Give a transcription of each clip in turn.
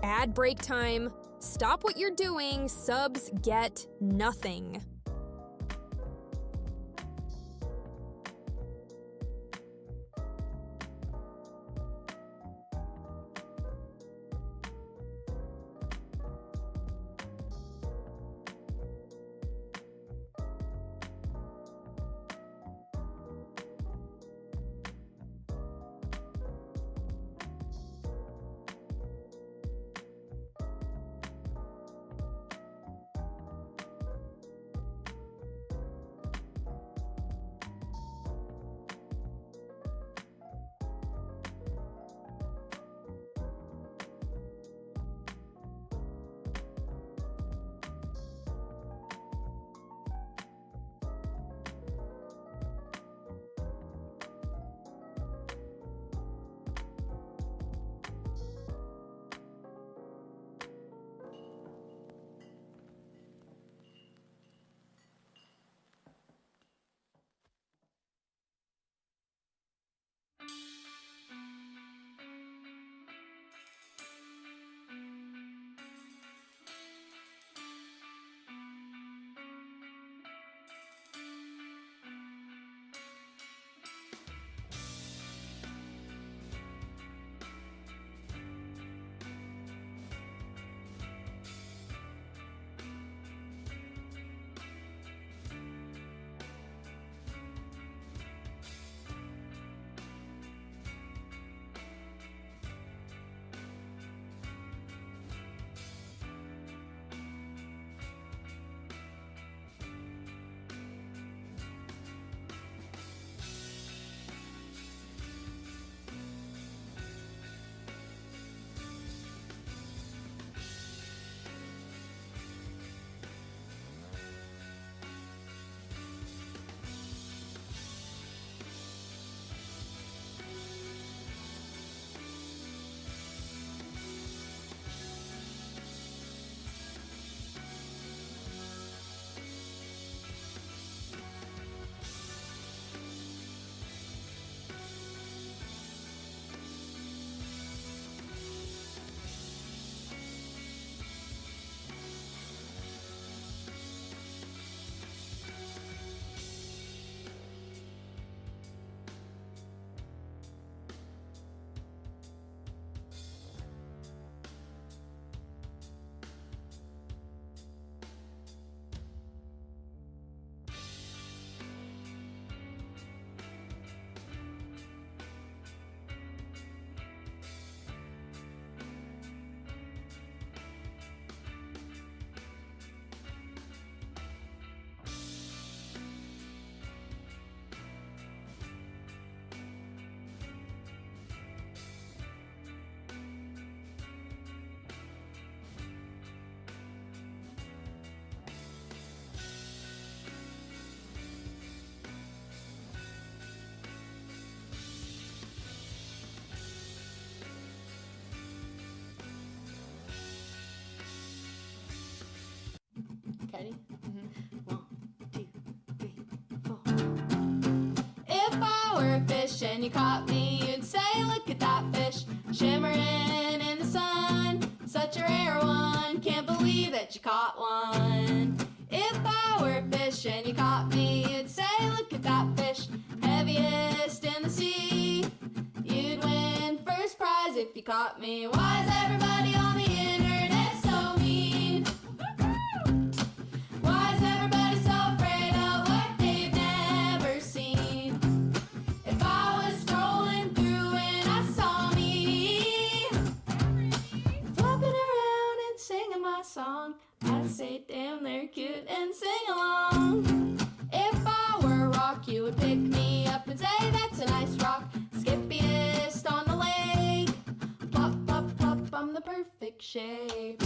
Ad break time. Stop what you're doing. Subs get nothing. Ready? 1, 2, 3, 4. If I were a fish and you caught me, you'd say, look at that fish, shimmering in the sun. Such a rare one, can't believe that you caught one. If I were a fish and you caught me, you'd say, look at that fish, heaviest in the sea. You'd win first prize if you caught me. Why is everybody on the internet so mean? Why is everybody so afraid of what they've never seen? If I was strolling through and I saw me flopping around and singing my song, I'd say, damn, they're cute and sing along. If I were a rock, you would pick me up and say, that's a nice rock, skippiest on the lake. Plop, plop, plop, I'm the perfect shape.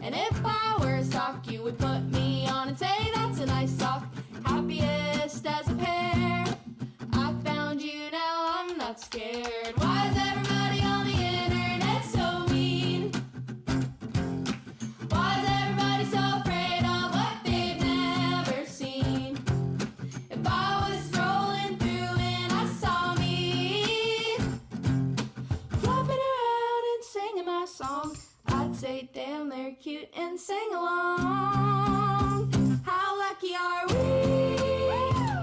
And if I were a sock, you would put me on and say, that's a nice sock, happiest as a pair. I found you, now I'm not scared. Why is everybody on the internet so mean? Why is everybody so afraid of what they've never seen? If I was strolling through and I saw me flopping around and singing my song, cute and sing along. How lucky are we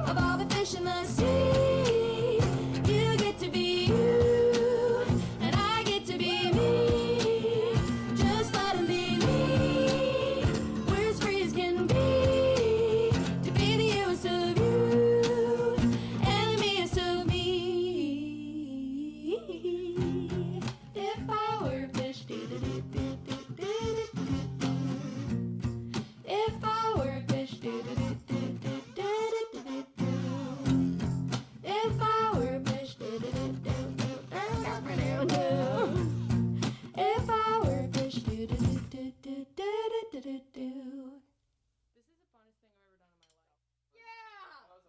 of all the fish in the sea? You get to be you, and I get to be me. Just let 'em be me. We're as free as can be to be the youngest of you and the meanest of me. If I were a fish, if I were a fish, if I were a fish, if I were a fish,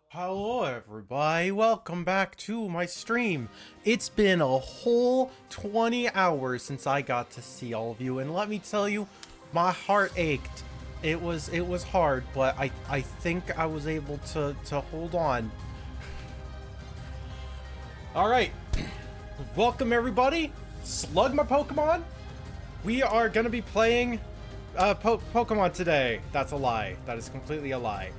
Hello everybody, welcome back to my stream. It's been a whole 20 hours since I got to see all of you, and let me tell you, my heart ached. It was hard, but I think I was able to hold on. Alright, welcome everybody. Slug my Pokemon. We are gonna be playing Pokemon today. That's a lie. That is completely a lie.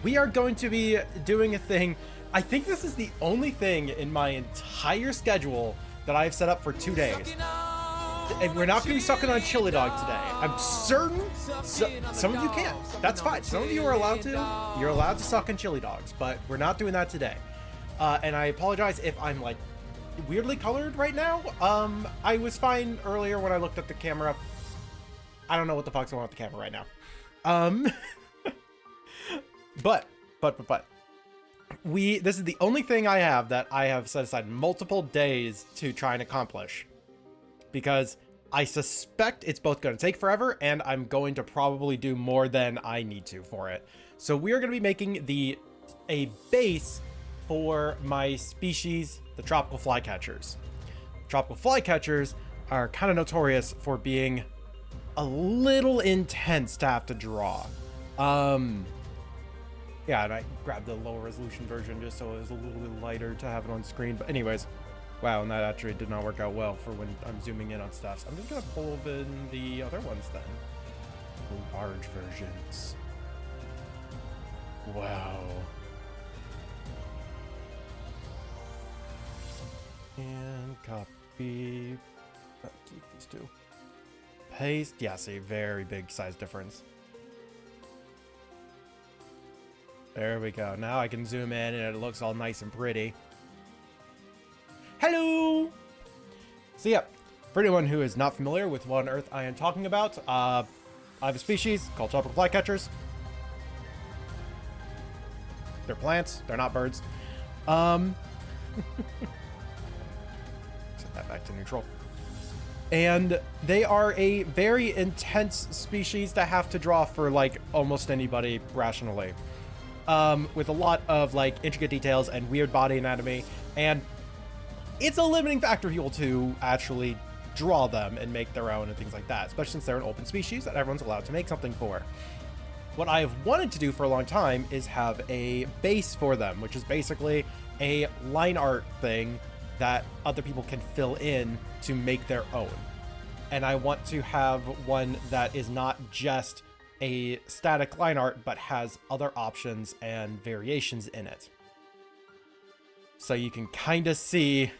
We are going to be doing a thing. I think this is the only thing in my entire schedule that I've set up for 2 days. And we're not going to be sucking on Chili Dog today. I'm certain some of you can. That's fine. Some of you are allowed to. You're allowed to suck on Chili Dogs, but we're not doing that today. And I apologize if I'm like weirdly colored right now. I was fine earlier when I looked at the camera. I don't know what the fuck's going on with the camera right now. But this is the only thing I have that I have set aside multiple days to try and accomplish, because I suspect it's both going to take forever and I'm going to probably do more than I need to for it. So we are going to be making a base for my species, the tropical flycatchers. Tropical flycatchers are kind of notorious for being a little intense to have to draw. Yeah, and I grabbed the lower resolution version just so it was a little bit lighter to have it on screen. But anyways, wow, and that actually did not work out well for when I'm zooming in on stuff. So I'm just gonna pull in the other ones then. The large versions. Wow. And copy. Keep these two. Paste. Yeah, see, very big size difference. There we go. Now I can zoom in and it looks all nice and pretty. Hello! So yeah, for anyone who is not familiar with what on earth I am talking about, I have a species called tropical flycatchers. They're plants, they're not birds. Set that back to neutral. And they are a very intense species to have to draw for like almost anybody rationally. With a lot of like intricate details and weird body anatomy, and it's a limiting factor for people to actually draw them and make their own and things like that, especially since they're an open species that everyone's allowed to make something for. What I've wanted to do for a long time is have a base for them, which is basically a line art thing that other people can fill in to make their own. And I want to have one that is not just a static line art, but has other options and variations in it. So you can kind of see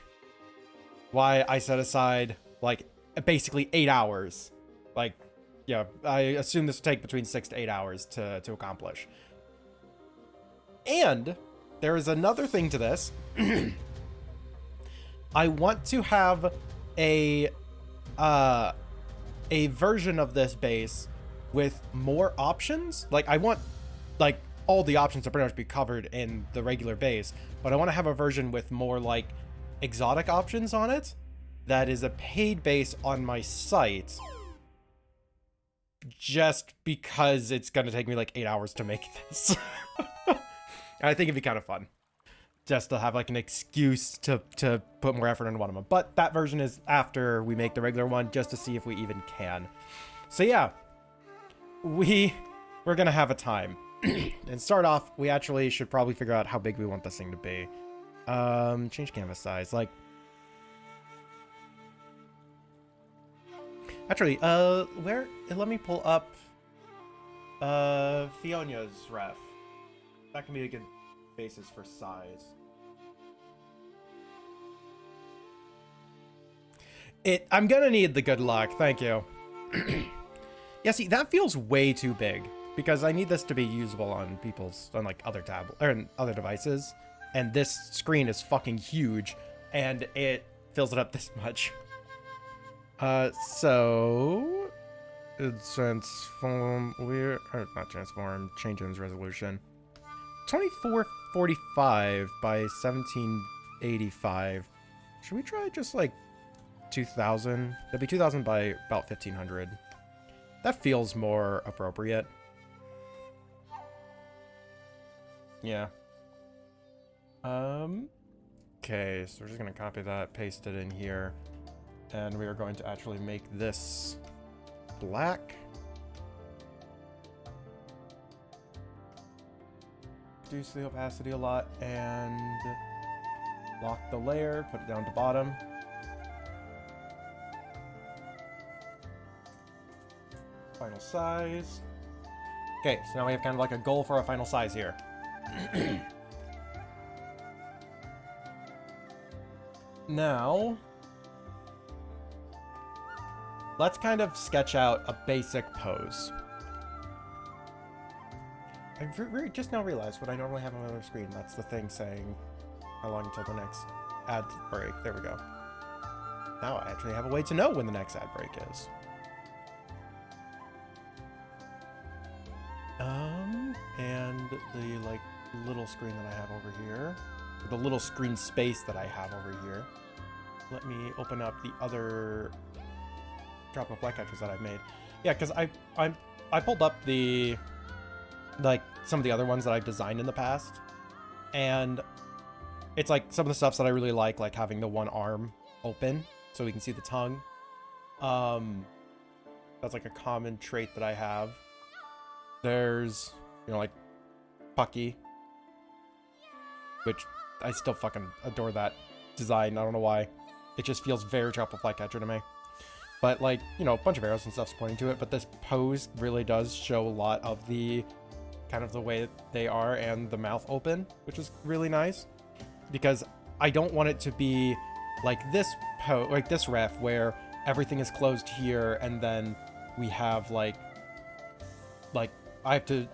why I set aside like basically 8 hours. Like, yeah, I assume this will take between 6 to 8 hours to accomplish. And there is another thing to this. I want to have a version of this base with more options. Like, I want like all the options to pretty much be covered in the regular base, but I want to have a version with more like exotic options on it that is a paid base on my site, just because it's going to take me like 8 hours to make this. And I think it'd be kind of fun just to have like an excuse to put more effort into one of them. But that version is after we make the regular one, just to see if we even can. So yeah, we're gonna have a time. And start off, we actually should probably figure out how big we want this thing to be. Change canvas size. Like, Actually, where? Let me pull up Fiona's ref. That can be a good basis for size. I'm gonna need the good luck. Thank you. Yeah, see, that feels way too big because I need this to be usable on like other tablet or on other devices, and this screen is fucking huge, and it fills it up this much. So it's change its resolution. 2445 by 1785. Should we try just like 2000? That'd be 2000 by about 1500. That feels more appropriate. Yeah. Okay, so we're just gonna copy that, paste it in here, and we are going to actually make this black. Reduce the opacity a lot and lock the layer, put it down to bottom. Final size. Okay, so now we have kind of like a goal for our final size here. Now, let's kind of sketch out a basic pose. I just now realized what I normally have on my other screen. That's the thing saying how long until the next ad break. There we go. Now I actually have a way to know when the next ad break is. And the like little screen that I have over here, the little screen space that I have over here. Let me open up the other Tropical Flycatchers that I've made. Yeah, because I pulled up the like some of the other ones that I've designed in the past, and it's like some of the stuff that I really like having the one arm open so we can see the tongue. That's like a common trait that I have. There's, you know, like Pucky, which I still fucking adore that design. I don't know why. It just feels very Tropical Flycatcher to me. But like, you know, a bunch of arrows and stuff's pointing to it, but this pose really does show a lot of the kind of the way they are and the mouth open, which is really nice, because I don't want it to be like this like this ref where everything is closed here and then we have like I have to,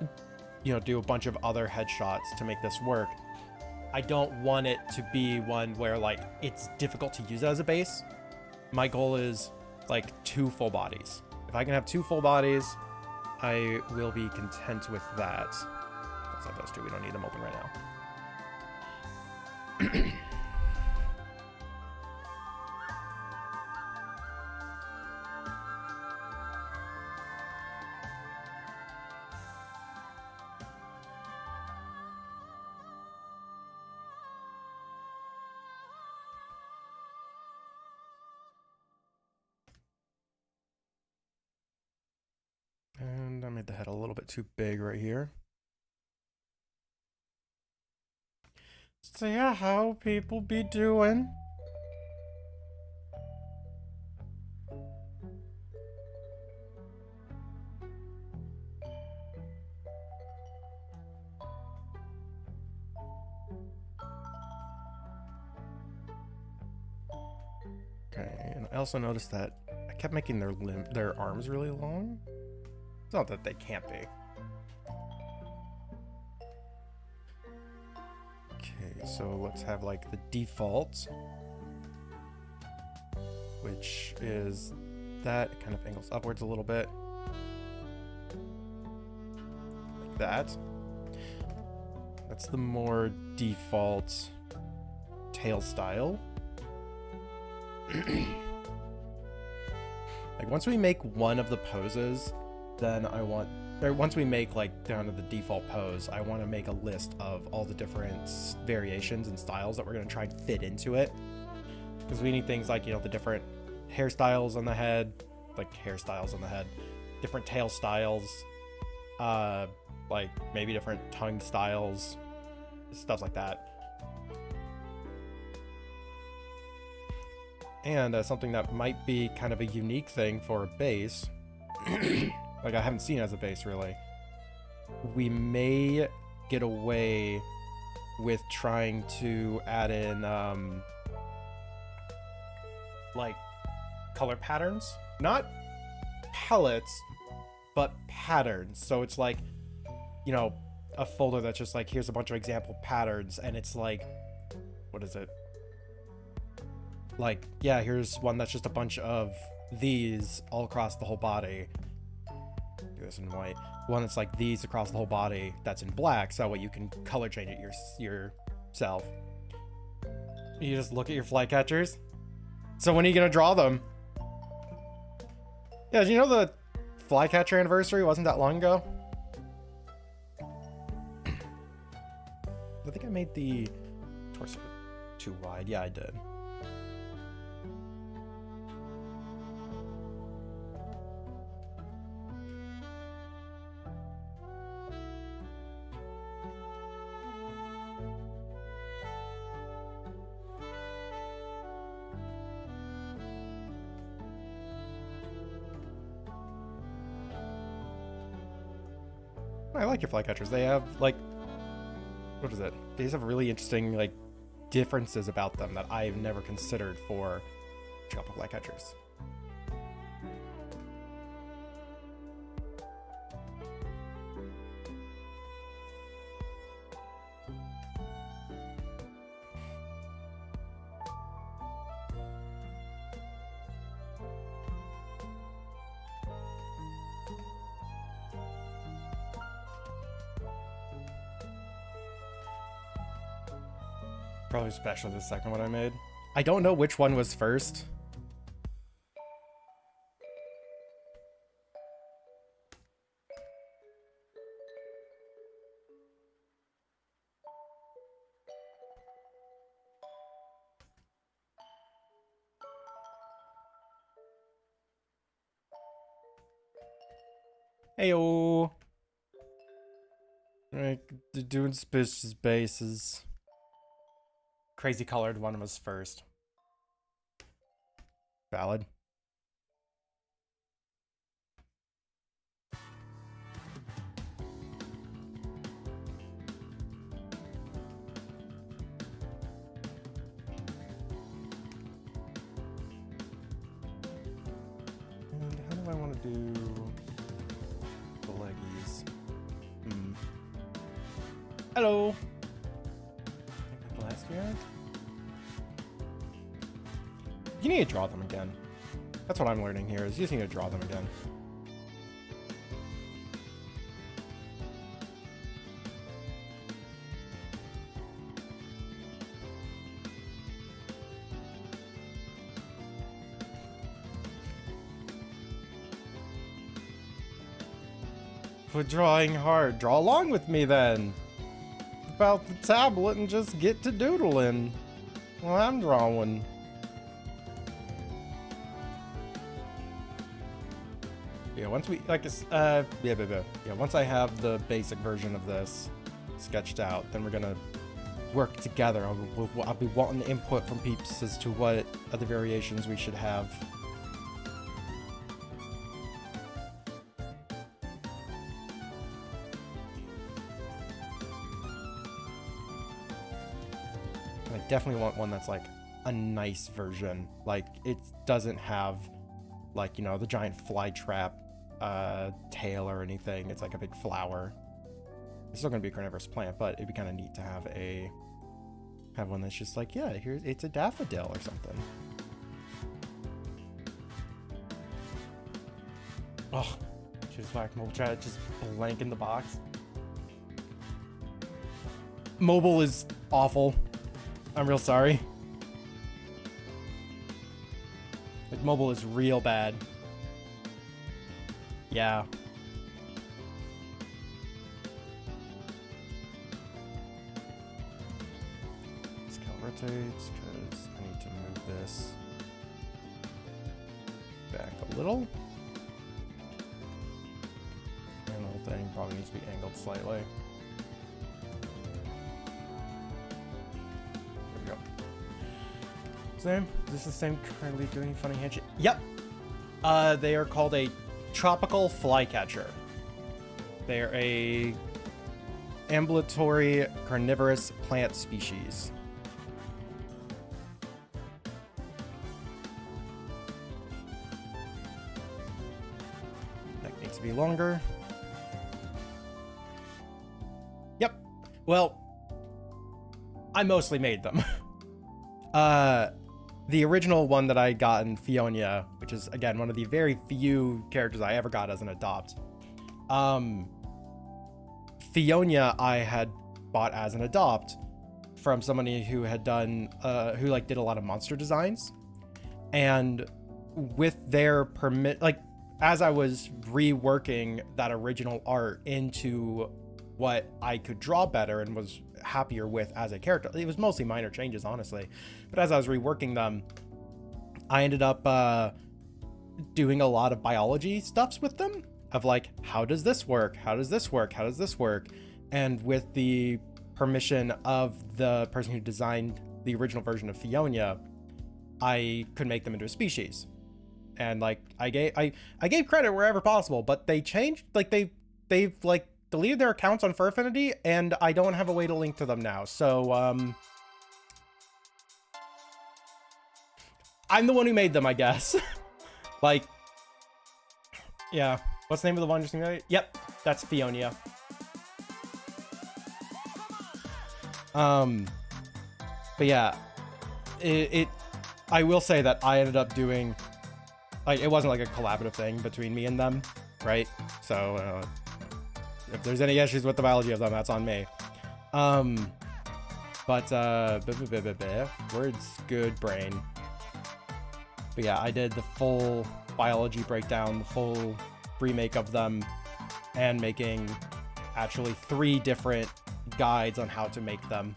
you know, do a bunch of other headshots to make this work. I don't want it to be one where like it's difficult to use as a base. My goal is like 2 full bodies. If I can have 2 full bodies, I will be content with that. That's not those 2. We don't need them open right now. And I made the head a little bit too big right here. So yeah, how people be doing? Okay, and I also noticed that I kept making their arms really long. It's not that they can't be. Okay, so let's have like the default, which is that. It kind of angles upwards a little bit. Like that. That's the more default tail style. Like once we make one of the poses, then once we make like down to the default pose, I want to make a list of all the different variations and styles that we're going to try and fit into it. Because we need things like, you know, the different hairstyles on the head, different tail styles, like maybe different tongue styles, stuff like that. And something that might be kind of a unique thing for a base, like I haven't seen as a base really, we may get away with trying to add in like color patterns, not palettes, but patterns. So it's like, you know, a folder that's just like, here's a bunch of example patterns, and it's like, what is it? Like, yeah, here's one that's just a bunch of these all across the whole body. Do this in white. One that's like these across the whole body that's in black, so that way you can color change it yourself. You just look at your flycatchers. So when are you gonna draw them? Yeah, do you know the flycatcher anniversary wasn't that long ago? I think I made the torso too wide. Yeah, I did. I like your flycatchers. They have, like, what is it? They just have really interesting, like, differences about them that I've never considered for tropical flycatchers. Probably especially the second one I made. I don't know which one was first. Heyo. Alright, doing suspicious bases. Crazy colored one was first. Valid. And how do I want to do the leggies? Hello. Like last year? You need to draw them again. That's what I'm learning here, is you just need to draw them again. Quit drawing hard. Draw along with me then. About the tablet and just get to doodling while I'm drawing. Yeah, once we once I have the basic version of this sketched out, then we're gonna work together. I'll be wanting input from peeps as to what other variations we should have. I definitely want one that's like a nice version. Like it doesn't have, like, you know, the giant fly trap tail or anything. It's like a big flower. It's still gonna be a carnivorous plant, but it'd be kind of neat to have one that's just like, yeah, here's, it's a daffodil or something. Oh, just like mobile chat just blank in the box. Mobile is awful. I'm real sorry. Like, mobile is real bad. Yeah. Scale rotates, because I need to move this back a little. And the whole thing probably needs to be angled slightly. Same? Is this the same currently doing funny handshake? Yep. They are called a tropical flycatcher. They are a ambulatory carnivorous plant species. That needs to be longer. Yep. Well, I mostly made them. The original one that I got in Fiona, which is again one of the very few characters I ever got as an adopt. Fiona I had bought as an adopt from somebody who had done who like did a lot of monster designs, and with their permit, like as I was reworking that original art into what I could draw better and was happier with as a character, it was mostly minor changes, honestly, but as I was reworking them, I ended up doing a lot of biology stuffs with them, of like, how does this work, how does this work, how does this work, and with the permission of the person who designed the original version of Fiona, I could make them into a species. And like I gave credit wherever possible, but they changed, like they've like deleted their accounts on Furfinity, and I don't have a way to link to them now. So I'm the one who made them, I guess. Like, yeah. What's the name of the one just made? Yep, that's Fiona. But yeah, I will say that I ended up doing, like, it wasn't like a collaborative thing between me and them, right? So if there's any issues with the biology of them, that's on me. Words, good brain. But yeah, I did the full biology breakdown, the full remake of them, and making actually 3 different guides on how to make them.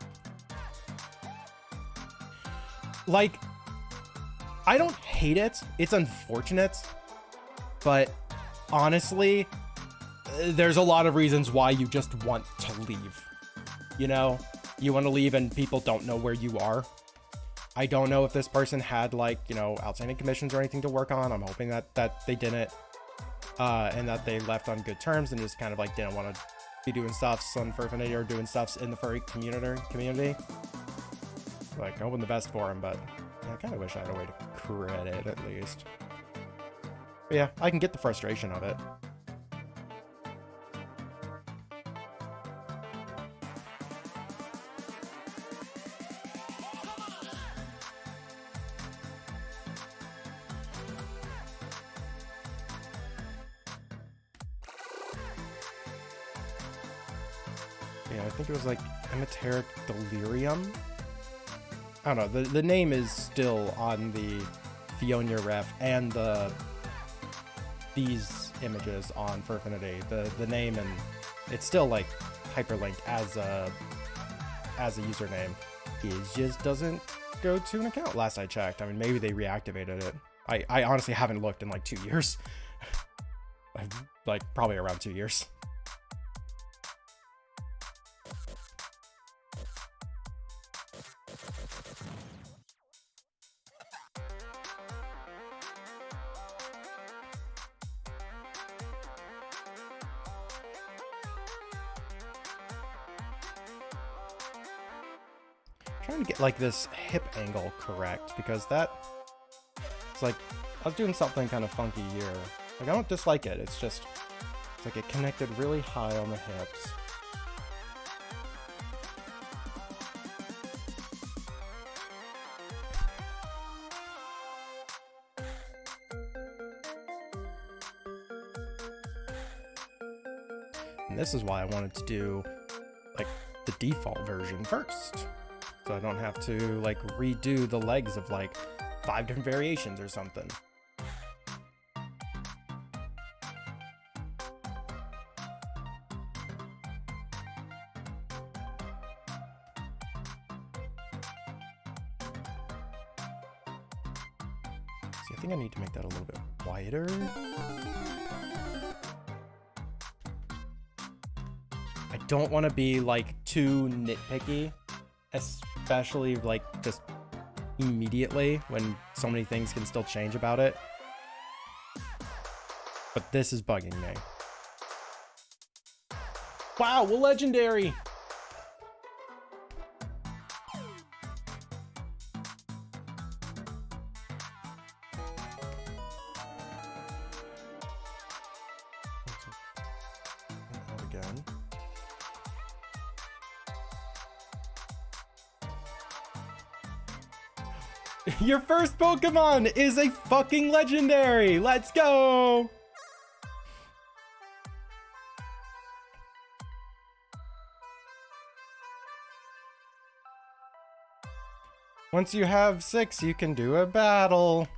Like, I don't hate it. It's unfortunate, but honestly, there's a lot of reasons why you just want to leave. You know, you want to leave and people don't know where you are. I don't know if this person had, like, you know, outstanding commissions or anything to work on. I'm hoping that they didn't, and that they left on good terms and just kind of like didn't want to be doing stuffs on Furfinity or doing stuffs in the furry community. Like, hoping the best for him, but yeah, I kind of wish I had a way to credit at least. But yeah, I can get the frustration of it. Yeah, I think it was like Emeteric Delirium. I don't know, the name is still on the Fiona ref and these images on Furfinity. The name, and it's still like hyperlinked as a username. It just doesn't go to an account last I checked. I mean, maybe they reactivated it. I honestly haven't looked in like 2 years. Like probably around 2 years. Trying to get like this hip angle correct, because that, it's like I was doing something kind of funky here. Like, I don't dislike it, it's just, it's like it connected really high on the hips. And this is why I wanted to do like the default version first, so I don't have to like redo the legs of like 5 different variations or something. See, I think I need to make that a little bit wider. I don't want to be like too nitpicky, especially like just immediately when so many things can still change about it. But this is bugging me. Wow, we're legendary! Again. Your first Pokemon is a fucking legendary! Let's go! Once you have 6, you can do a battle.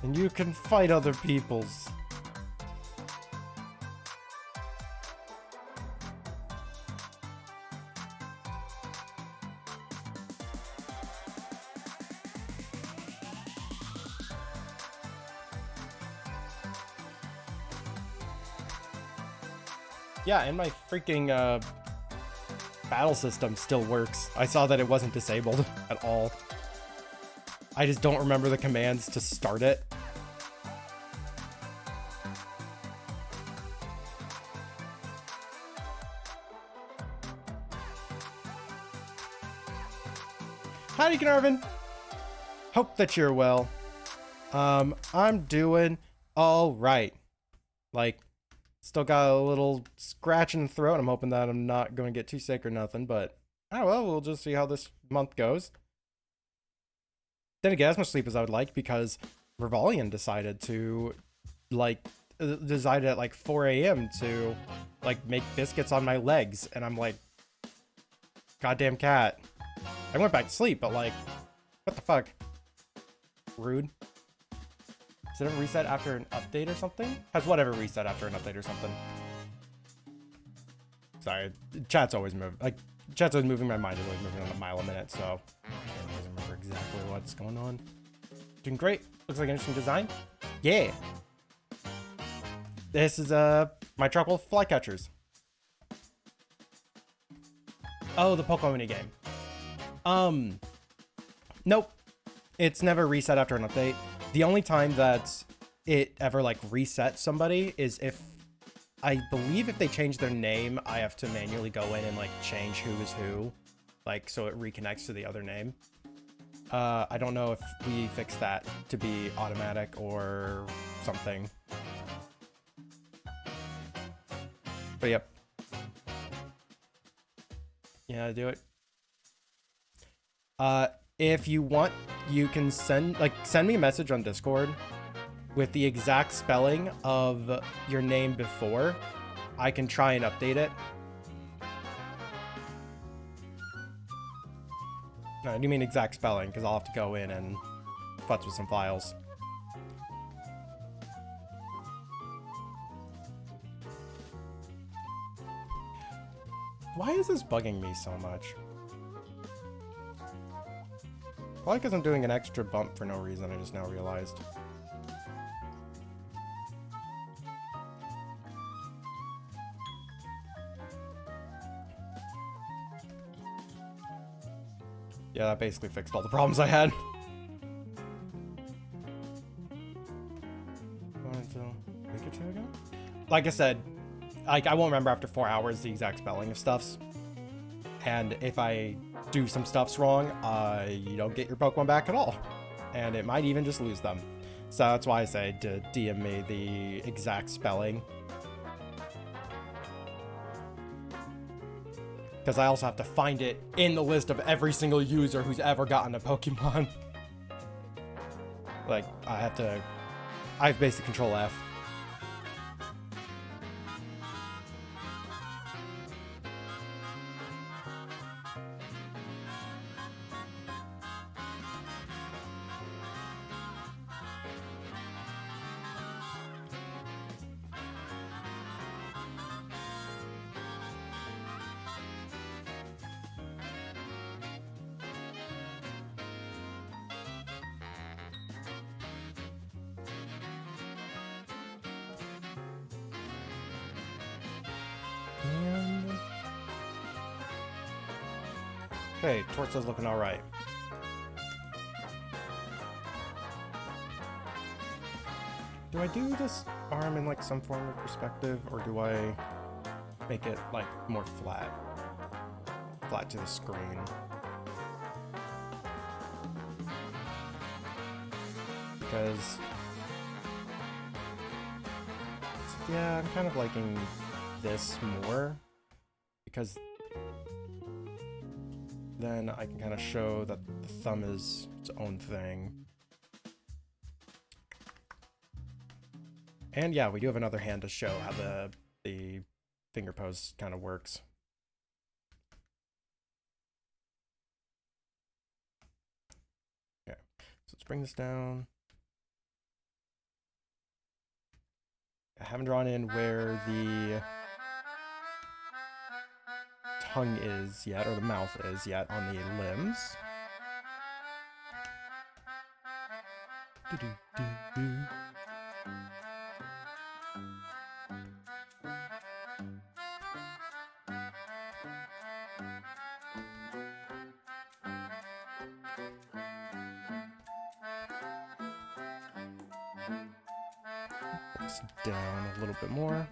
And you can fight other peoples. Yeah, and my freaking battle system still works. I saw that it wasn't disabled at all. I just don't remember the commands to start it. Howdy, Carnarvon. Hope that you're well. I'm doing all right. Like, still got a little scratch in the throat. I'm hoping that I'm not going to get too sick or nothing, but oh well, we'll just see how this month goes. Didn't get as much sleep as I would like because Revolian decided to, like, decided at like 4 a.m. to, like, make biscuits on my legs, and I'm like, goddamn cat. I went back to sleep, but like, what the fuck? Rude. Does it ever reset after an update or something? Has whatever reset after an update or something? Sorry, chat's always moving. Like, chat's always moving. My mind is always moving on a mile a minute, so I can't always remember exactly what's going on. Doing great. Looks like an interesting design. Yeah. This is my Tropical Flycatchers. Oh, the Pokemon mini game. Nope. It's never reset after an update. The only time that it ever like resets somebody is if, I believe if they change their name, I have to manually go in and like change who is who, like so it reconnects to the other name. I don't know if we fix that to be automatic or something. But yep. Yeah, do it. If you want, you can send me a message on Discord with the exact spelling of your name before. I can try and update it. No, I do mean exact spelling, because I'll have to go in and futz with some files. Why is this bugging me so much? Probably because I'm doing an extra bump for no reason, I just now realized. Yeah, that basically fixed all the problems I had. Week or two ago? Like I said, I won't remember after 4 hours the exact spelling of stuffs. And if I do some stuffs wrong, you don't get your Pokemon back at all. And it might even just lose them. So that's why I say to DM me the exact spelling. Because I also have to find it in the list of every single user who's ever gotten a Pokemon. Like, I have basic control F. Okay, torso's looking alright. Do I do this arm in like some form of perspective, or do I make it like more flat? Flat to the screen. Because yeah, I'm kind of liking this more, because then I can kind of show that the thumb is its own thing. And yeah, we do have another hand to show how the finger pose kind of works. Okay, so let's bring this down. I haven't drawn in where the tongue is yet, or the mouth is yet, on the limbs. Do-do-do-do. This down a little bit more.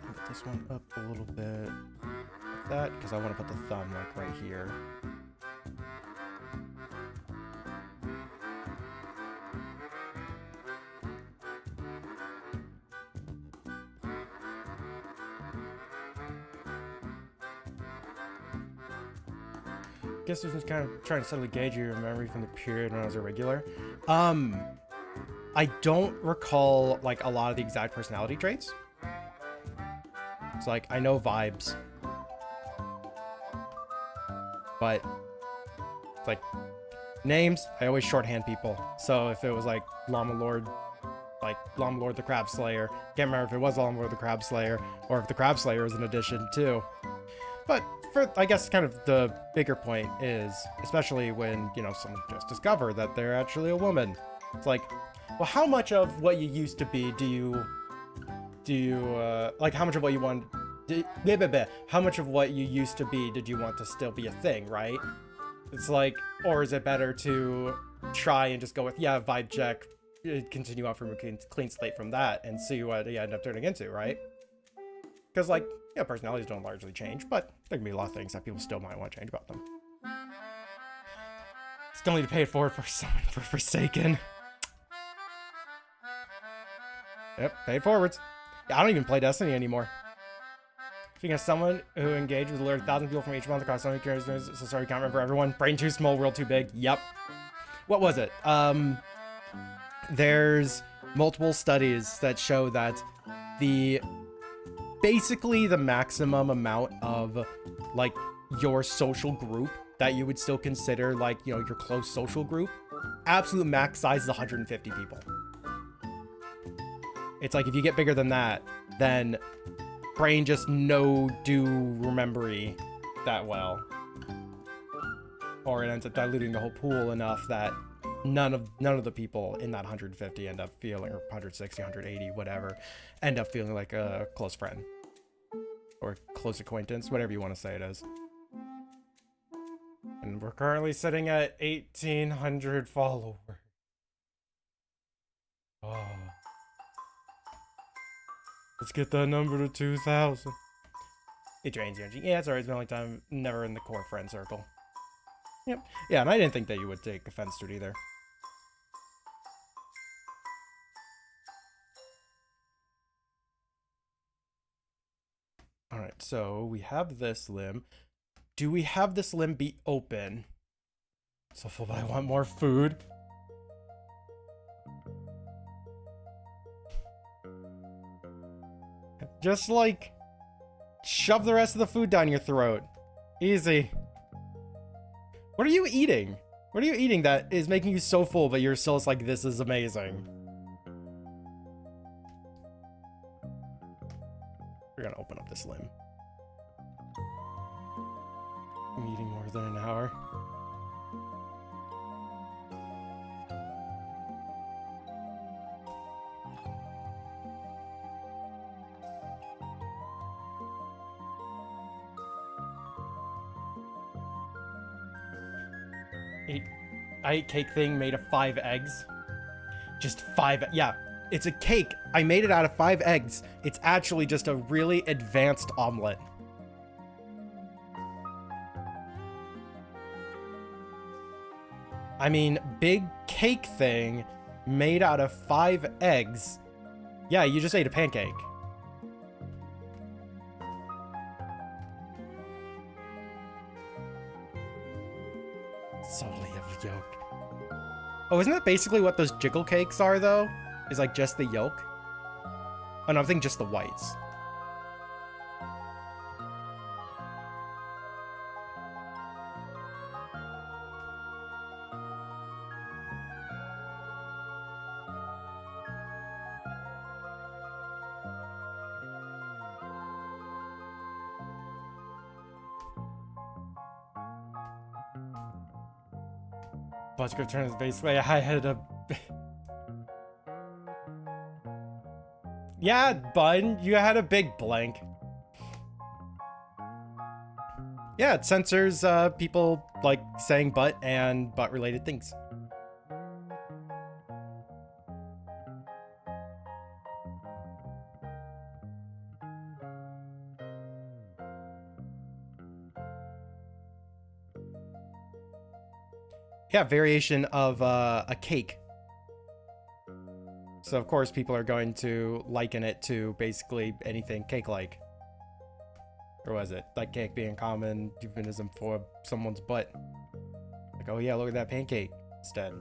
Put this one up a little bit like that, because I want to put the thumb like right here. I guess this was kind of trying to subtly gauge your memory from the period when I was a regular. I don't recall like a lot of the exact personality traits. It's like I know vibes, but it's like names. I always shorthand people. So if it was like Llama Lord the Crab Slayer, can't remember if it was Llama Lord the Crab Slayer or if the Crab Slayer is an addition too. But for, I guess, kind of the bigger point is, especially when, you know, someone just discovered that they're actually a woman. It's like, well, how much of what you used to be do you, like, how much of what you want, how much of what you used to be did you want to still be a thing, right? It's like, or is it better to try and just go with, yeah, vibe check, continue on from a clean slate from that and see what you end up turning into, right? Because, like, yeah, personalities don't largely change, but there can be a lot of things that people still might want to change about them. Still need to pay it forward for someone for Forsaken. Yep, pay it forwards. Yeah, I don't even play Destiny anymore. Speaking of someone who engaged with literally 1,000 people from each month across so many characters, so sorry, can't remember everyone. Brain too small, world too big. Yep. What was it? There's multiple studies that show that basically the maximum amount of like your social group that you would still consider like, you know, your close social group, absolute max size is 150 people. It's like if you get bigger than that, then brain just no do remembery that well, or it ends up diluting the whole pool enough that none of the people in that 150 end up feeling, or 160, 180, whatever, end up feeling like a close friend or close acquaintance, whatever you want to say it is. And we're currently sitting at 1,800 followers. Oh. Let's get that number to 2,000. It drains your energy. Yeah, it's alright. It's been a long time. Never in the core friend circle. Yep. Yeah, and I didn't think that you would take offense to it either. Alright, so we have this limb. Do we have this limb be open? So if I want more food. Just like shove the rest of the food down your throat. Easy. What are you eating? What are you eating that is making you so full, but you're still just like, this is amazing? We're gonna open up this limb. I'm eating more than an hour. I ate cake thing made of 5 eggs. Just 5, yeah. It's a cake. I made it out of 5 eggs. It's actually just a really advanced omelet. I mean, big cake thing made out of 5 eggs. Yeah, you just ate a pancake. Solely of yolk. Oh, isn't that basically what those jiggle cakes are, though? Is like just the yolk? Oh, no, I'm thinking just the whites. Butcher turns basically I had a... Yeah, Bun, you had a big blank. Yeah, it censors people like saying butt and butt related things. Yeah, variation of a cake. So of course people are going to liken it to basically anything cake-like. Or was it? Like cake being common euphemism for someone's butt. Like, oh yeah, look at that pancake instead.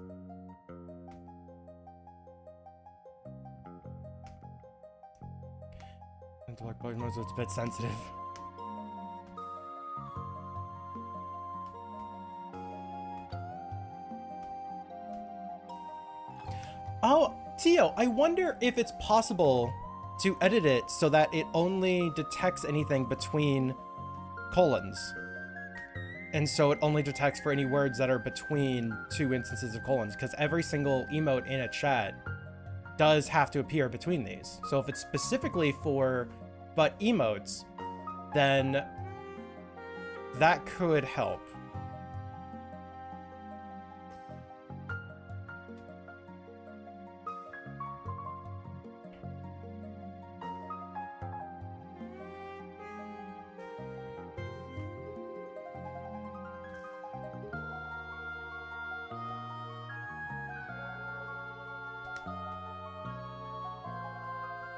Intellect button mode, so it's a bit sensitive. Oh, Tio, I wonder if it's possible to edit it so that it only detects anything between colons. And so it only detects for any words that are between 2 instances of colons, because every single emote in a chat does have to appear between these. So if it's specifically for but emotes, then that could help.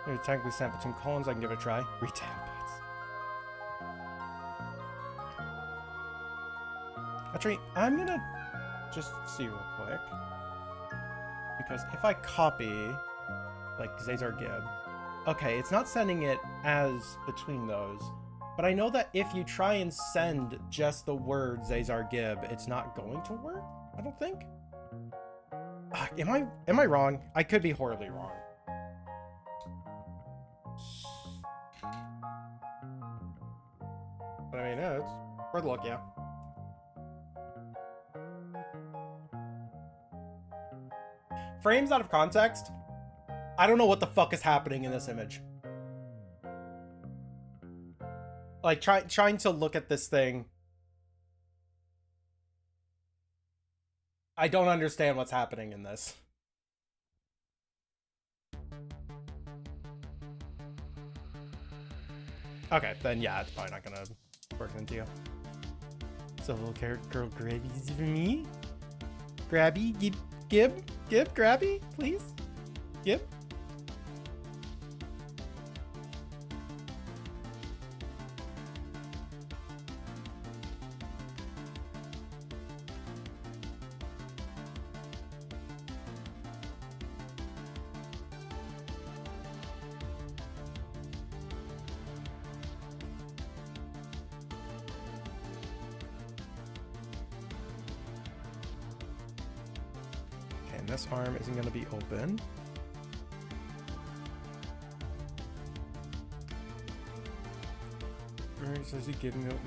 Maybe technically snap between colons, I can give it a try. Retail bots. Actually, I'm gonna just see real quick. Because if I copy, like, Zazar Gib, okay, it's not sending it as between those. But I know that if you try and send just the word Zazar Gib, it's not going to work, I don't think. Am I wrong? I could be horribly wrong. But I mean, yeah, it's worth a look, yeah. Frames out of context? I don't know what the fuck is happening in this image. Like, trying to look at this thing. I don't understand what's happening in this. Okay, then yeah, it's probably not gonna work into you. So little carrot girl Grabby's for me. Grabby, Gib, Grabby, please. Gib. This arm isn't going to be open. Says he giving up.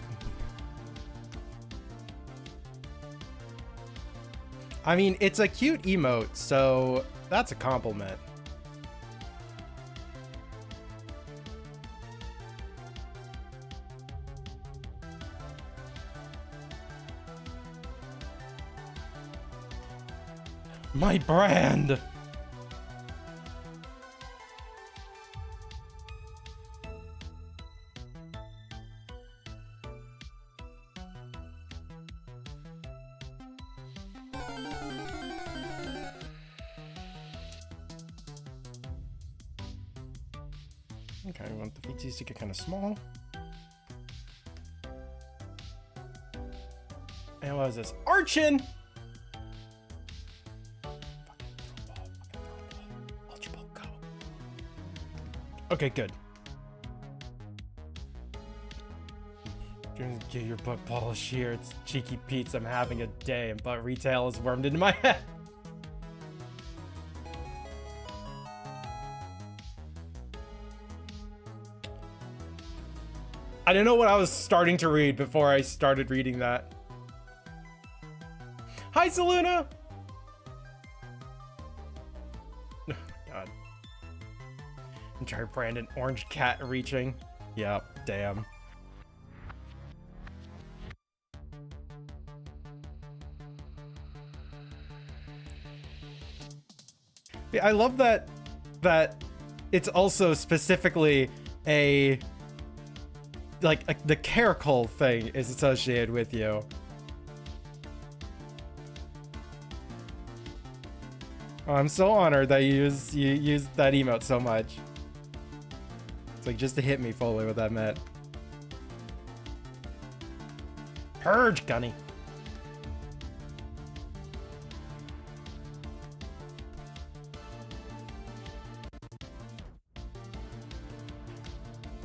I mean, it's a cute emote, so that's a compliment. My brand! Okay, we want the feetsies to get kind of small. And what is this? Archon! Ultra Ball, go. Okay, good. Get your butt polish here. It's Cheeky Pete's. I'm having a day, and butt retail is wormed into my head. I didn't know what I was starting to read before I started reading that. Hi, Saluna! Oh, God. Entire Brandon orange cat reaching. Yep, damn. Yeah, I love that it's also specifically a like the Caracol thing is associated with you. Oh, I'm so honored that you use that emote so much. It's like just to hit me fully with that meant. Purge, Gunny.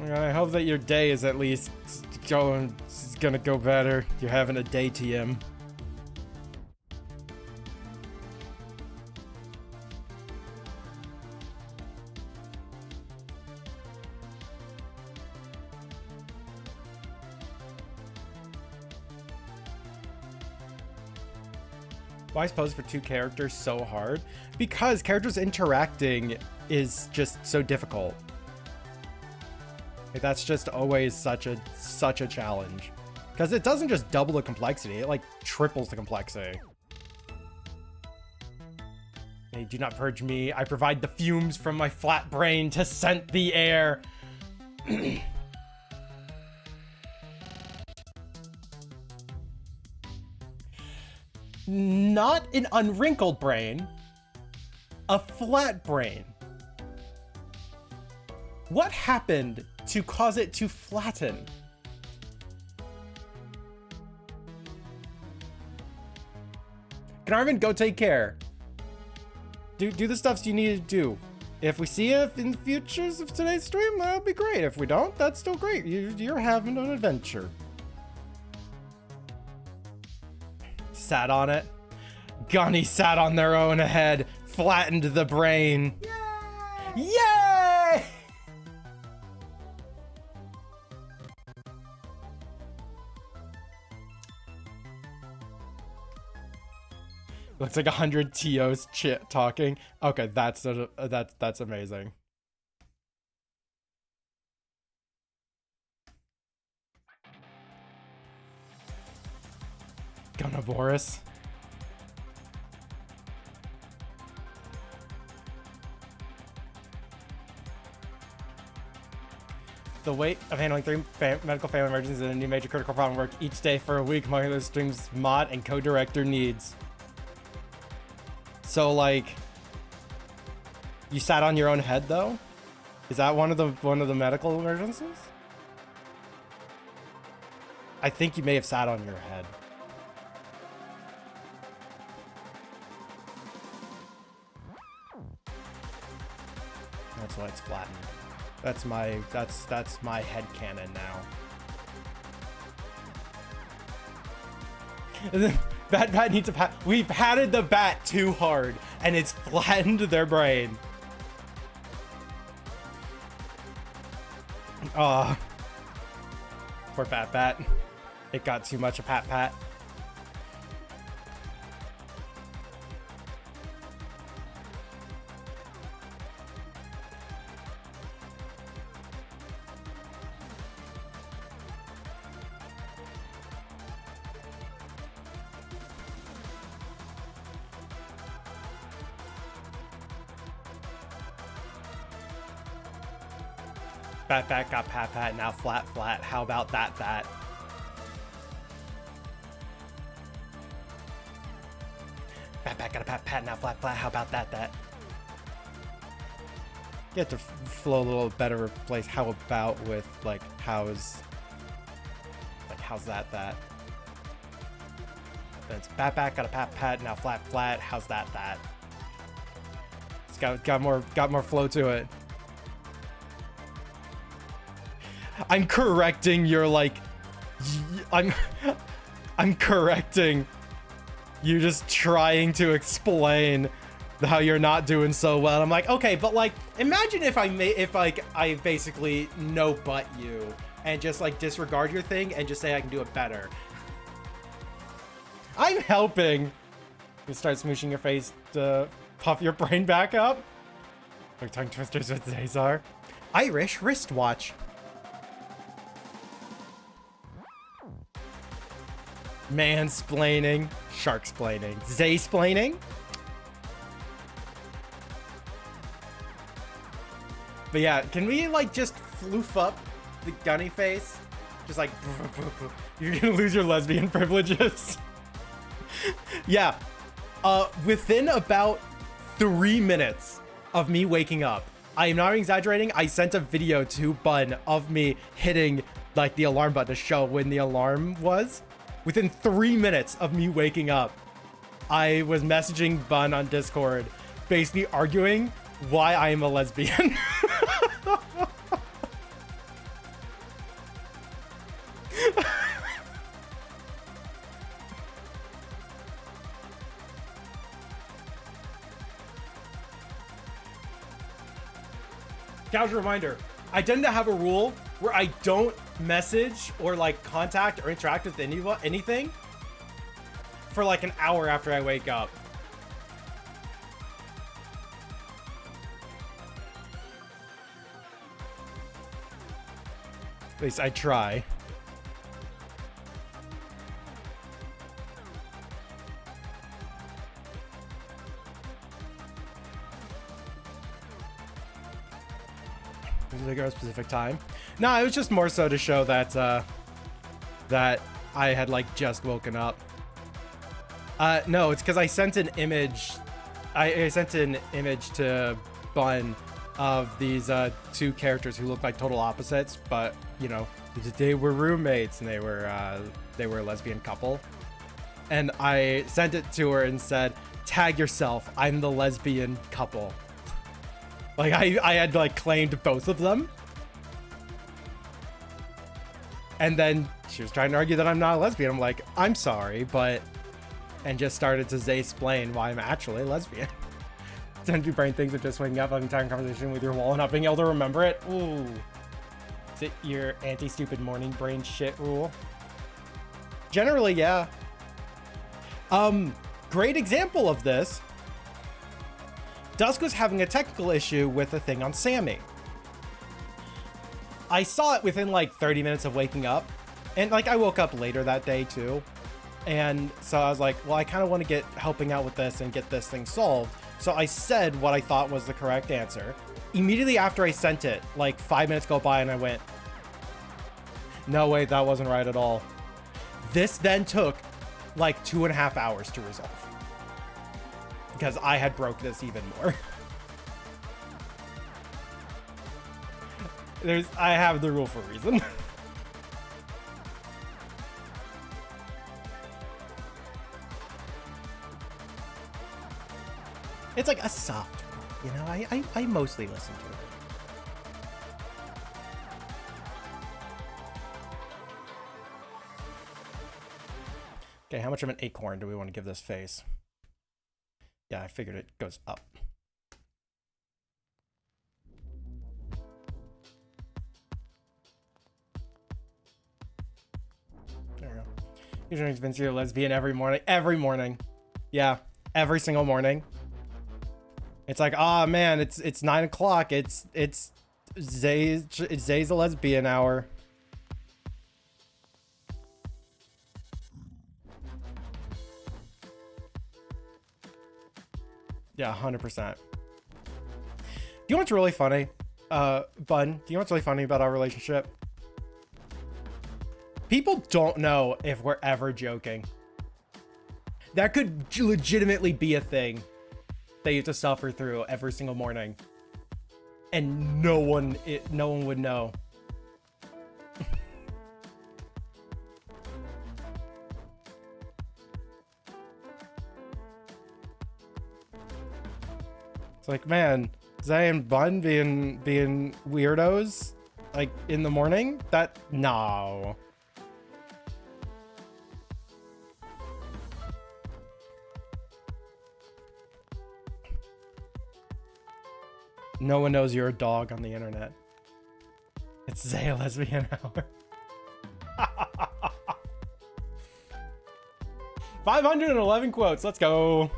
I hope that your day is at least gonna go better. You're having a day TM. Why is pose for 2 characters so hard? Because characters interacting is just so difficult. Like, that's just always such a challenge. Because it doesn't just double the complexity, it like triples the complexity. Hey, do not purge me. I provide the fumes from my flat brain to scent the air. Not an unwrinkled brain, a flat brain. What happened to cause it to flatten? Glenarvan, go take care. Do the stuffs you need to do. If we see you in the futures of today's stream, that'll be great. If we don't, that's still great. You're having an adventure. Sat on it. Gunny sat on their own head, flattened the brain. Yay! Yay! Looks like 100 TOs talking. Okay, that's amazing. Boris. The weight of handling 3 medical family emergencies and a new major critical problem work each day for a week among the stream's mod and co-director needs. So like, you sat on your own head though? Is that one of the medical emergencies? I think you may have sat on your head. That's why it's flattened. That's my headcanon now. And then Bat needs a pat. We patted the bat too hard, and it's flattened their brain. Aw. Poor Bat. It got too much of Pat. Bat bat got pat pat, now flat flat. How about that? Bat bat got a pat pat, now flat flat. How about that? You have to flow a little better. Replace how about with like how's that? Then it's bat bat got a pat pat, now flat flat. How's that? It's got more flow to it. I'm correcting your like. I'm correcting. You just trying to explain how you're not doing so well. I'm like, okay, but like, imagine if I basically no butt you and just like disregard your thing and just say I can do it better. I'm helping. You start smooshing your face to puff your brain back up. Like tongue twisters with Zazar. Irish wristwatch. Mansplaining. Sharksplaining. Zaysplaining. But yeah, can we like just floof up the gunny face? Just like, you're gonna lose your lesbian privileges. Yeah. Within about 3 minutes of me waking up, I am not exaggerating, I sent a video to Bun of me hitting like the alarm button to show when the alarm was. Within 3 minutes of me waking up, I was messaging Bun on Discord, basically arguing why I am a lesbian. Casual reminder, I tend to have a rule where I don't message or like contact or interact with anything for like an hour after I wake up. At least I try. A specific time. No, it was just more so to show that that I had like just woken up. No, it's because I sent an image. I sent an image to Bun of these two characters who look like total opposites, but you know they were roommates and they were a lesbian couple. And I sent it to her and said, "Tag yourself. I'm the lesbian couple." Like I had like claimed both of them. And then she was trying to argue that I'm not a lesbian. I'm like, I'm sorry, but... And just started to explain why I'm actually a lesbian. Don't do brain things of just waking up, having time conversation with your wall and not being able to remember it. Ooh. Is it your anti-stupid morning brain shit rule? Generally, yeah. Great example of this. Dusk was having a technical issue with a thing on Sammy. I saw it within like 30 minutes of waking up. And like I woke up later that day too. And so I was like, well, I kind of want to get helping out with this and get this thing solved. So I said what I thought was the correct answer. Immediately after I sent it, like 5 minutes go by and I went, no, wait, that wasn't right at all. This then took like 2.5 hours to resolve. Because I had broke this even more. I have the rule for a reason. It's like a soft rule, you know? I mostly listen to it. Okay, how much of an acorn do we want to give this face? Yeah, I figured it goes up. There we go. Usually convince you're a lesbian every morning. Every morning. Yeah, every single morning. It's like, ah, man, it's 9 o'clock. It's Zay's a lesbian hour. Yeah, 100%. You know what's really funny? Bun, do you know what's really funny about our relationship? People don't know if we're ever joking. That could legitimately be a thing that you have to suffer through every single morning. And no one would know. It's like, man, Zay and Bun being weirdos, like, in the morning? No. No one knows you're a dog on the internet. It's Zay a lesbian hour. 511 quotes, let's go.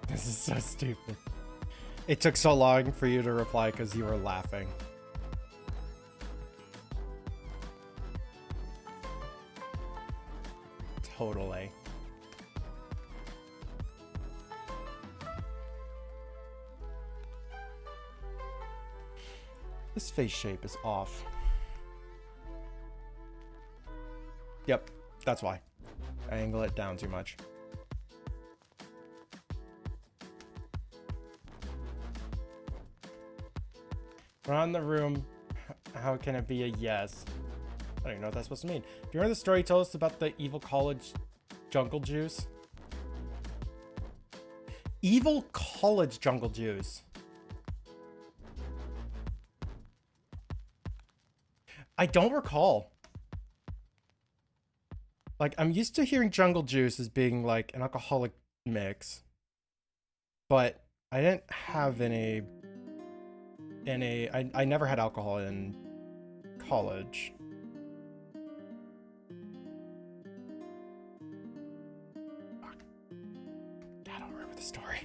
This is so stupid. It took so long for you to reply because you were laughing. Totally. This face shape is off. Yep, that's why. I angle it down too much. Around the room, how can it be a yes? I don't even know what that's supposed to mean. Do you remember the story you told us about the evil college jungle juice? Evil college jungle juice. I don't recall. Like, I'm used to hearing jungle juice as being like an alcoholic mix, but I didn't have any. I never had alcohol in college. Fuck. I don't remember the story.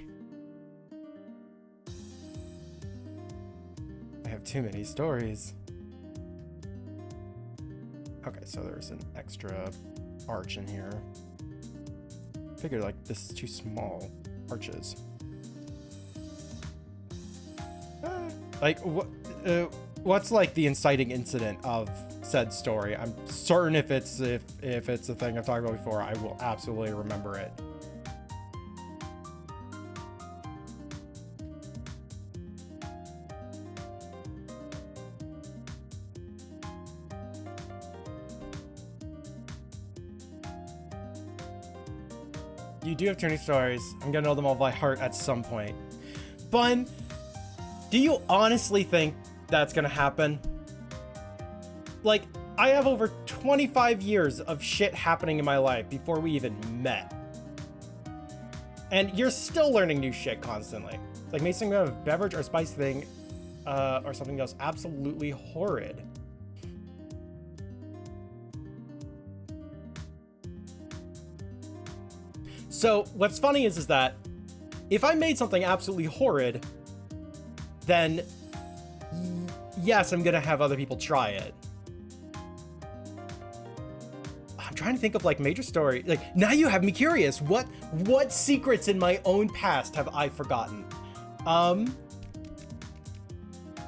I have too many stories. Okay, so there's an extra arch in here. Figured like this is too small. Arches. Like, what's like the inciting incident of said story? I'm certain if it's a thing I've talked about before, I will absolutely remember it. You do have too many stories. I'm gonna know them all by heart at some point. Bun, do you honestly think that's gonna happen? Like, I have over 25 years of shit happening in my life before we even met. And you're still learning new shit constantly. It's like making a beverage or spice thing or something else absolutely horrid. So what's funny is that if I made something absolutely horrid, then yes, I'm gonna have other people try it. I'm trying to think of like major story. Like, now you have me curious. What secrets in my own past have I forgotten?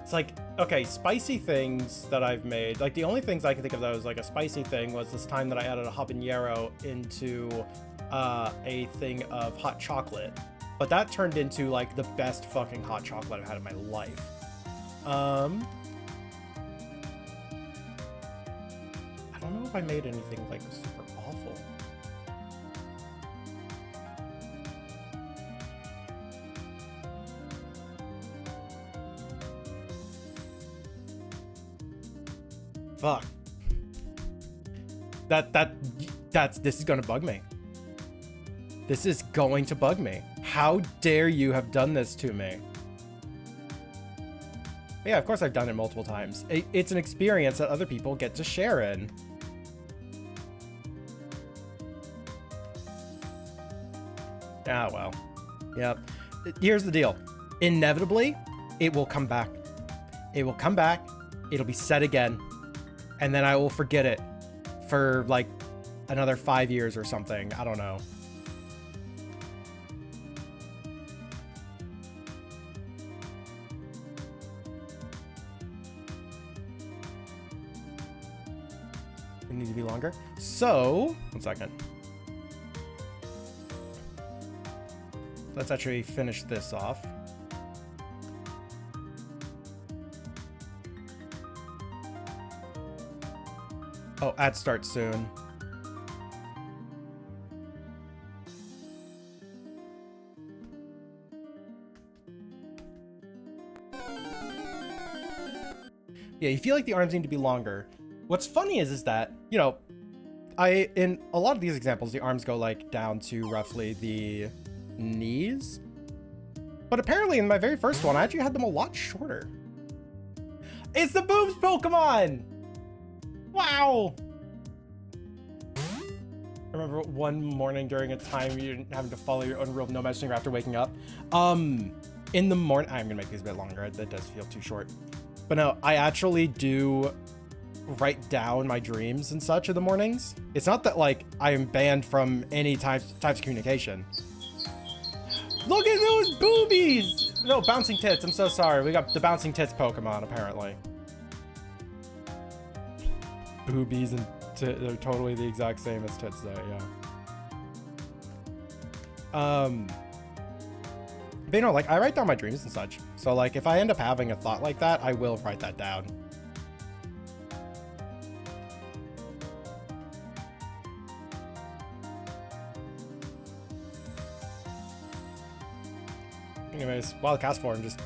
It's like, okay, spicy things that I've made. Like, the only things I can think of that was like a spicy thing was this time that I added a habanero into a thing of hot chocolate. But that turned into like the best fucking hot chocolate I've had in my life. I don't know if I made anything like super awful. Fuck. This is gonna bug me. This is going to bug me. How dare you have done this to me? Yeah, of course I've done it multiple times. It's an experience that other people get to share in. Ah, well. Yep. Here's the deal. Inevitably, it will come back. It will come back. It'll be said again. And then I will forget it for like another 5 years or something. I don't know. It needs to be longer. So, 1 second. Let's actually finish this off. Oh, ad starts soon. Yeah, you feel like the arms need to be longer. What's funny is that, you know, in a lot of these examples, the arms go like down to roughly the knees. But apparently in my very first one, I actually had them a lot shorter. It's the boobs Pokemon! Wow! I remember one morning during a time you having to follow your own rule of no messaging after waking up. In the morning, I'm gonna make these a bit longer. That does feel too short. But no, I actually do write down my dreams and such in the mornings. It's not that like I am banned from any types of communication. Look at those boobies! No, bouncing tits. I'm so sorry. We got the bouncing tits Pokemon apparently. Boobies and they're totally the exact same as tits though, yeah. But you know, like I write down my dreams and such. So like if I end up having a thought like that, I will write that down. Anyways, while cast form, just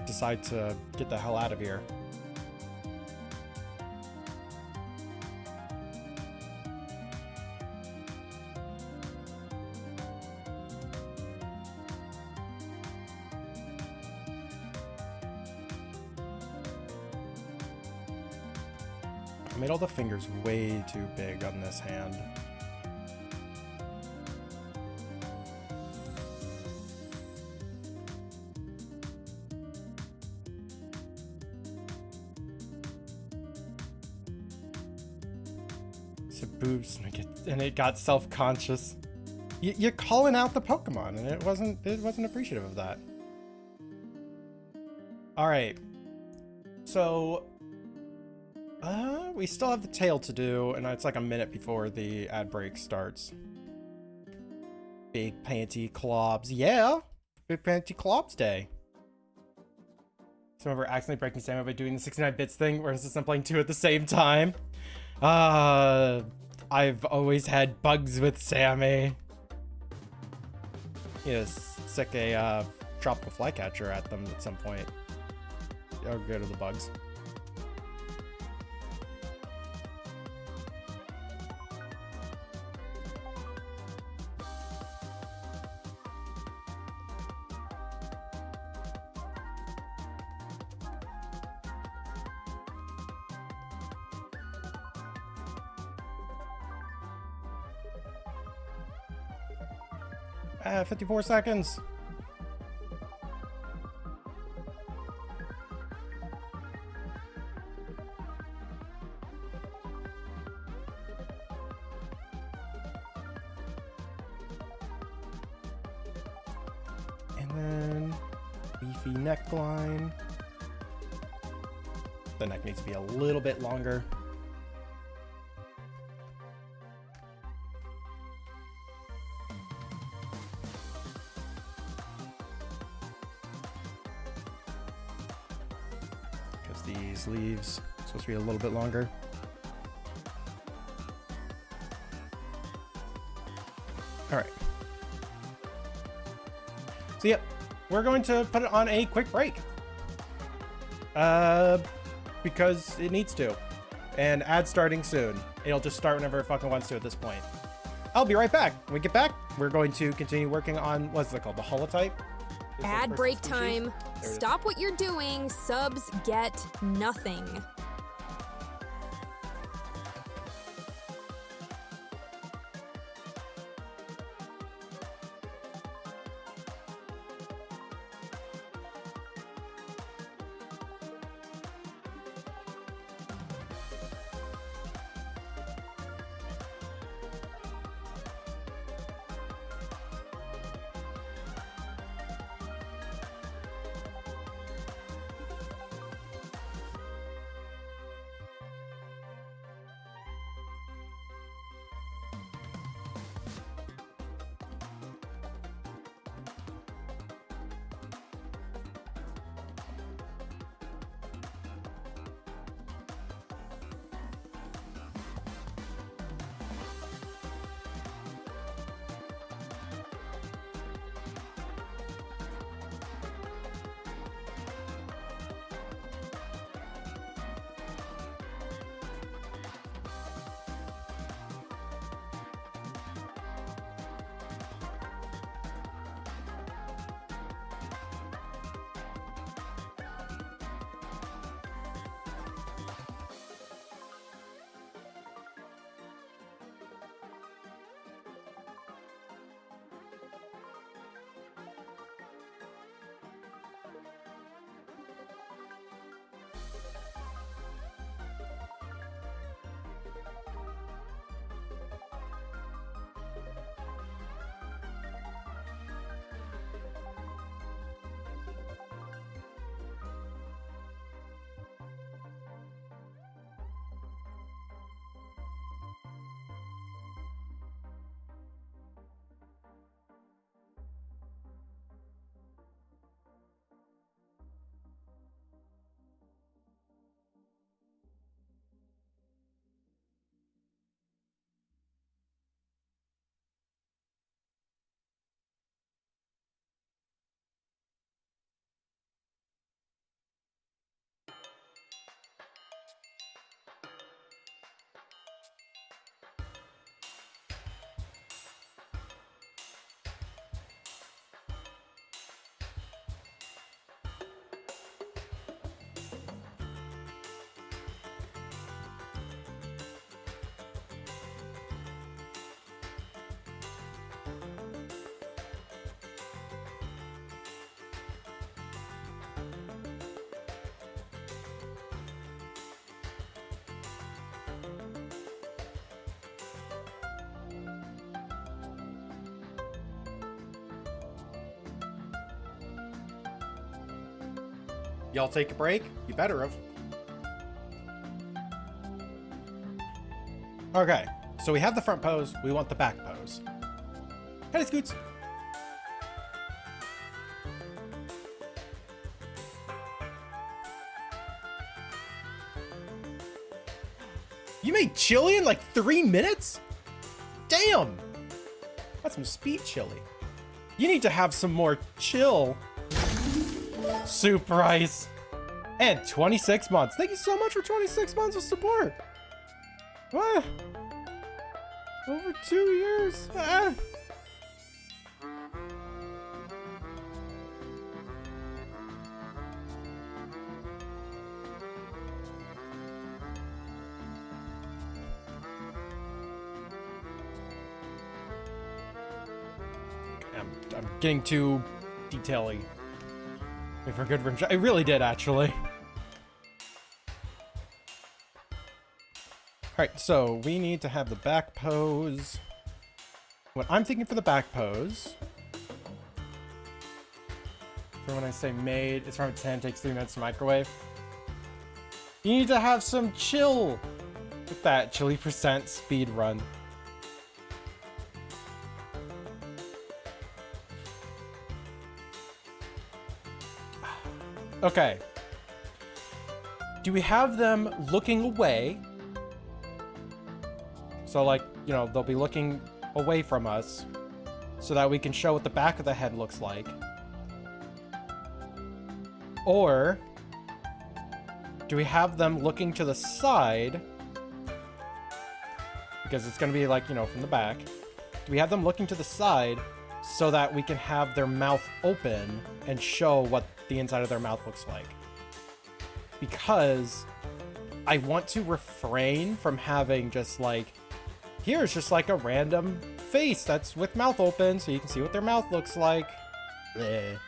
decide to get the hell out of here. I made all the fingers way too big on this hand. So boobs, and it got self-conscious. You're calling out the Pokemon, and it wasn't appreciative of that. All right, so we still have the tail to do, and it's like a minute before the ad break starts. Big Panty Clobs, yeah, Big Panty Clobs Day. So remember accidentally breaking Samurai by doing the 69 bits thing, where it's I'm playing two at the same time. I've always had bugs with Sammy. Yes, stick a tropical flycatcher at them at some point. I'll go to the bugs. Ah, 54 seconds. And then leafy neckline. The neck needs to be a little bit longer. These leaves supposed to be a little bit longer. All right. So yep, we're going to put it on a quick break. Because it needs to. And ad starting soon. It'll just start whenever it fucking wants to at this point. I'll be right back. When we get back, we're going to continue working on, what's it called, the holotype? Ad break time. Stop what you're doing. Subs get nothing. Y'all take a break? You better have. Okay, so we have the front pose. We want the back pose. Hey, Scoots. You made chili in like 3 minutes? Damn! That's some speed chili. You need to have some more chill. Soup rice. And 26 months. Thank you so much for 26 months of support. What? Over 2 years? Ah. I'm getting too detail-y. Wait for a good rim shot. I really did, actually. Alright, so we need to have the back pose. What I'm thinking for the back pose, for when I say made, it's from 10, takes 3 minutes to microwave. You need to have some chill with that chili percent speed run. Okay. Do we have them looking away? So, like, you know, they'll be looking away from us so that we can show what the back of the head looks like. Or do we have them looking to the side? Because it's going to be, like, you know, from the back. Do we have them looking to the side so that we can have their mouth open and show what the inside of their mouth looks like? Because I want to refrain from having just like, here's just like a random face that's with mouth open so you can see what their mouth looks like. Bleh.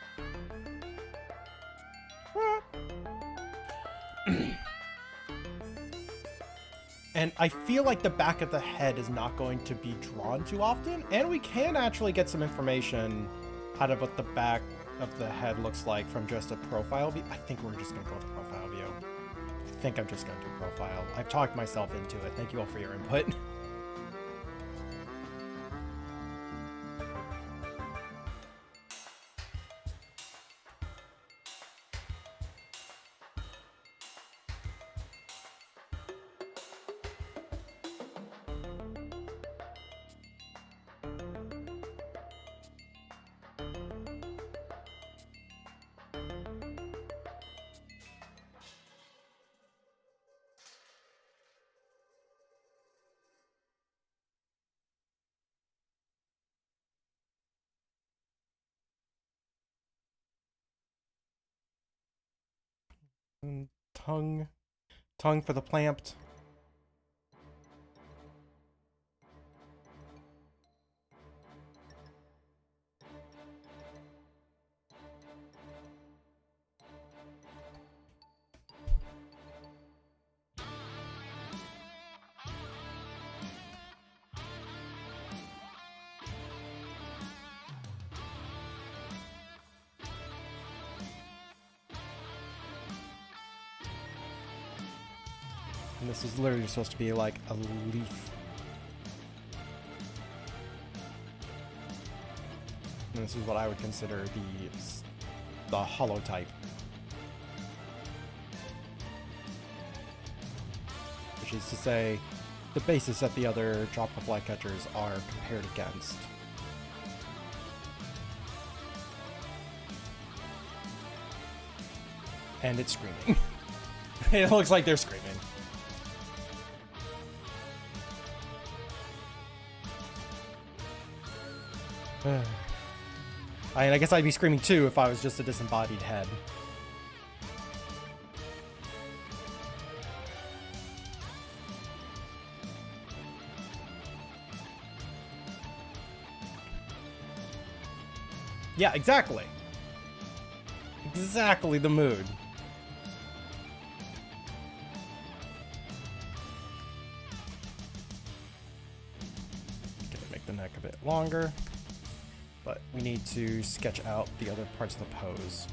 And I feel like the back of the head is not going to be drawn too often, and we can actually get some information out of what the back of the head looks like from just a profile view. I think we're just gonna go with profile view. I think I'm just gonna do profile. I've talked myself into it. Thank you all for your input. Tongue for the plamped. And this is literally supposed to be like a leaf. And this is what I would consider the hollow type. Which is to say, the basis that the other tropical flycatchers are compared against. And it's screaming. It looks like they're screaming. I guess I'd be screaming too if I was just a disembodied head. Yeah, exactly. Exactly the mood. Gonna make the neck a bit longer. But we need to sketch out the other parts of the pose.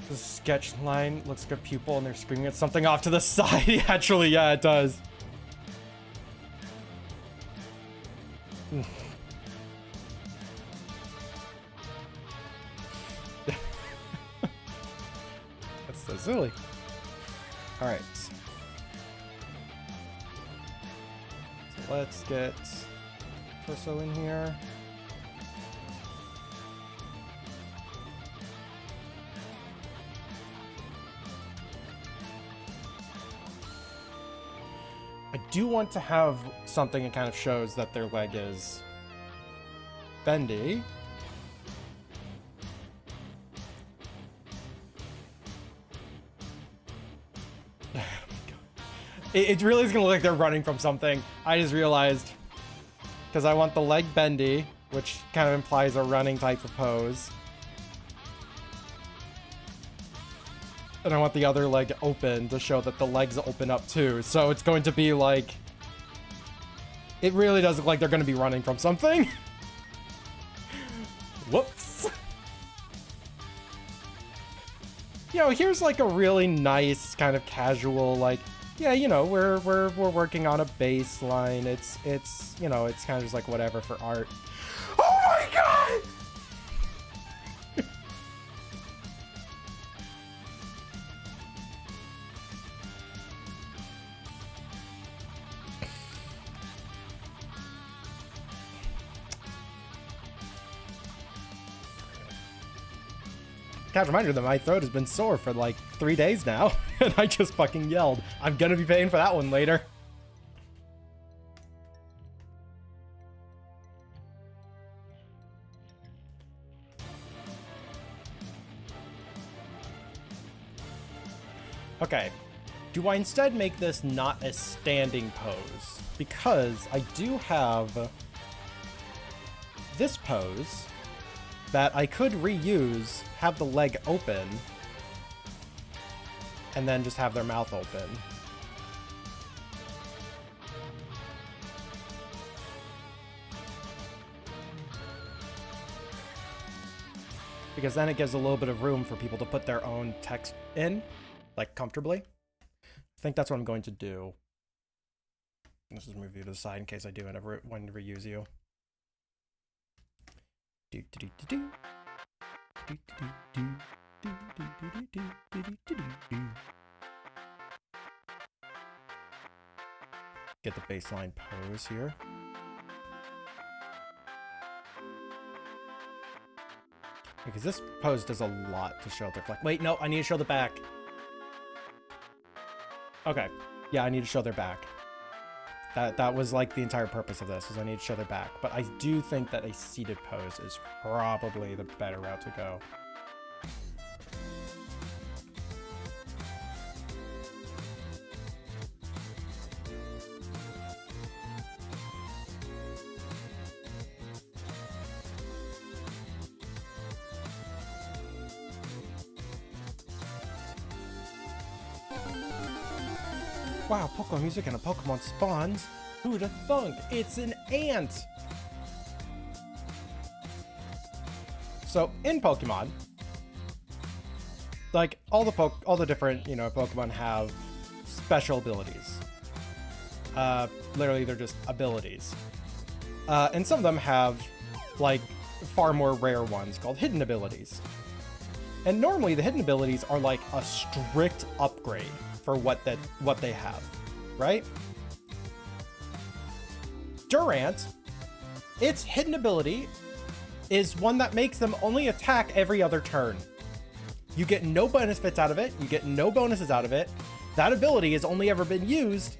The sketch line looks like a pupil and they're screaming at something off to the side. Actually, yeah, it does. That's so silly. All right. So let's get Torso in here. I do want to have something that kind of shows that their leg is bendy. It really is gonna look like they're running from something. I just realized, because I want the leg bendy, which kind of implies a running type of pose. And I want the other leg open to show that the legs open up too. So it's going to be like... It really does look like they're going to be running from something. Whoops. You know, here's like a really nice kind of casual, like, yeah, you know, we're working on a baseline. It's you know, it's kind of just like whatever for art. Oh my god! Catch reminder that my throat has been sore for like 3 days now, and I just fucking yelled. I'm gonna be paying for that one later. Okay, do I instead make this not a standing pose? Because I do have this pose that I could reuse, have the leg open, and then just have their mouth open. Because then it gives a little bit of room for people to put their own text in, like comfortably. I think that's what I'm going to do. Let's just move you to the side in case I do end up wanting to reuse you. Get the baseline pose here. Because this pose does a lot to show their flex. Wait, no, I need to show the back. Okay, yeah, I need to show their back. That was like the entire purpose of this, is I need to show their back. But I do think that a seated pose is probably the better route to go. Wow, Pokemon music and a Pokemon spawns. Who'd have thunk? It's an ant! So, in Pokemon, like, all the different, you know, Pokemon have special abilities. Literally, they're just abilities. And some of them have, like, far more rare ones called hidden abilities. And normally, the hidden abilities are, like, a strict upgrade for what they have, right? Durant, its hidden ability is one that makes them only attack every other turn. You get no benefits out of it, you get no bonuses out of it. That ability has only ever been used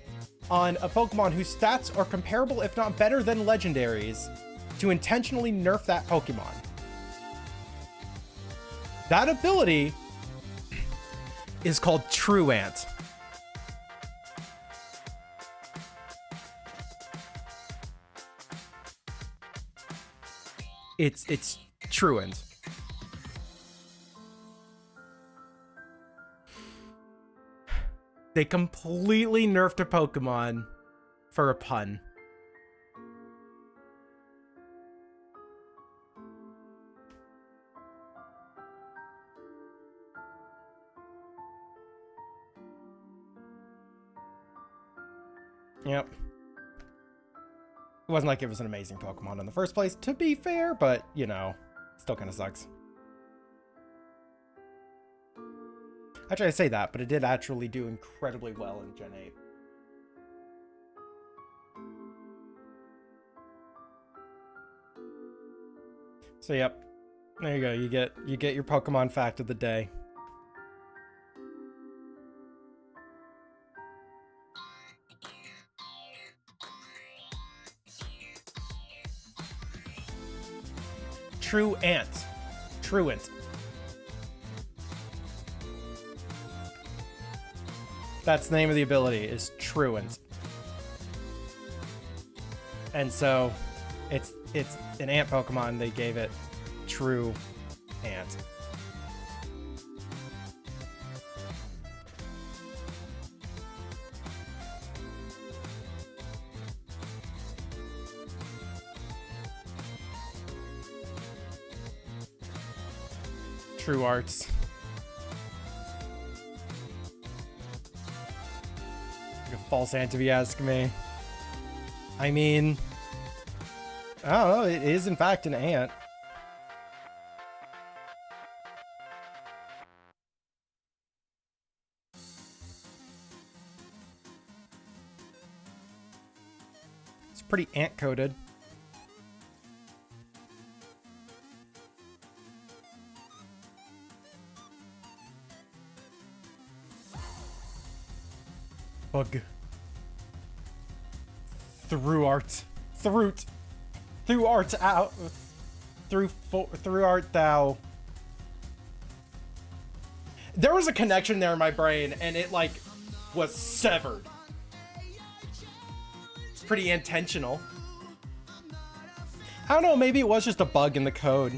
on a Pokemon whose stats are comparable, if not better than legendaries, to intentionally nerf that Pokemon. That ability is called Truant. It's Truant. They completely nerfed a Pokemon for a pun. Yep. It wasn't like it was an amazing Pokemon in the first place, to be fair, but, you know, still kind of sucks. Actually, I say that, but it did actually do incredibly well in Gen 8. So, yep. There you go. You get your Pokemon fact of the day. Truant. Truant. That's the name of the ability, is Truant. And so, it's an ant Pokemon, they gave it True Ant. True Arts. Like a false ant if you ask me. I mean, I don't know, it is in fact an ant. It's pretty ant-coded. Bug. Through art. Through art out. Through art thou. There was a connection there in my brain and it like was severed. It's pretty intentional. I don't know, maybe it was just a bug in the code.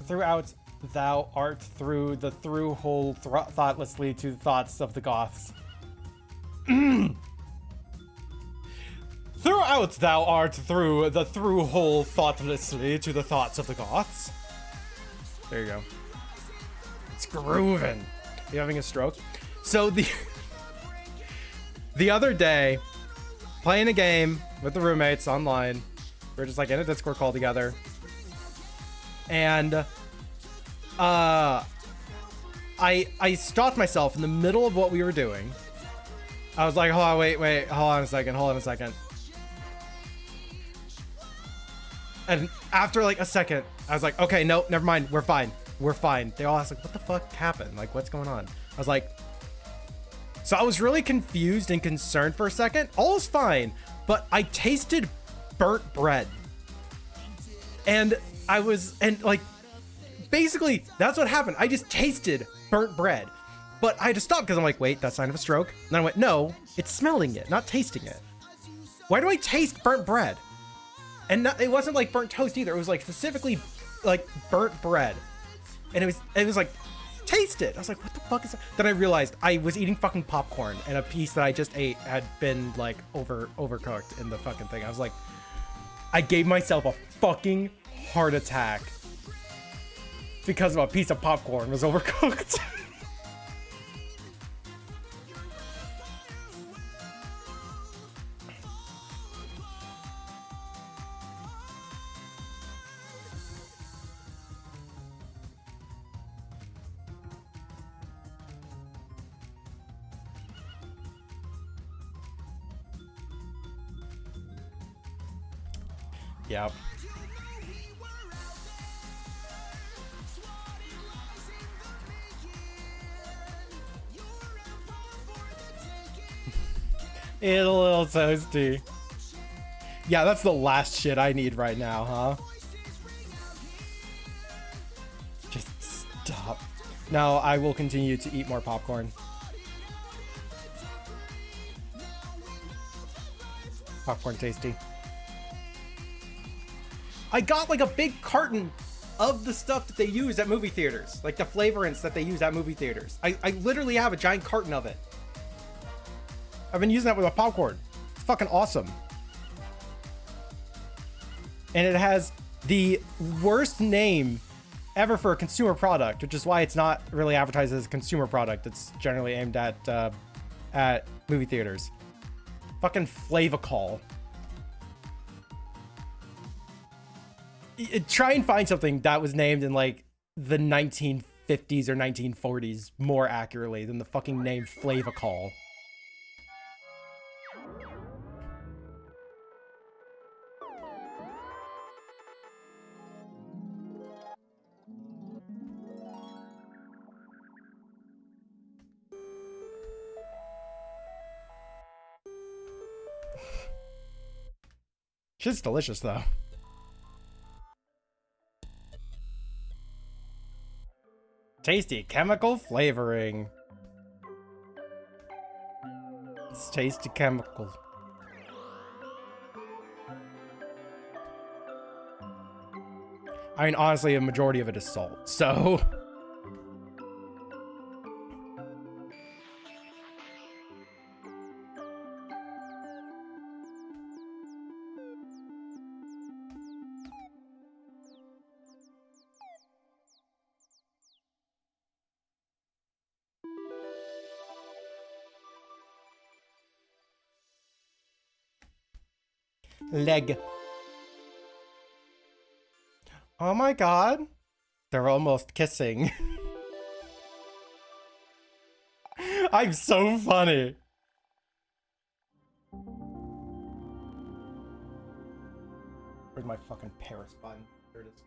Throughout thou art through the through hole thoughtlessly to the thoughts of the Goths. Throughout thou art through the through hole thoughtlessly to the thoughts of the Goths. There you go. It's grooving. Are you having a stroke? So the other day, playing a game with the roommates online, we were just like in a Discord call together. And I stopped myself in the middle of what we were doing. I was like, hold on, wait, hold on a second. And after like a second, I was like, okay, no, never mind, we're fine. They all asked like, what the fuck happened? Like, what's going on? I was like, so I was really confused and concerned for a second. All is fine, but I tasted burnt bread. And like, basically, that's what happened. I just tasted burnt bread. But I had to stop because I'm like, wait, that's a sign of a stroke. And then I went, no, it's smelling it, not tasting it. Why do I taste burnt bread? And it wasn't like burnt toast either. It was like specifically like burnt bread. And it was like, taste it. I was like, what the fuck is that? Then I realized I was eating fucking popcorn and a piece that I just ate had been like overcooked in the fucking thing. I was like, I gave myself a fucking heart attack because of a piece of popcorn was overcooked. Yep. It's a little toasty. Yeah, that's the last shit I need right now, huh? Just stop. No, I will continue to eat more popcorn. Popcorn tasty. I got like a big carton of the stuff that they use at movie theaters. Like the flavorants that they use at movie theaters. I literally have a giant carton of it. I've been using that with my popcorn. It's fucking awesome. And it has the worst name ever for a consumer product, which is why it's not really advertised as a consumer product. It's generally aimed at movie theaters. Fucking Flavacol. Try and find something that was named in like the 1950s or 1940s more accurately than the fucking name Flavacol. Shit's delicious though. Tasty chemical flavoring. It's tasty chemicals. I mean, honestly, a majority of it is salt, so. Leg. Oh my god. They're almost kissing. I'm so funny. Where's my fucking Paris button? There it is.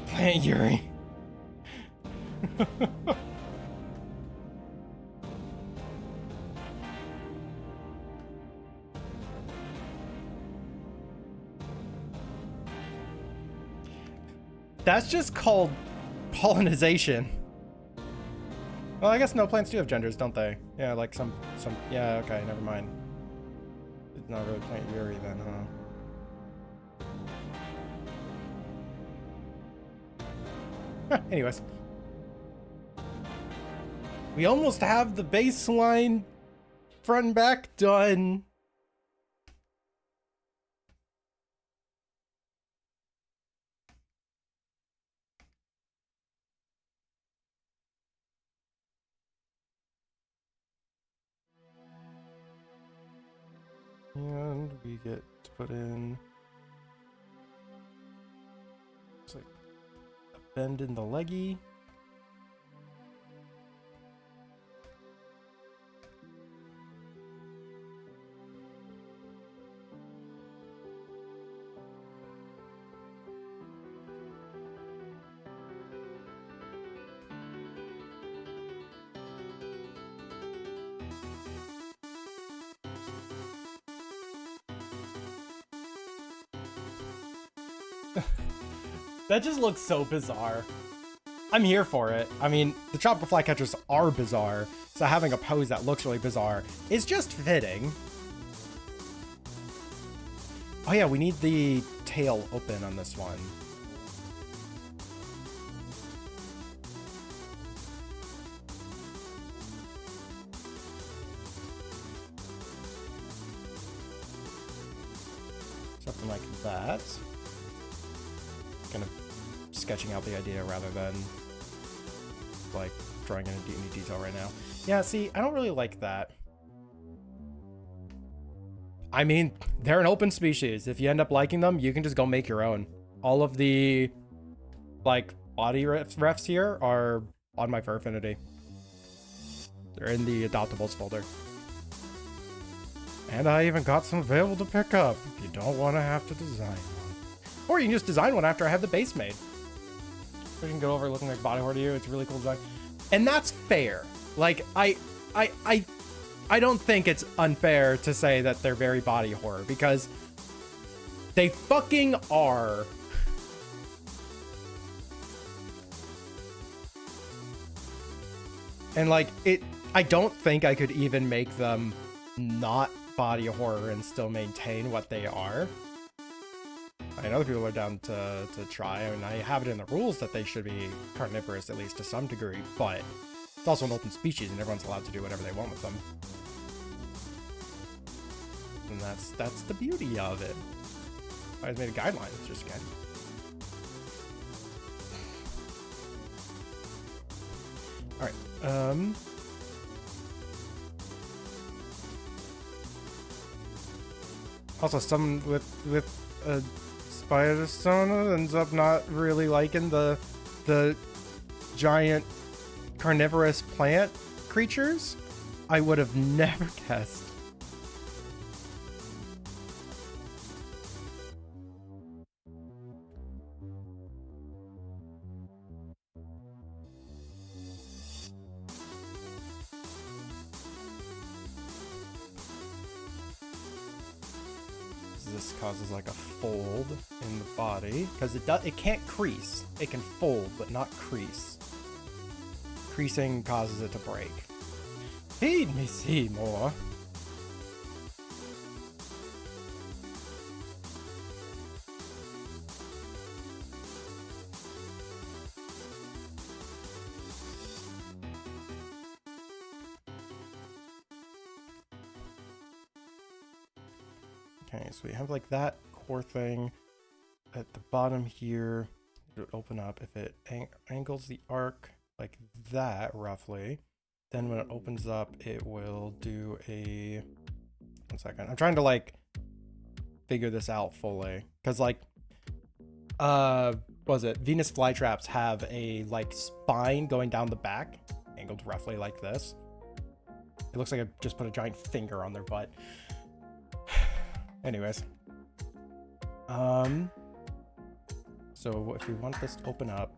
Plant Yuri. That's just called pollinization. Well, I guess no plants do have genders, don't they? Yeah, like some, yeah, okay, never mind. It's not really Plant Yuri then, huh? Anyways. We almost have the baseline front and back done. And we get to put in, it's like a bend in the leggy. That just looks so bizarre. I'm here for it. I mean, the tropical flycatchers are bizarre, so having a pose that looks really bizarre is just fitting. Oh yeah, we need the tail open on this one. Something like that. Kind of sketching out the idea rather than like drawing in any detail right now. Yeah, see, I don't really like that. I mean, they're an open species. If you end up liking them, you can just go make your own. All of the like body refs here are on my Furfinity. They're in the adoptables folder. And I even got some available to pick up if you don't want to have to design one. Or you can just design one after I have the base made. We can go over looking like body horror to you. It's a really cool design. And that's fair. Like, I don't think it's unfair to say that they're very body horror, because they fucking are. And like, I don't think I could even make them not body horror and still maintain what they are. I know other people are down to try. I mean, I have it in the rules that they should be carnivorous, at least to some degree, but it's also an open species and everyone's allowed to do whatever they want with them. And that's the beauty of it. I just made a guideline, it's just good. Alright, also, someone with a spider persona ends up not really liking the giant carnivorous plant creatures. I would have never guessed. This causes like a fold in the body because it can't crease. It can fold but not crease. Creasing causes it to break. Feed me, Seymour. Okay, so we have like that core thing at the bottom here. It would open up if it angles the arc like that, roughly. Then when it opens up, it will do a... 1 second. I'm trying to like figure this out fully. Because like, what was it? Venus flytraps have a like spine going down the back, angled roughly like this. It looks like I just put a giant finger on their butt. Anyways, so if we want this to open up,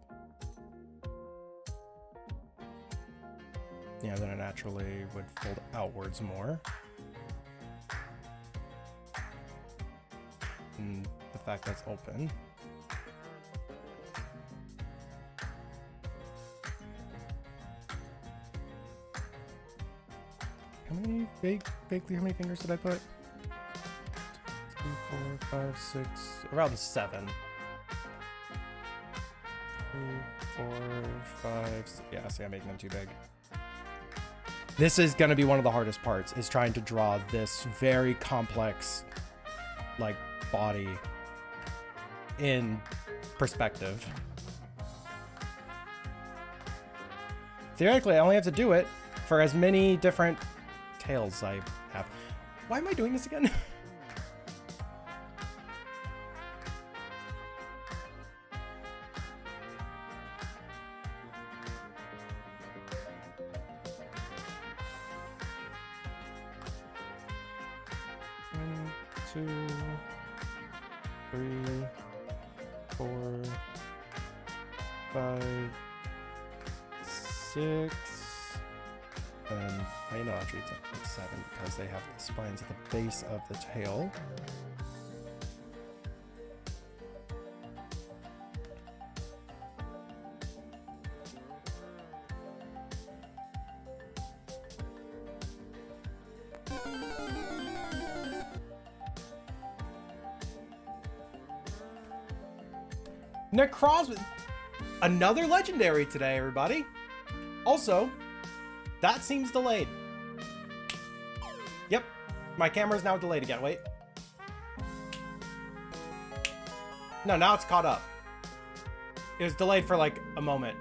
yeah, then it naturally would fold outwards more. And the fact that it's open. How many fingers did I put? 2, 4, 5, 6, around 7. 3, 4, 5, 6. Yeah, see, I'm making them too big. This is gonna be one of the hardest parts, is trying to draw this very complex, like, body in perspective. Theoretically, I only have to do it for as many different tails I have. Why am I doing this again? Two, 3, 4, 5, 6, and I know actually it's 7 because they have the spines at the base of the tail. Necros, another legendary today, everybody. Also, that seems delayed. Yep, my camera's now delayed again. Wait. No, now it's caught up. It was delayed for like a moment.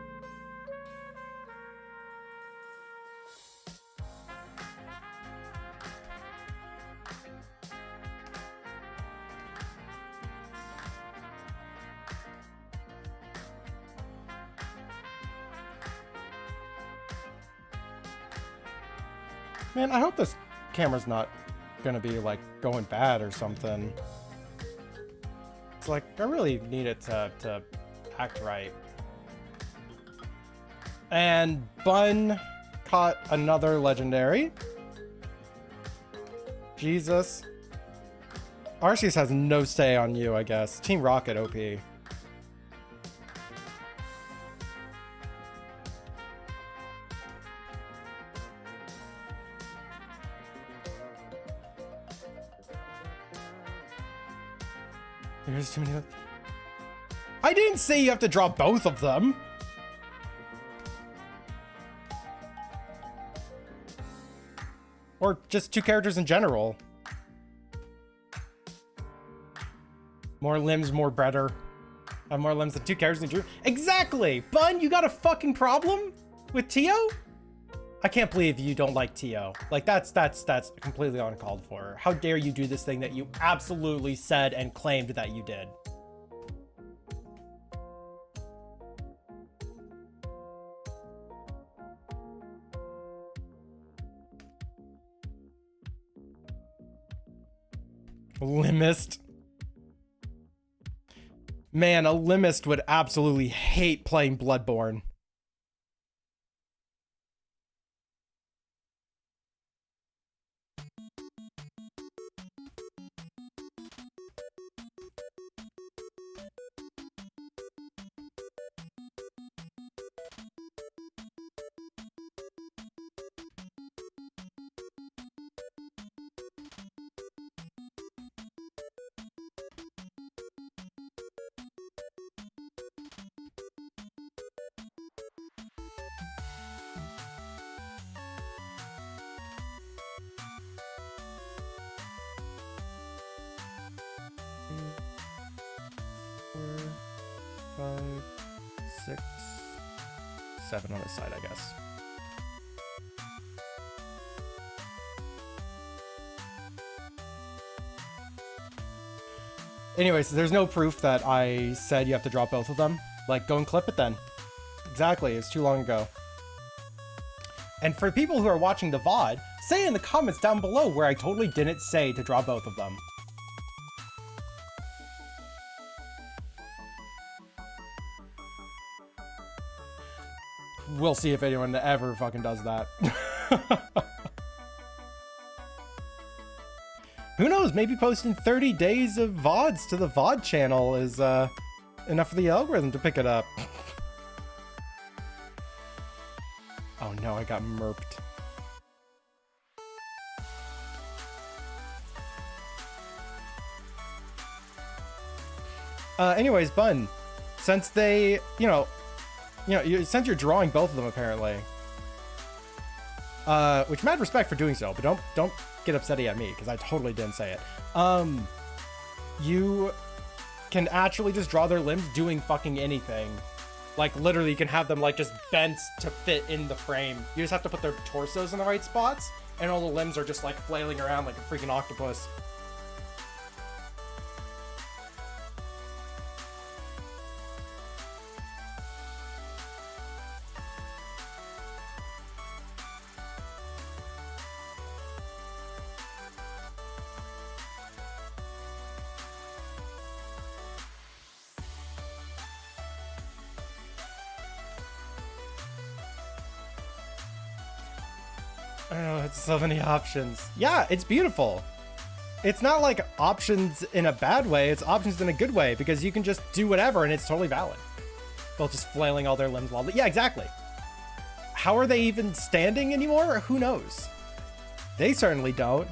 Man, I hope this camera's not gonna be like going bad or something. It's like I really need it to act right. And Bun caught another legendary. Jesus. Arceus has no say on you, I guess. Team Rocket OP. There's too many. I didn't say you have to draw both of them. Or just two characters in general. More limbs, more better. Have more limbs than two characters in Drew. Exactly! Bun, you got a fucking problem with Tio? I can't believe you don't like Tio. Like, that's completely uncalled for. How dare you do this thing that you absolutely said and claimed that you did? Limist. Man, a Limist would absolutely hate playing Bloodborne. Five, 6, 7 on this side, I guess. Anyways, there's no proof that I said you have to drop both of them. Like, go and clip it then. Exactly, it's too long ago. And for people who are watching the VOD, say in the comments down below where I totally didn't say to draw both of them. We'll see if anyone ever fucking does that. Who knows? Maybe posting 30 days of VODs to the VOD channel is enough for the algorithm to pick it up. Oh no, I got merped. Anyways, Bun, since they, since you're drawing both of them apparently, which mad respect for doing so, but don't get upset at me because I totally didn't say it. You can actually just draw their limbs doing fucking anything. Like literally, you can have them like just bent to fit in the frame. You just have to put their torsos in the right spots, and all the limbs are just like flailing around like a freaking octopus. Oh, it's so many options. Yeah, it's beautiful. It's not like options in a bad way, it's options in a good way, because you can just do whatever and it's totally valid. Both just flailing all their limbs while... Yeah, exactly. How are they even standing anymore? Who knows? They certainly don't.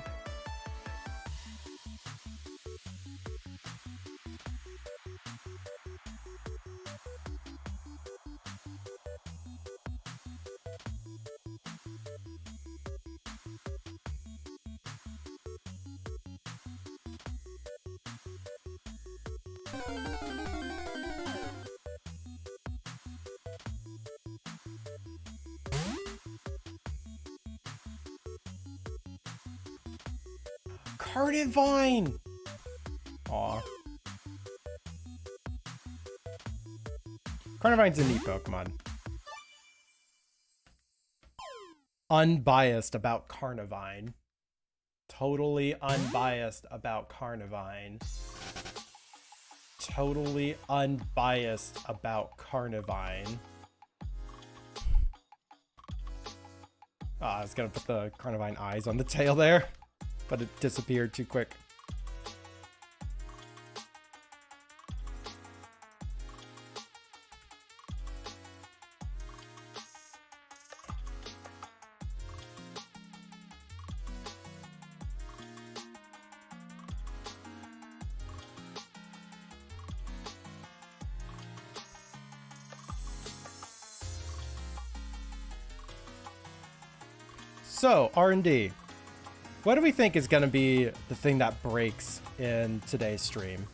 Carnivine! Aw. Carnivine's a neat Pokemon. Unbiased about Carnivine. Totally unbiased about Carnivine. Totally unbiased about Carnivine. I was gonna put the Carnivine eyes on the tail there, but it disappeared too quick. So, R&D. What do we think is going to be the thing that breaks in today's stream?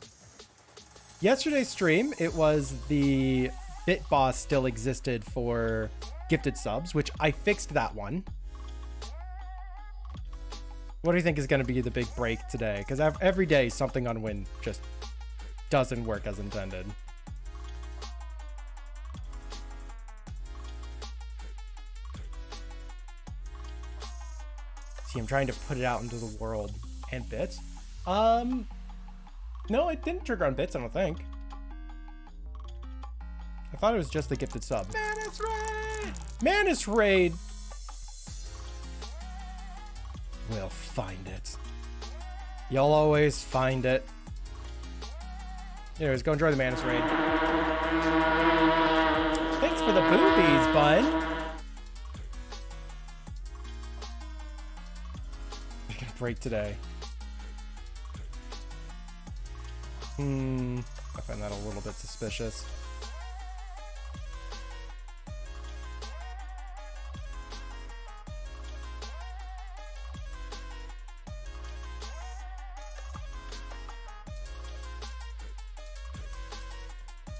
Yesterday's stream, it was the Bit Boss still existed for gifted subs, which I fixed that one. What do you think is going to be the big break today? Because every day something on Win just doesn't work as intended. I'm trying to put it out into the world. And bits? No, it didn't trigger on bits, I don't think. I thought it was just the gifted sub. Manus Raid! Manus Raid! We'll find it. You'll always find it. Anyways, go enjoy the Manus Raid. Thanks for the boobies, bud. Break today. I find that a little bit suspicious.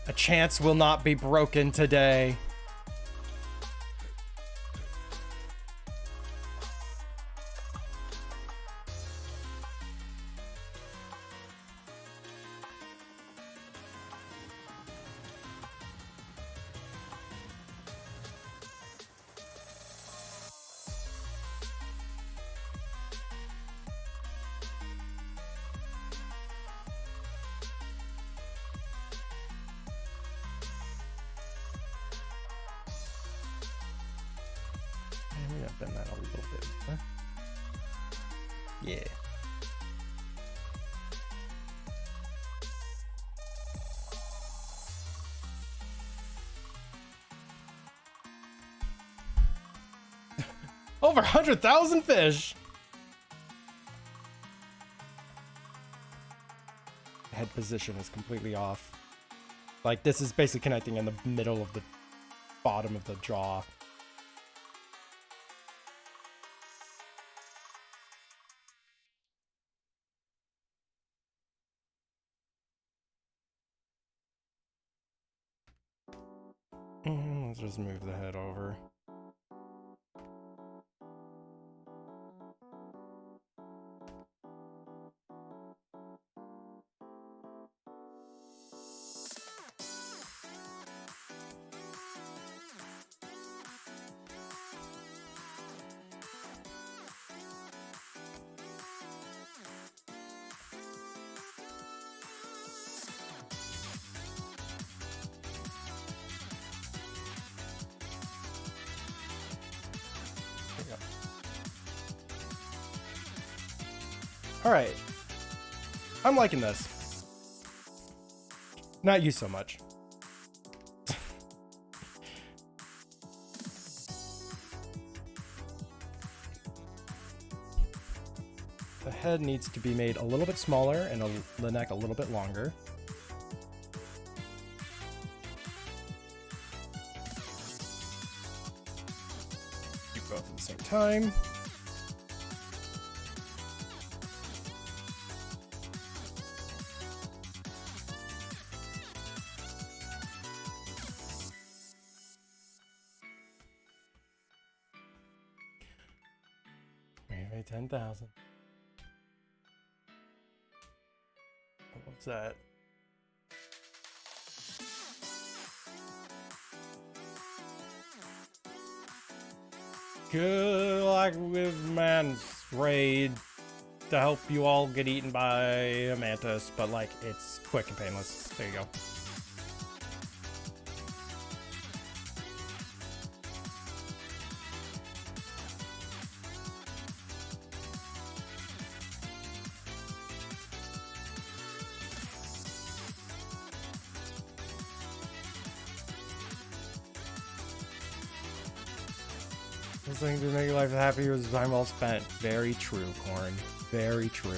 A chance will not be broken today. Bend that a little bit. Huh? Yeah. Over 100,000 fish. Head position is completely off. Like, this is basically connecting in the middle of the bottom of the jaw. Let's just move the head over. All right, I'm liking this. Not you so much. The head needs to be made a little bit smaller and the neck a little bit longer. Do both at the same time. Maybe 10,000. What's that? Good luck with Man's Raid to help you all get eaten by a mantis, but like it's quick and painless. There you go. This thing to make your life happy was time well spent. Very true, Corn. Very true.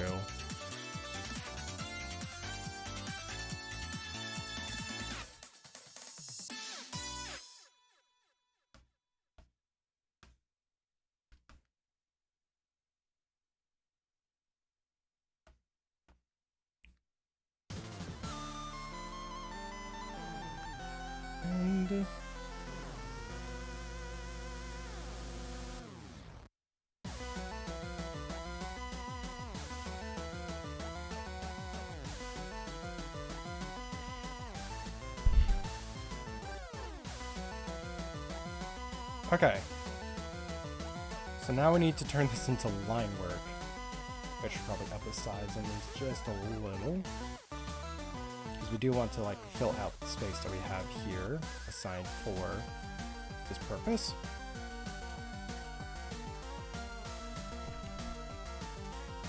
And okay. So now we need to turn this into line work, which should probably up the size on these just a little. Because we do want to like fill out the space that we have here assigned for this purpose.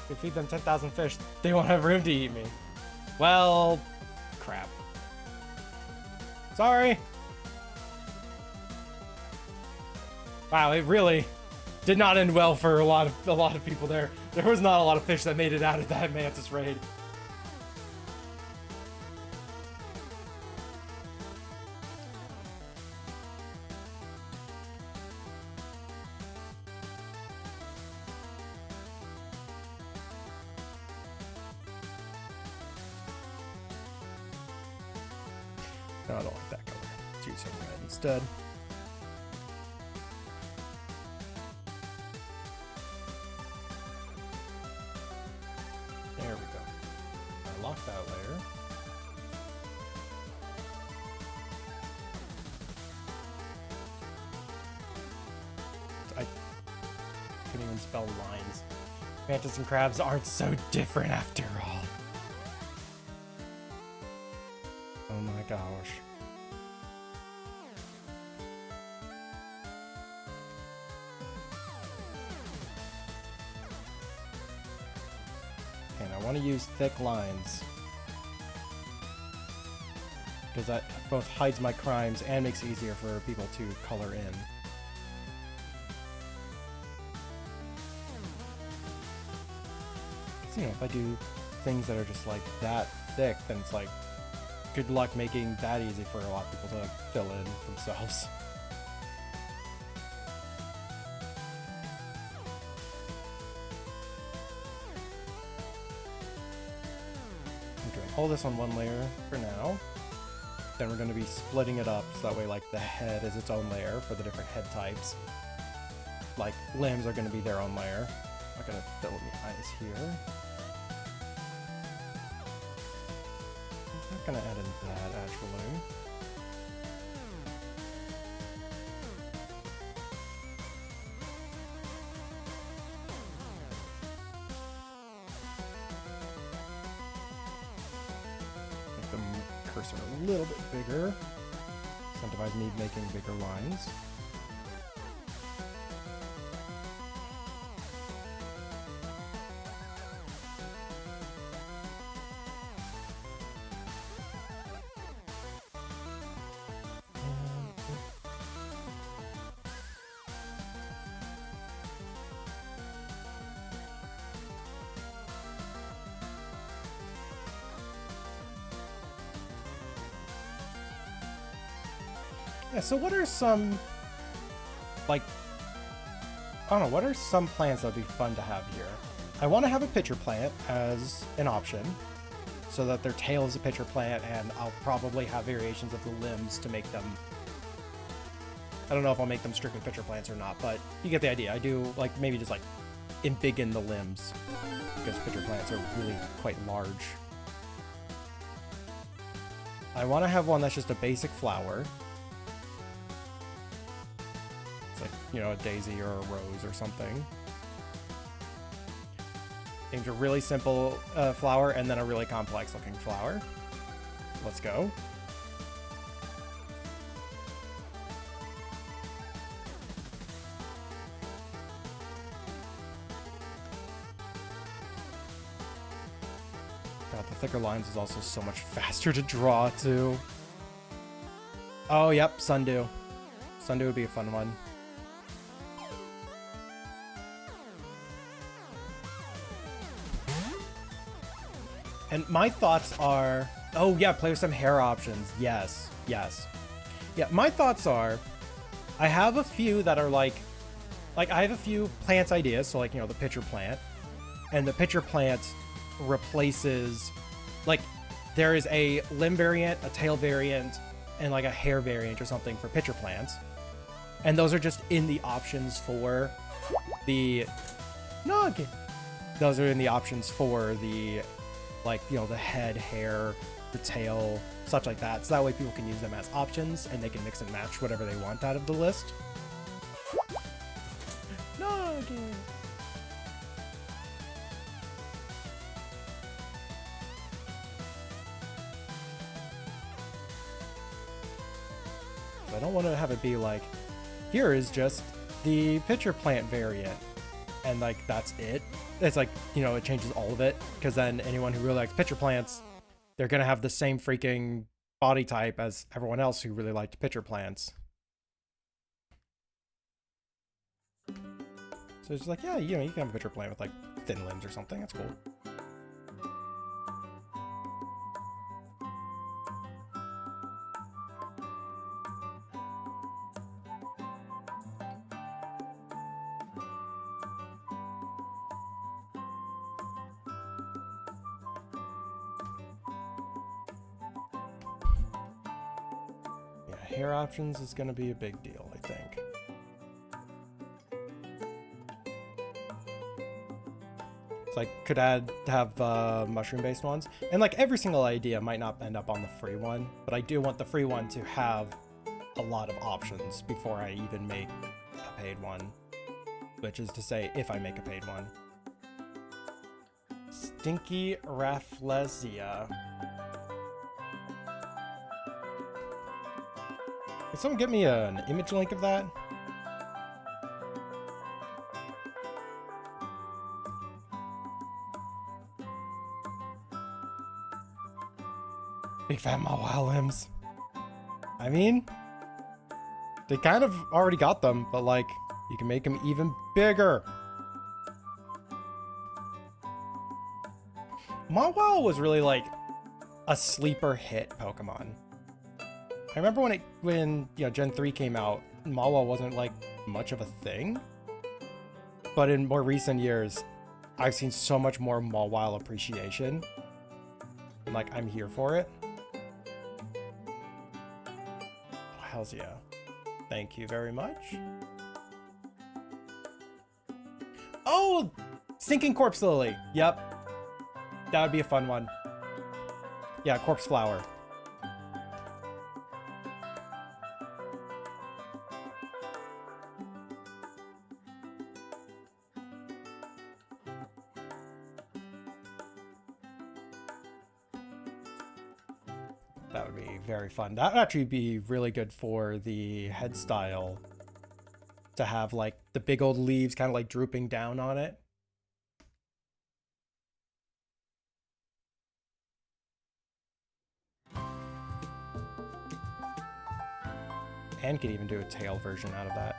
We feed them 10,000 fish. They won't have room to eat me. Well, crap. Sorry. Wow, it really did not end well for a lot of people there. There was not a lot of fish that made it out of that mantis raid. No, I don't like that color. Let's use some red instead. There we go. I lock that layer. I couldn't even spell lines. Mantis and crabs aren't so different after all. Oh my gosh. And I want to use thick lines because that both hides my crimes and makes it easier for people to color in. Because, you know, if I do things that are just like that thick, then it's like good luck making that easy for a lot of people to like, fill in themselves. I'm doing all this on one layer for now. Then we're going to be splitting it up so that way like the head is its own layer for the different head types. Like limbs are going to be their own layer. I'm not going to fill in the eyes here. I'm not gonna add in that actually. Make the cursor a little bit bigger. Incentivize me making bigger lines. Yeah, so what are some, like, I don't know, what are some plants that would be fun to have here? I want to have a pitcher plant as an option, so that their tail is a pitcher plant, and I'll probably have variations of the limbs to make them, I don't know if I'll make them strictly pitcher plants or not, but you get the idea. I do, like, maybe just, like, embiggen the limbs, because pitcher plants are really quite large. I want to have one that's just a basic flower. You know, a daisy or a rose or something. Named a really simple flower and then a really complex looking flower. Let's go. God, the thicker lines is also so much faster to draw too. Oh, yep, sundew. Sundew would be a fun one. And my thoughts are, oh yeah, play with some hair options. Yes, yes. Yeah, my thoughts are, I have a few that are like I have a few plants ideas. So like, you know, the pitcher plant, and the pitcher plant replaces, like, there is a limb variant, a tail variant, and like a hair variant or something for pitcher plants. And those are just in the options for the nugget. Those are in the options for the, like, you know, the head, hair, the tail, such like that. So that way people can use them as options and they can mix and match whatever they want out of the list. Nugget. I don't want to have it be like, here is just the pitcher plant variant, and like that's it. It's like, you know, it changes all of it, because then anyone who really likes pitcher plants, they're gonna have the same freaking body type as everyone else who really liked pitcher plants. So it's like, yeah, you know, you can have a pitcher plant with like thin limbs or something. That's cool. Hair options is going to be a big deal, I think. So I could have mushroom-based ones. And like every single idea might not end up on the free one, but I do want the free one to have a lot of options before I even make a paid one. Which is to say, if I make a paid one. Stinky Rafflesia. Can someone get me an image link of that? Big fat Mawile limbs. I mean, they kind of already got them, but like, you can make them even bigger. Mawile was really like a sleeper hit Pokemon. I remember when you know, Gen 3 came out, Mawile wasn't like much of a thing. But in more recent years, I've seen so much more Mawile appreciation. And like, I'm here for it. Oh, hells yeah. Thank you very much. Oh! Stinking Corpse Lily. Yep. That would be a fun one. Yeah, Corpse Flower. That would be very fun. That would actually be really good for the head style. To have like the big old leaves kind of like drooping down on it. And can even do a tail version out of that.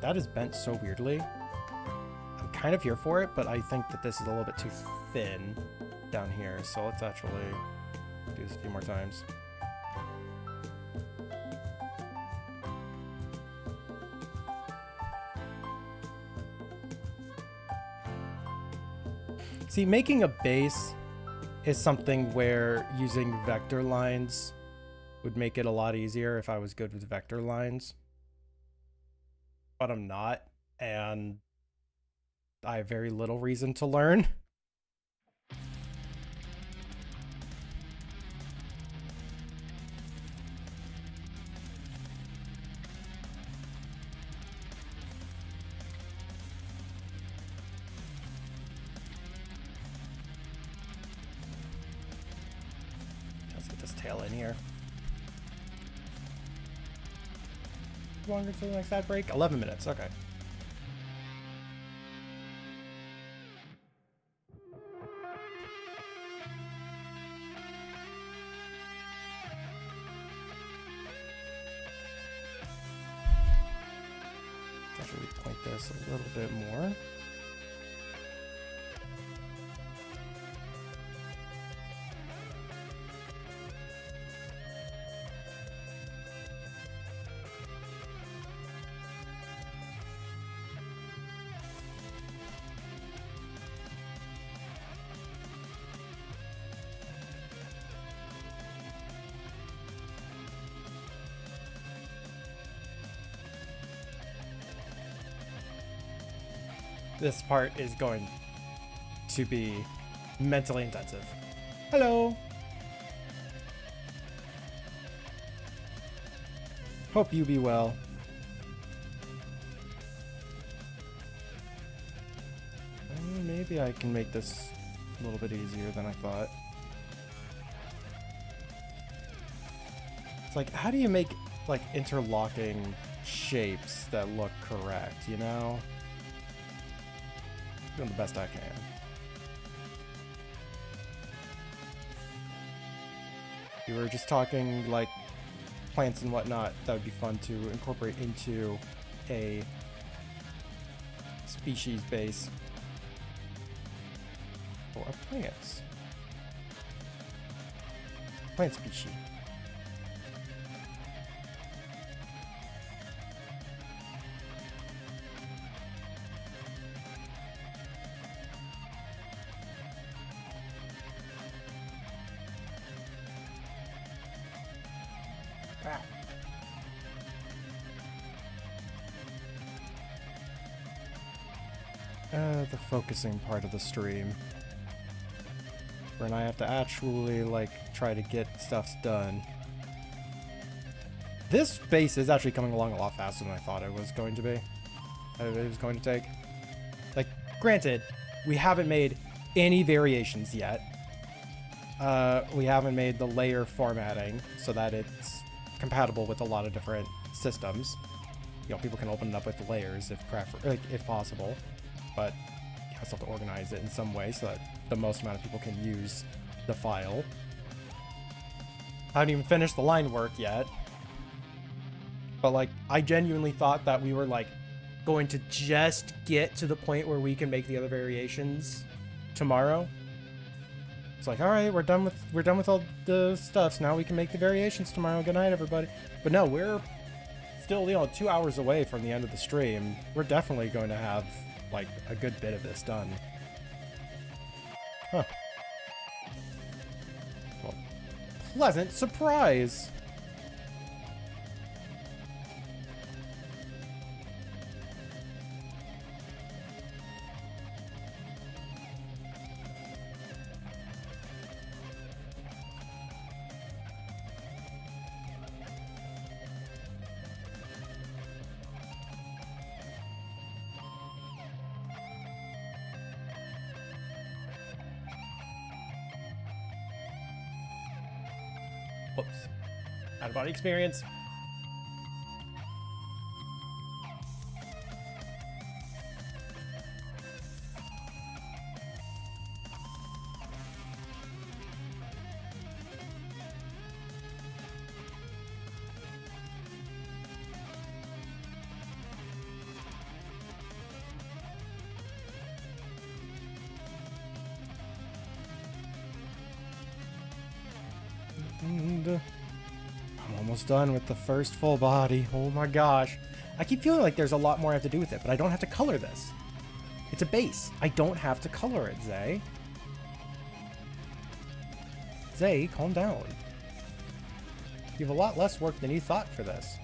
That is bent so weirdly. I'm kind of here for it, but I think that this is a little bit too thin down here. So let's actually do this a few more times. See, making a base is something where using vector lines would make it a lot easier if I was good with vector lines. But I'm not, and I have very little reason to learn. Let's get this tail in here. Longer to the next ad break? 11 minutes, okay. this a little bit more. This part is going to be mentally intensive. Hello. Hope you be well. Maybe I can make this a little bit easier than I thought. It's like, how do you make like interlocking shapes that look correct, you know? Doing the best I can. We were just talking like plants and whatnot that would be fun to incorporate into a species base for plants. Plant species. The focusing part of the stream. When I have to actually, like, try to get stuff done. This base is actually coming along a lot faster than I thought it was going to be. It was going to take. Like, granted, we haven't made any variations yet. We haven't made the layer formatting so that it's compatible with a lot of different systems. You know, people can open it up with layers if possible, but you still have to organize it in some way so that the most amount of people can use the file. I haven't even finished the line work yet, but like I genuinely thought that we were like going to just get to the point where we can make the other variations tomorrow. It's like, all right, we're done with all the stuff. So now we can make the variations tomorrow. Good night, everybody. But no, we're still, 2 hours away from the end of the stream. We're definitely going to have like a good bit of this done. Huh. Well, pleasant surprise. Whoops. Out of body experience. And I'm almost done with the first full body. Oh my gosh. I keep feeling like there's a lot more I have to do with it, but I don't have to color this. It's a base. I don't have to color it, Zay. Zay, calm down. You have a lot less work than you thought for this.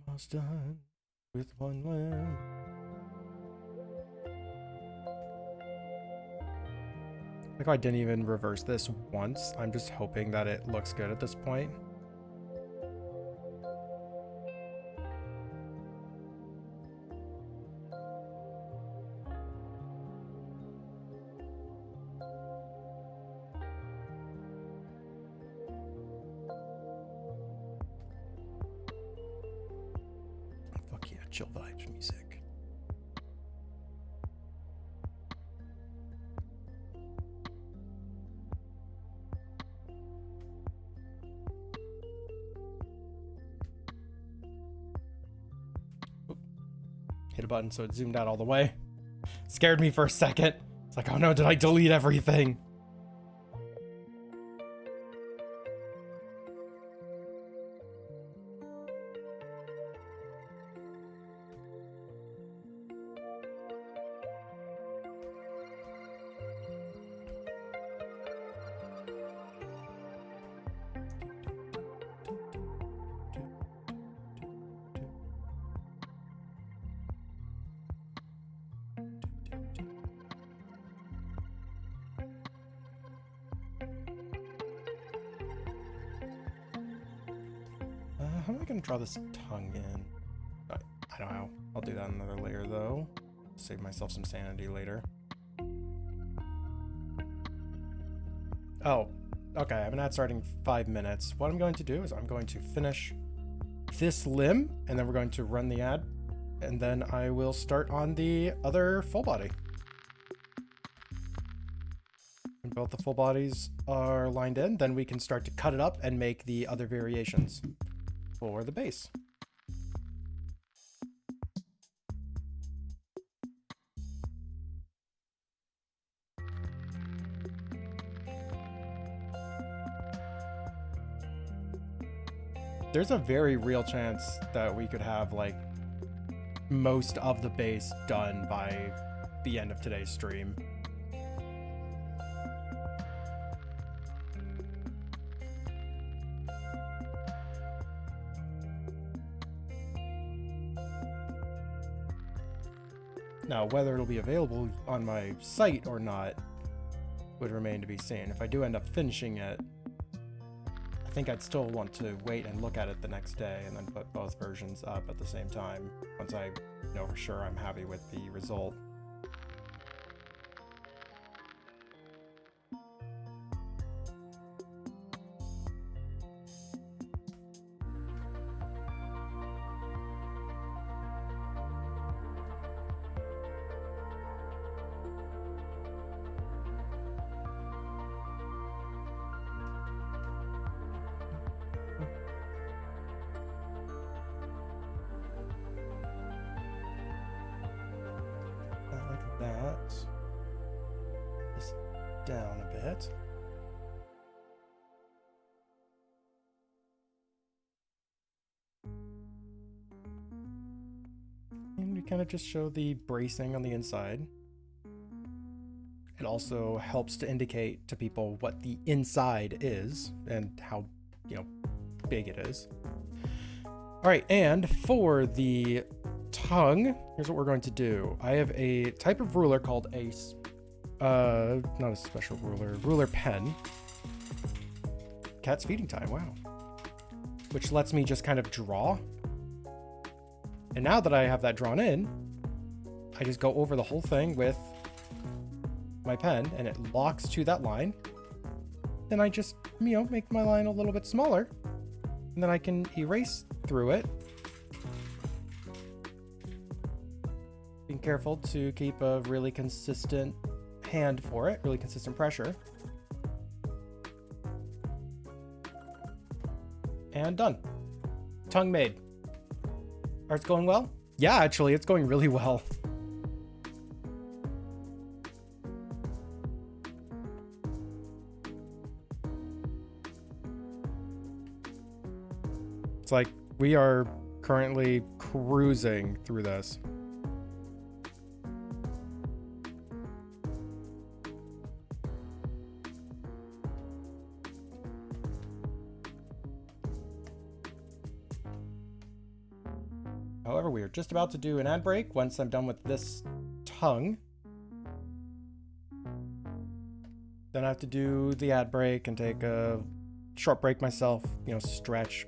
Almost done with one limb. Like I didn't even reverse this once. I'm just hoping that it looks good at this point. chill vibes music. Oop. Hit a button so it zoomed out all the way. Scared me for a second. It's like, oh no, did I delete everything? How am I gonna draw this tongue in? I don't know. I'll do that in another layer though. Save myself some sanity later. Oh, okay. I have an ad starting 5 minutes. What I'm going to do is I'm going to finish this limb, and then we're going to run the ad, and then I will start on the other full body. When both the full bodies are lined in, then we can start to cut it up and make the other variations for the base. There's a very real chance that we could have like most of the base done by the end of today's stream. Now, whether it'll be available on my site or not would remain to be seen. If I do end up finishing it, I think I'd still want to wait and look at it the next day and then put both versions up at the same time once I know for sure I'm happy with the result. Down a bit. And we kind of just show the bracing on the inside. It also helps to indicate to people what the inside is and how, big it is. All right, and for the tongue, here's what we're going to do. I have a type of ruler called a not a special ruler pen. Cat's feeding time, wow. Which lets me just kind of draw. And now that I have that drawn in, I just go over the whole thing with my pen and it locks to that line. Then I just, make my line a little bit smaller. And then I can erase through it. Being careful to keep a really consistent hand for it, really consistent pressure. And done. Tongue made. Art's going well? Yeah, actually, it's going really well. It's like we are currently cruising through this. However, we are just about to do an ad break once I'm done with this tongue. Then I have to do the ad break and take a short break myself, stretch,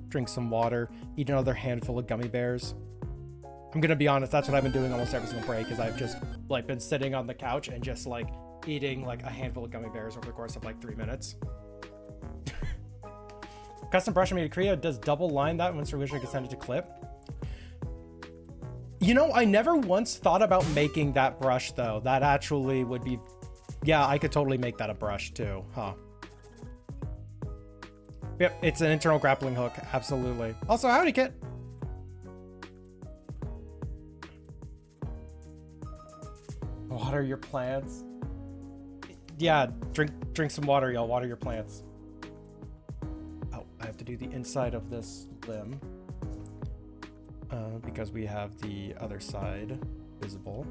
drink some water, eat another handful of gummy bears. I'm gonna be honest, that's what I've been doing almost every single break, is I've just been sitting on the couch and just eating a handful of gummy bears over the course of 3 minutes. Custom brush I made in Korea does double line that once your vision gets sent to clip. You know, I never once thought about making that brush though. That actually would be, yeah, I could totally make that a brush too, huh? Yep, it's an internal grappling hook, absolutely. Also, howdy, Kit. Water your plants. Yeah, drink some water, y'all. Water your plants. Oh, I have to do the inside of this limb. Because we have the other side visible.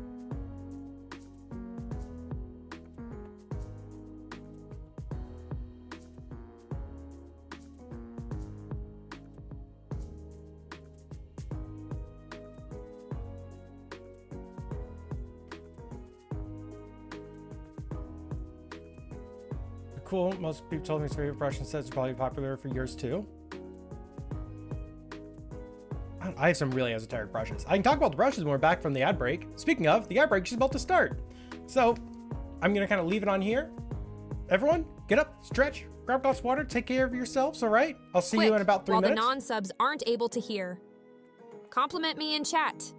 Cool. Most people told me his favorite brush and says it's probably popular for yours too. I have some really esoteric brushes. I can talk about the brushes when we're back from the ad break. Speaking of, the ad break is about to start. So I'm going to kind of leave it on here. Everyone, get up, stretch, grab a glass of water, take care of yourselves, all right? I'll see you in about 3 minutes. While the non-subs aren't able to hear. Compliment me in chat.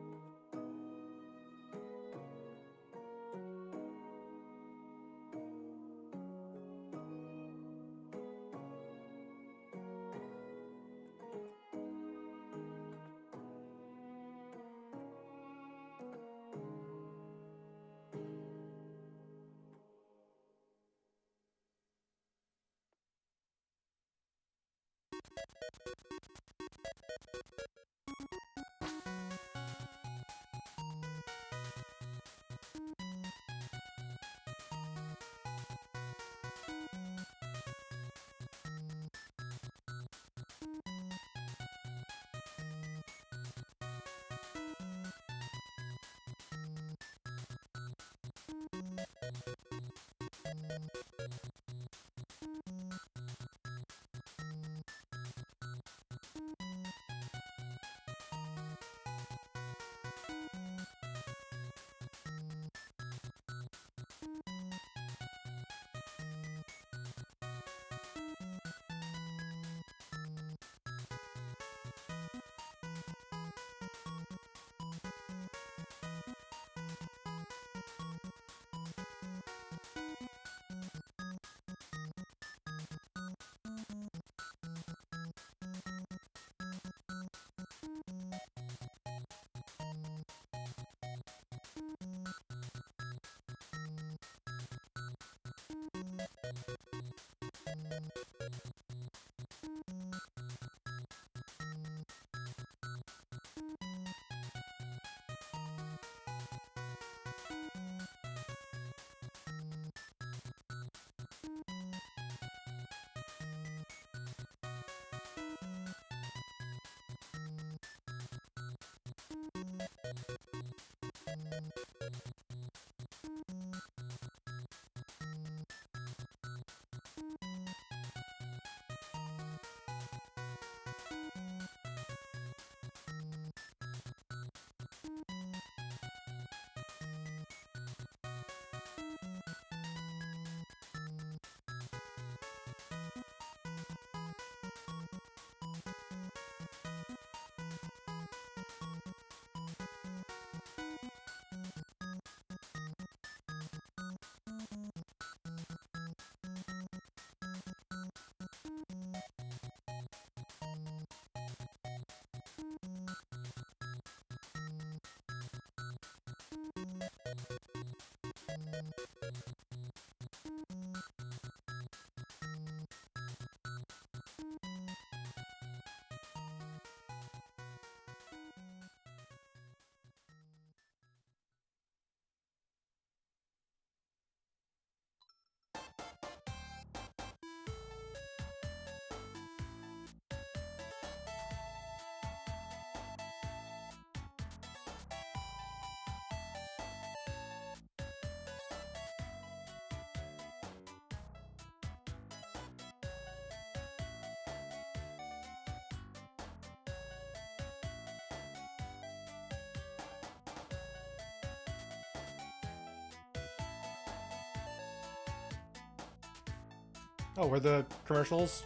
Oh, were the commercials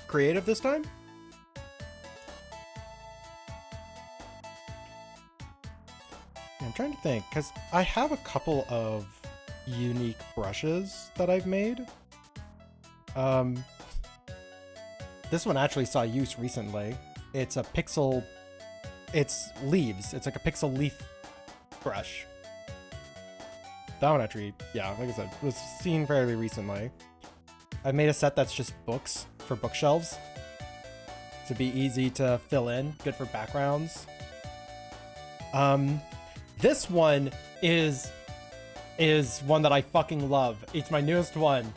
creative this time? I'm trying to think, because I have a couple of unique brushes that I've made. This one actually saw use recently. It's a pixel... It's leaves. It's like a pixel leaf brush. That one actually, yeah, like I said, was seen fairly recently. I made a set that's just books for bookshelves. To be easy to fill in, good for backgrounds. This one is one that I fucking love. It's my newest one.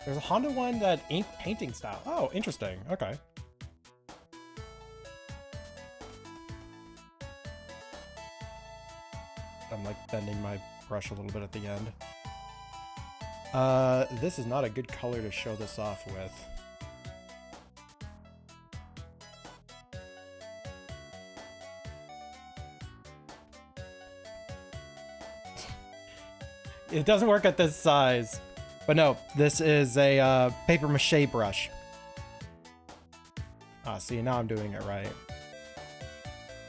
There's a Honda one that ain't painting style. Oh, interesting. Okay. I'm like bending my brush a little bit at the end. This is not a good color to show this off with. It doesn't work at this size. But no, this is a paper mache brush. Ah, see, now I'm doing it right.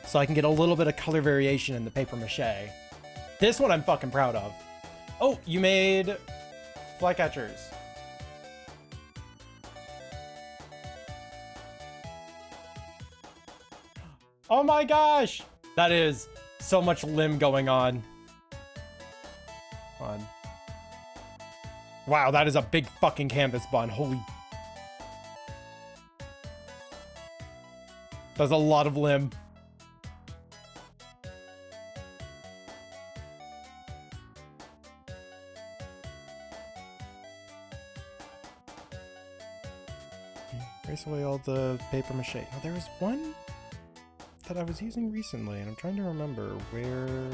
So I can get a little bit of color variation in the paper mache. This one I'm fucking proud of. Oh, you made Flycatchers. Oh my gosh! That is so much limb going on. Fun. Wow, that is a big fucking canvas bun. Holy. That's a lot of limb. Erase away all the paper mache. Now, there was one that I was using recently, and I'm trying to remember where...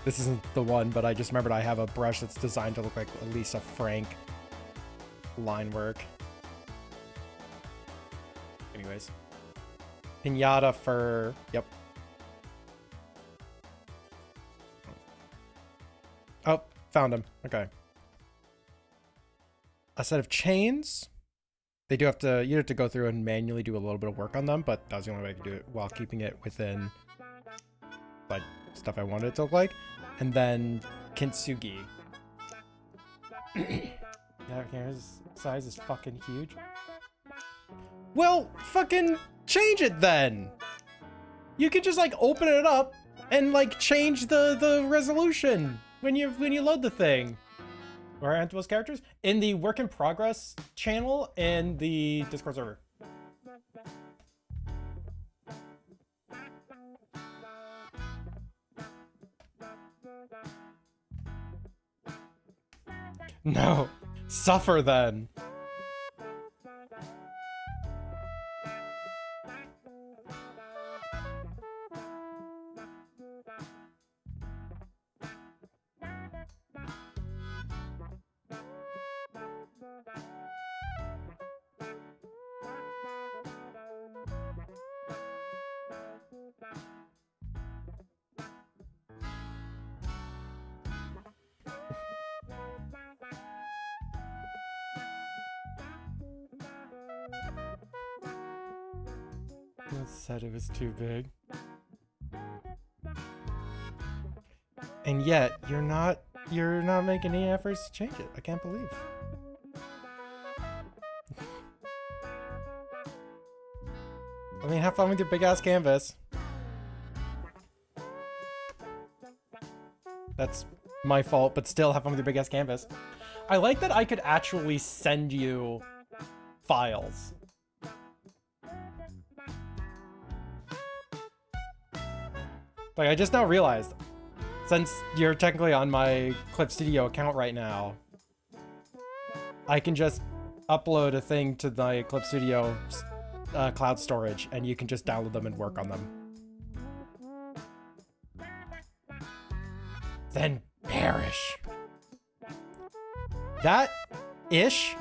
This isn't the one, but I just remembered I have a brush that's designed to look like Lisa Frank line work. Anyways. Pinata for... Yep. Oh, found him. Okay. A set of chains. They do have to... You have to go through and manually do a little bit of work on them, but that was the only way I could do it while keeping it within, like, stuff I wanted it to look like. And then kintsugi. Yeah, his size is fucking huge. Well, fucking change it then. You can just like open it up and like change the resolution when you load the thing. Where aren't those characters? In the work in progress channel in the Discord server. No. Suffer then. It said it was too big. And yet, you're not making any efforts to change it. I can't believe. I mean, have fun with your big ass canvas. That's my fault, but still have fun with your big ass canvas. I like that I could actually send you files. Like, I just now realized, since you're technically on my Clip Studio account right now, I can just upload a thing to my Clip Studio cloud storage, and you can just download them and work on them. Then perish. That ish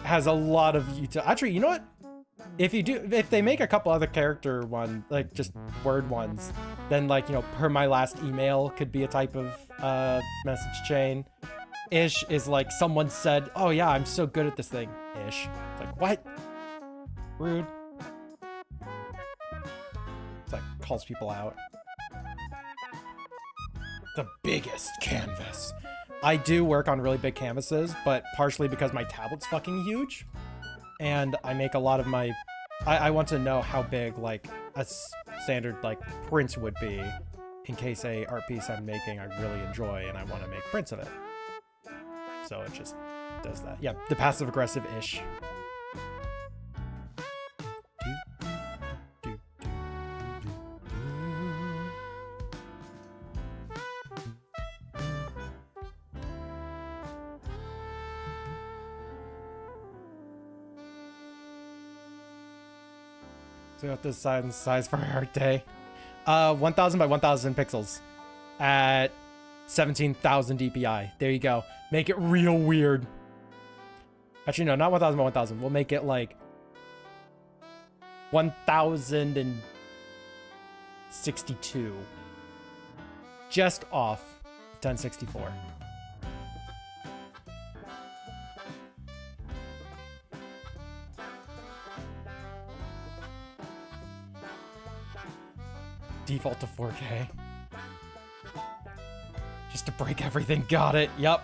has a lot of utility. Actually, you know what? If they make a couple other character one, like just word ones, then like, you know, per my last email could be a type of message chain. Ish is like someone said, oh yeah, I'm so good at this thing. Ish. It's like, what? Rude. It's like calls people out. The biggest canvas. I do work on really big canvases, but partially because my tablet's fucking huge. And I make a lot of my... I want to know how big, like, a standard, like, print would be in case a art piece I'm making I really enjoy and I want to make prints of it. So it just does that. Yeah, the passive-aggressive-ish. So we got this size for our art day. 1000 by 1000 pixels at 17,000 DPI. There you go. Make it real weird. Actually, no, not 1000 by 1000. We'll make it like 1062. Just off 1064. Default to 4K. Just to break everything. Got it. Yep.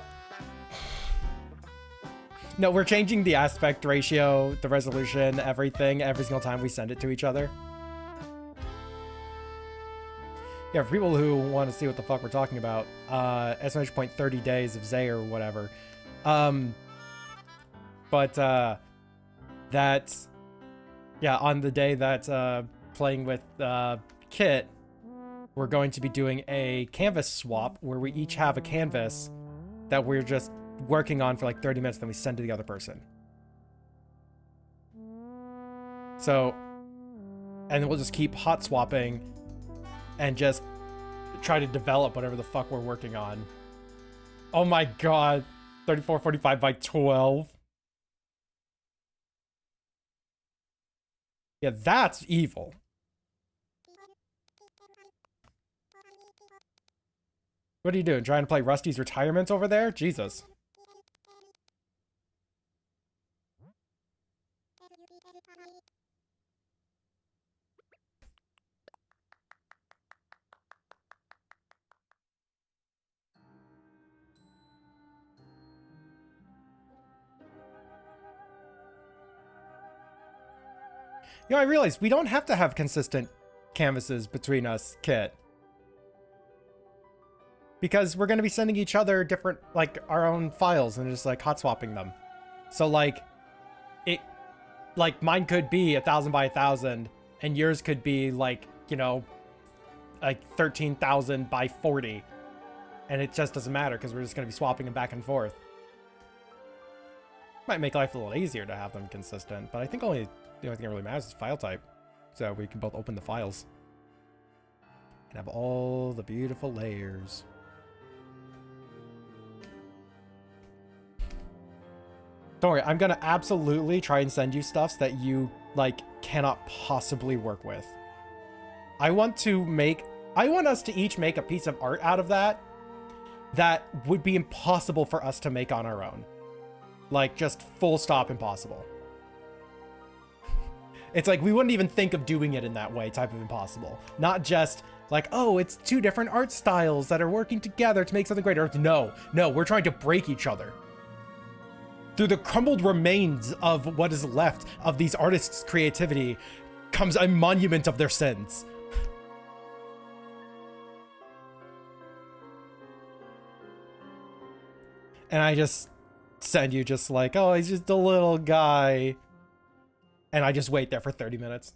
No, we're changing the aspect ratio, the resolution, everything, every single time we send it to each other. Yeah, for people who want to see what the fuck we're talking about, estimation point 30 days of Zay or whatever. That's... Yeah, on the day that playing with Kit, we're going to be doing a canvas swap where we each have a canvas that we're just working on for like 30 minutes, then we send to the other person. So, and we'll just keep hot swapping and just try to develop whatever the fuck we're working on. Oh my god, 3445 by 12. Yeah, that's evil. What are you doing? Trying to play Rusty's Retirement over there? Jesus. You know, I realized we don't have to have consistent canvases between us, Kit. Because we're going to be sending each other different, like, our own files and just, like, hot swapping them. So, like, mine could be 1000 by 1000, and yours could be, like, you know, like 13,000 by 40. And it just doesn't matter because we're just going to be swapping them back and forth. Might make life a little easier to have them consistent, but I think the only thing that really matters is file type. So we can both open the files and have all the beautiful layers. Don't worry, I'm gonna absolutely try and send you stuffs that you, like, cannot possibly work with. I want us to each make a piece of art out of that would be impossible for us to make on our own. Like, just full stop impossible. It's like, we wouldn't even think of doing it in that way, type of impossible. Not just, like, oh, it's two different art styles that are working together to make something greater. No, we're trying to break each other. Through the crumbled remains of what is left of these artists' creativity comes a monument of their sins. And I just send you just like, oh, he's just a little guy. And I just wait there for 30 minutes.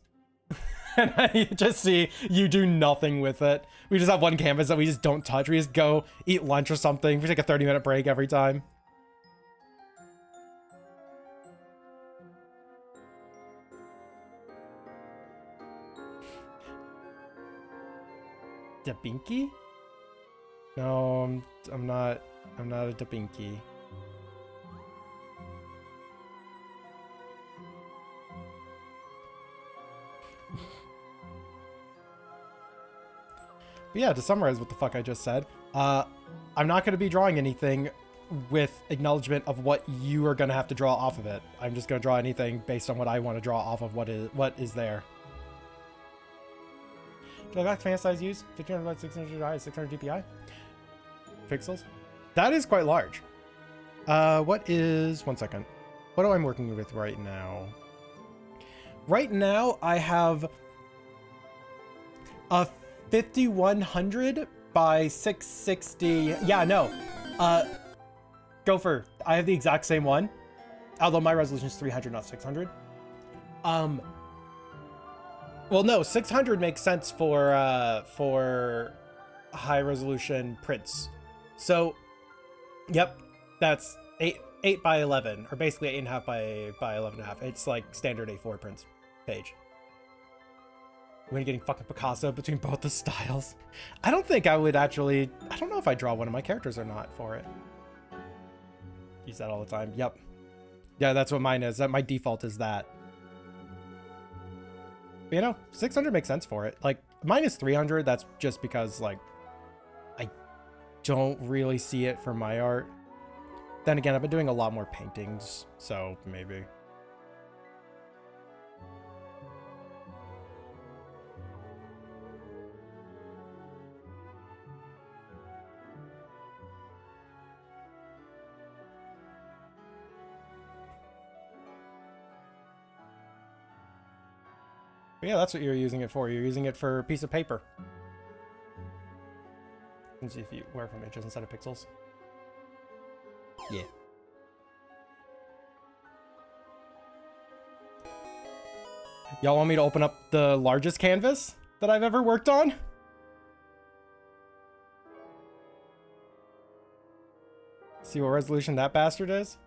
And I just see you do nothing with it. We just have one canvas that we just don't touch. We just go eat lunch or something. We take a 30-minute break every time. Dabinky? No, I'm not a Dabinky. But yeah, to summarize what the fuck I just said, I'm not going to be drawing anything with acknowledgement of what you are going to have to draw off of it. I'm just going to draw anything based on what I want to draw off of what is there. Galactic fan size use 1500 by 600 I 600 DPI pixels. That is quite large. What is 1 second? What am I working with right now? Right now I have a 5100 by 660. Yeah, no. Gopher, I have the exact same one. Although my resolution is 300, not 600. Well, no, 600 makes sense for high resolution prints. So, yep, that's 8 by 11, or basically 8.5 by 11.5. It's like standard A4 prints page. We're getting fucking Picasso between both the styles. I don't think I would actually. I don't know if I draw one of my characters or not for it. Use that all the time. Yep. Yeah, that's what mine is. That my default is that. But, you know, 600 makes sense for it. Like, mine is 300. That's just because, like, I don't really see it for my art. Then again, I've been doing a lot more paintings, so maybe. But yeah, that's what you're using it for. You're using it for a piece of paper. Let's see if you work from inches instead of pixels. Yeah. Y'all want me to open up the largest canvas that I've ever worked on? See what resolution that bastard is?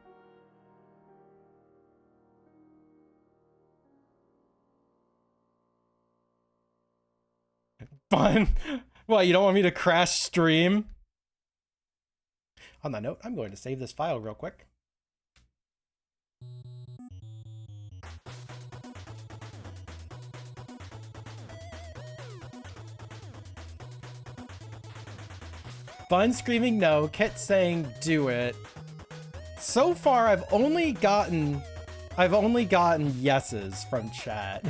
Fun. What, you don't want me to crash stream? On that note, I'm going to save this file real quick. Fun screaming no, Kit saying do it. So far, I've only gotten yeses from chat.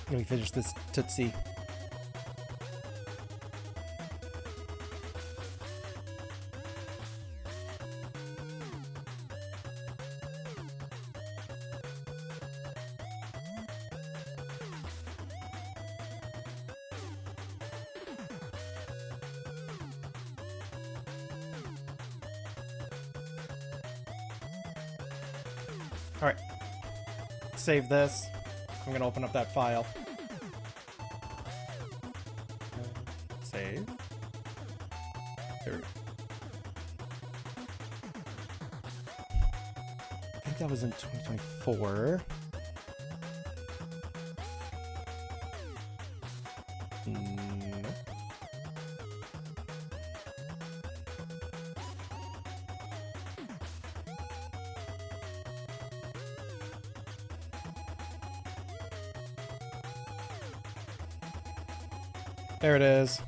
Let me finish this Tootsie. All right, save this. I'm gonna open up that file. Save. There. I think that was in 2024. Nope. There it is.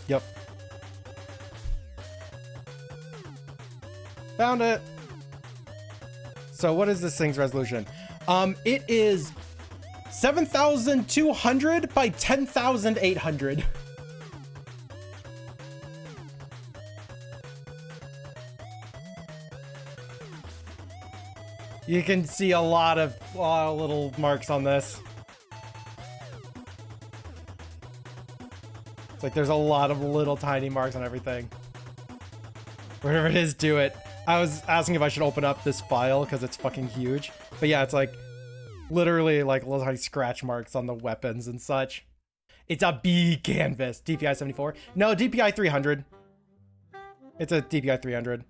Yep. Found it. So what is this thing's resolution? It is 7,200 by 10,800. You can see a lot of little marks on this. It's like there's a lot of little tiny marks on everything. Whatever it is, do it. I was asking if I should open up this file because it's fucking huge. But yeah, it's like literally like little tiny scratch marks on the weapons and such. It's a big canvas. DPI 74. No, DPI 300. It's a DPI 300.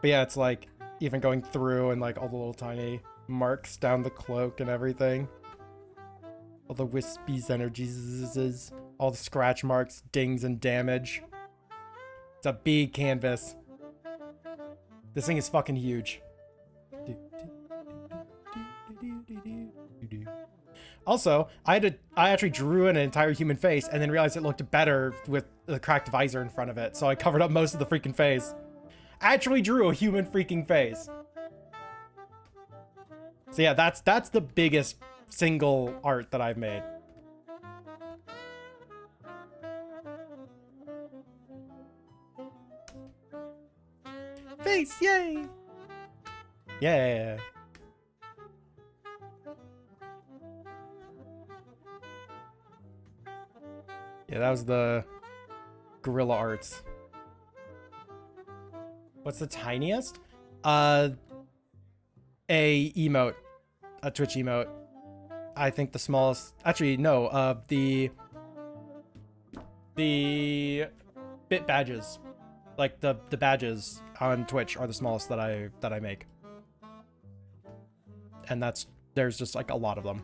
But yeah, it's like even going through and like all the little tiny marks down the cloak and everything. All the wispies, energies, all the scratch marks, dings, and damage. It's a big canvas. This thing is fucking huge. Also, I actually drew an entire human face and then realized it looked better with the cracked visor in front of it. So I covered up most of the freaking face. I actually drew a human freaking face. So yeah, that's the biggest single art that I've made. Face, yay! Yeah. Yeah, that was the gorilla arts. What's the tiniest? A emote. A Twitch emote. I think the smallest, actually no, the bit badges. Like the badges on Twitch are the smallest that I make. And there's just like a lot of them.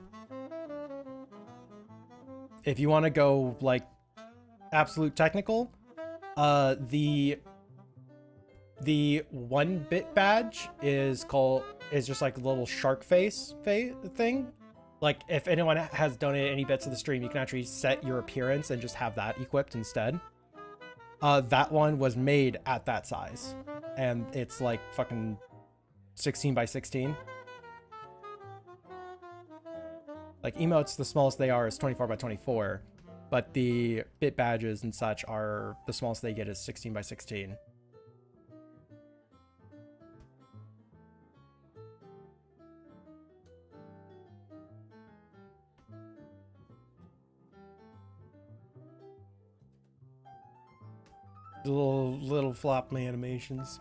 If you want to go like absolute technical, the 1-bit badge is just like a little shark face thing. Like if anyone has donated any bits of the stream, you can actually set your appearance and just have that equipped instead. That one was made at that size, and it's like fucking 16 by 16. Like emotes, the smallest they are is 24 by 24, but the bit badges and such are the smallest they get is 16 by 16. Little flop animations.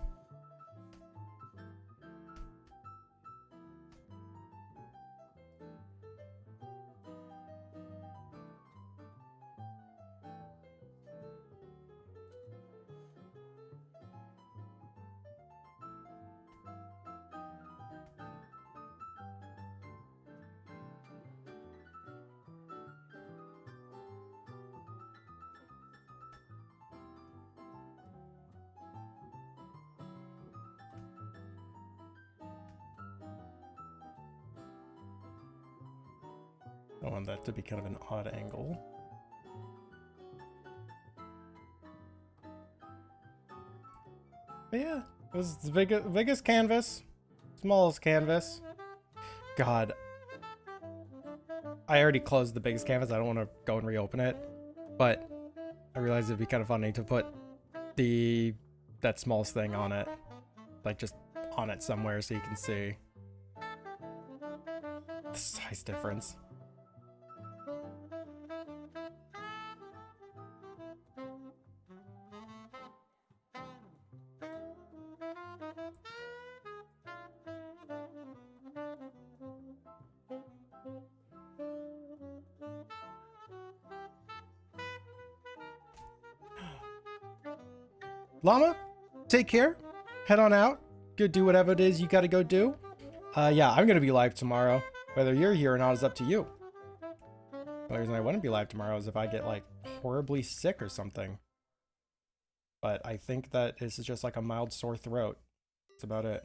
I want that to be kind of an odd angle. But yeah, it was the biggest canvas, smallest canvas. God, I already closed the biggest canvas. I don't want to go and reopen it, but I realized it'd be kind of funny to put that smallest thing on it, like just on it somewhere so you can see the size difference. Llama, take care. Head on out. Go do whatever it is you gotta go do. Yeah, I'm gonna be live tomorrow. Whether you're here or not is up to you. The reason I wouldn't be live tomorrow is if I get like horribly sick or something. But I think that this is just like a mild sore throat. That's about it.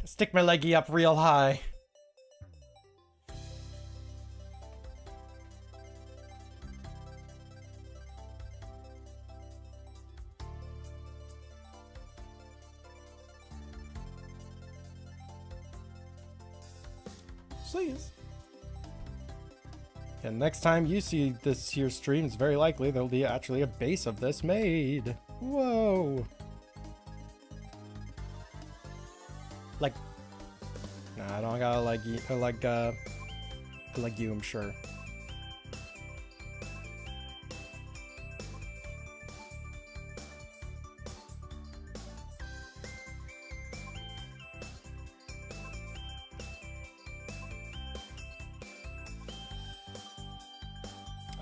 Stick my leggy up real high. Please. And next time you see this here stream, it's very likely there'll be actually a base of this made. Whoa. Like, nah, I don't got a legume, sure.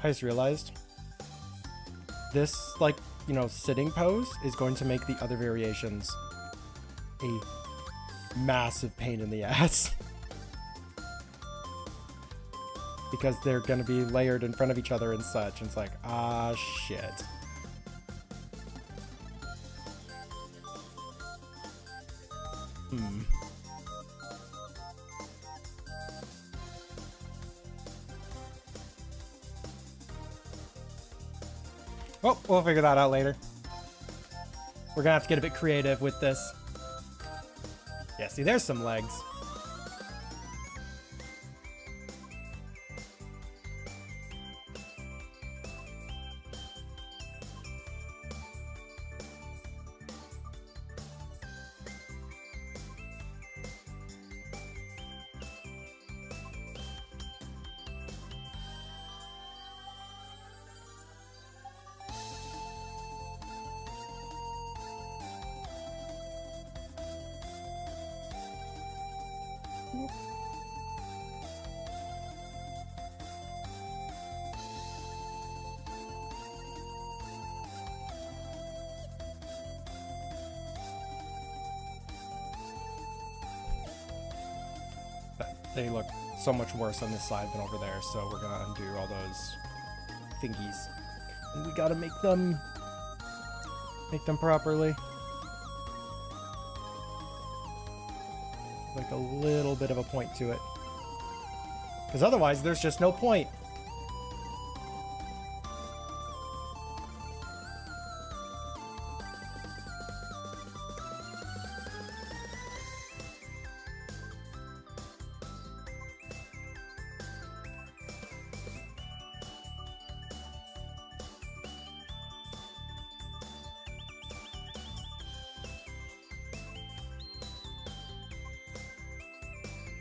I just realized this, like, you know, sitting pose is going to make the other variations a massive pain in the ass. Because they're going to be layered in front of each other and such. And it's like, ah, shit. Well, we'll figure that out later. We're gonna have to get a bit creative with this. Yeah, see, there's some legs. They look so much worse on this side than over there, so we're gonna undo all those thingies. And we gotta make them properly. Like a little bit of a point to it. Because otherwise there's just no point.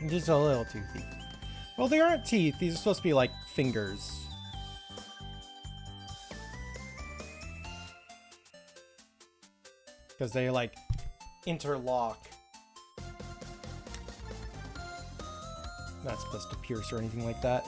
Just a little toothy. Well, they aren't teeth. These are supposed to be like fingers. Because they like interlock. Not supposed to pierce or anything like that.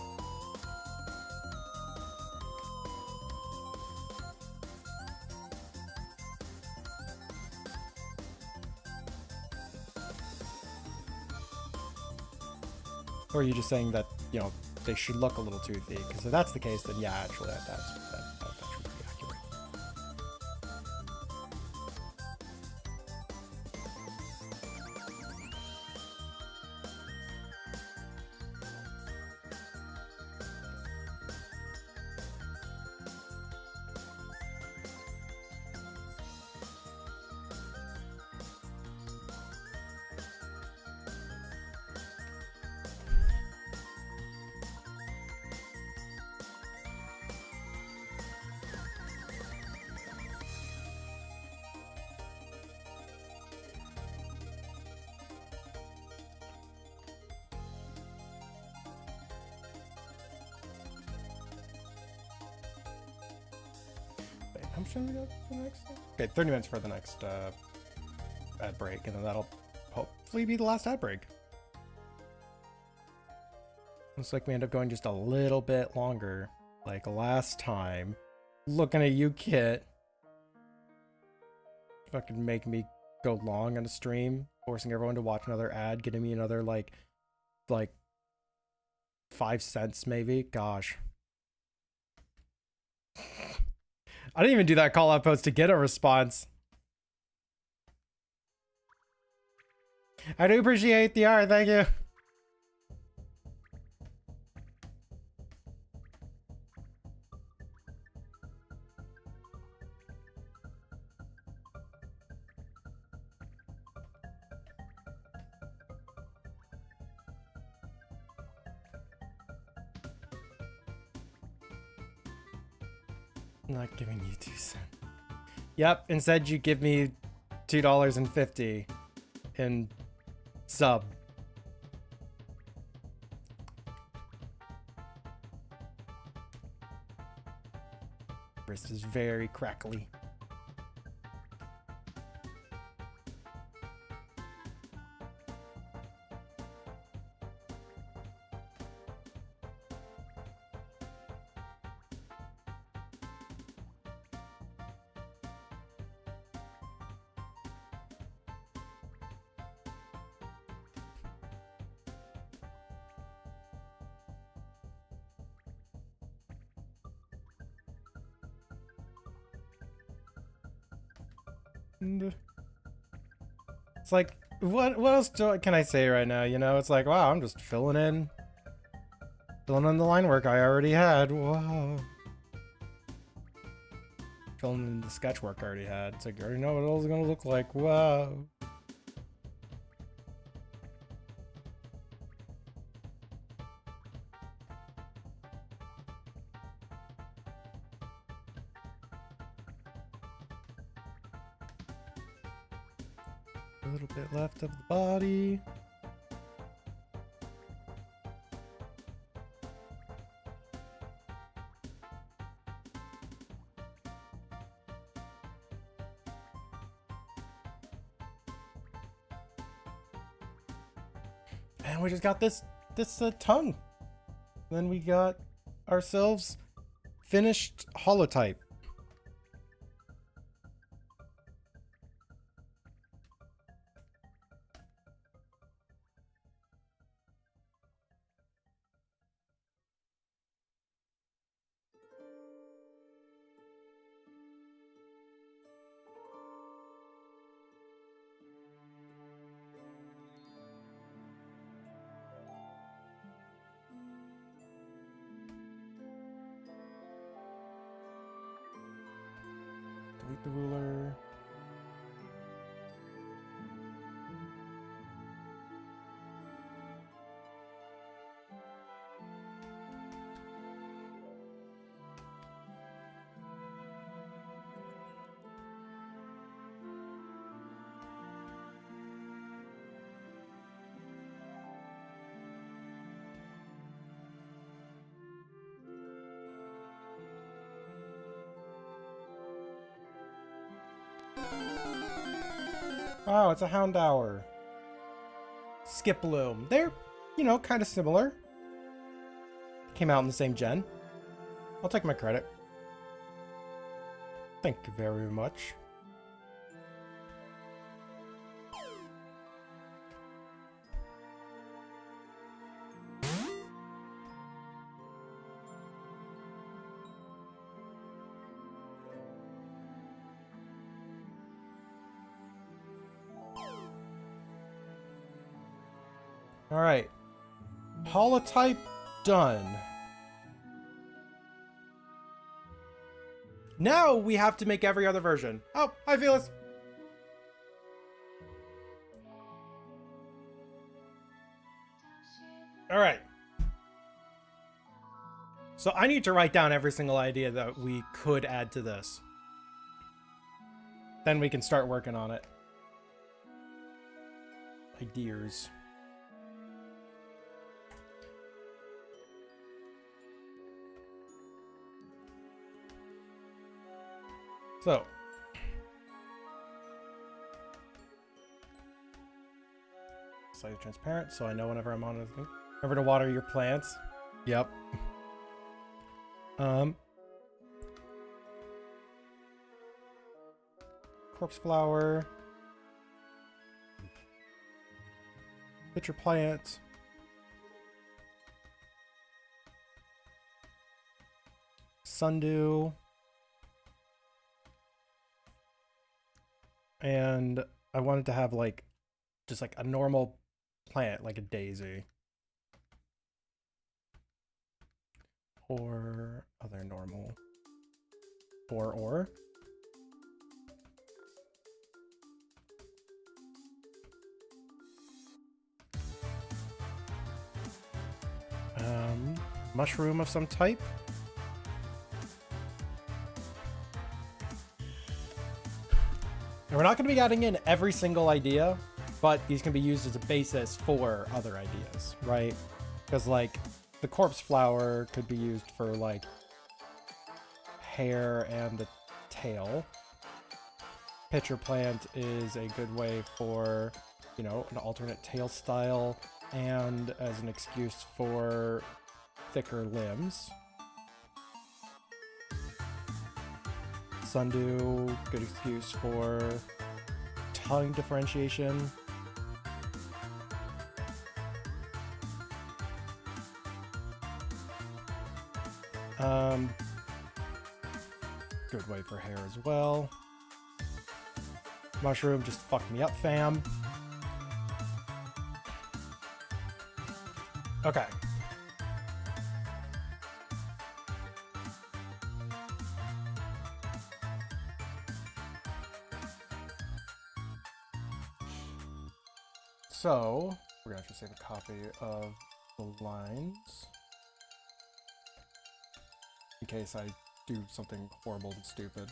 Or are you just saying that, you know, they should look a little toothy? Because if that's the case, then yeah, actually, that's actually pretty accurate. How much time we got for the next thing? Okay, 30 minutes for the next ad break, and then that'll hopefully be the last ad break. Looks like we end up going just a little bit longer, like last time. Looking at you, Kit. Fucking make me go long on a stream, forcing everyone to watch another ad, getting me another like 5 cents maybe. Gosh. I didn't even do that call out post to get a response. I do appreciate the art, thank you. Not giving you 2 cents. Yep, instead you give me $2.50 in sub. Wrist is very crackly. It's like, what else can I say right now? You know, it's like, wow, I'm just filling in the line work I already had. Wow. filling in the sketch work I already had. It's like, I already know what it was gonna look like. Wow. A little bit left of the body. And we just got this tongue. Then we got ourselves finished holotype. Delete the ruler. Oh, it's a Houndour. Skiploom. They're, you know, kind of similar. Came out in the same gen. I'll take my credit. Thank you very much. All right, holotype done. Now we have to make every other version. Oh, hi, Felix. All right. So I need to write down every single idea that we could add to this. Then we can start working on it. Ideas. So, slightly transparent, so I know whenever I'm on it. Remember to water your plants. Yep. Corpse flower. Pitcher plant. Sundew. And I wanted to have like just like a normal plant, like a daisy. Or other normal. Or. Mushroom of some type. And we're not going to be adding in every single idea, but these can be used as a basis for other ideas, right? Because like the corpse flower could be used for like hair and the tail. Pitcher plant is a good way for, you know, an alternate tail style and as an excuse for thicker limbs. Sundew, good excuse for tongue differentiation. Good way for hair as well. Mushroom, just fuck me up, fam. Okay. So we're gonna have to save a copy of the lines in case I do something horrible and stupid.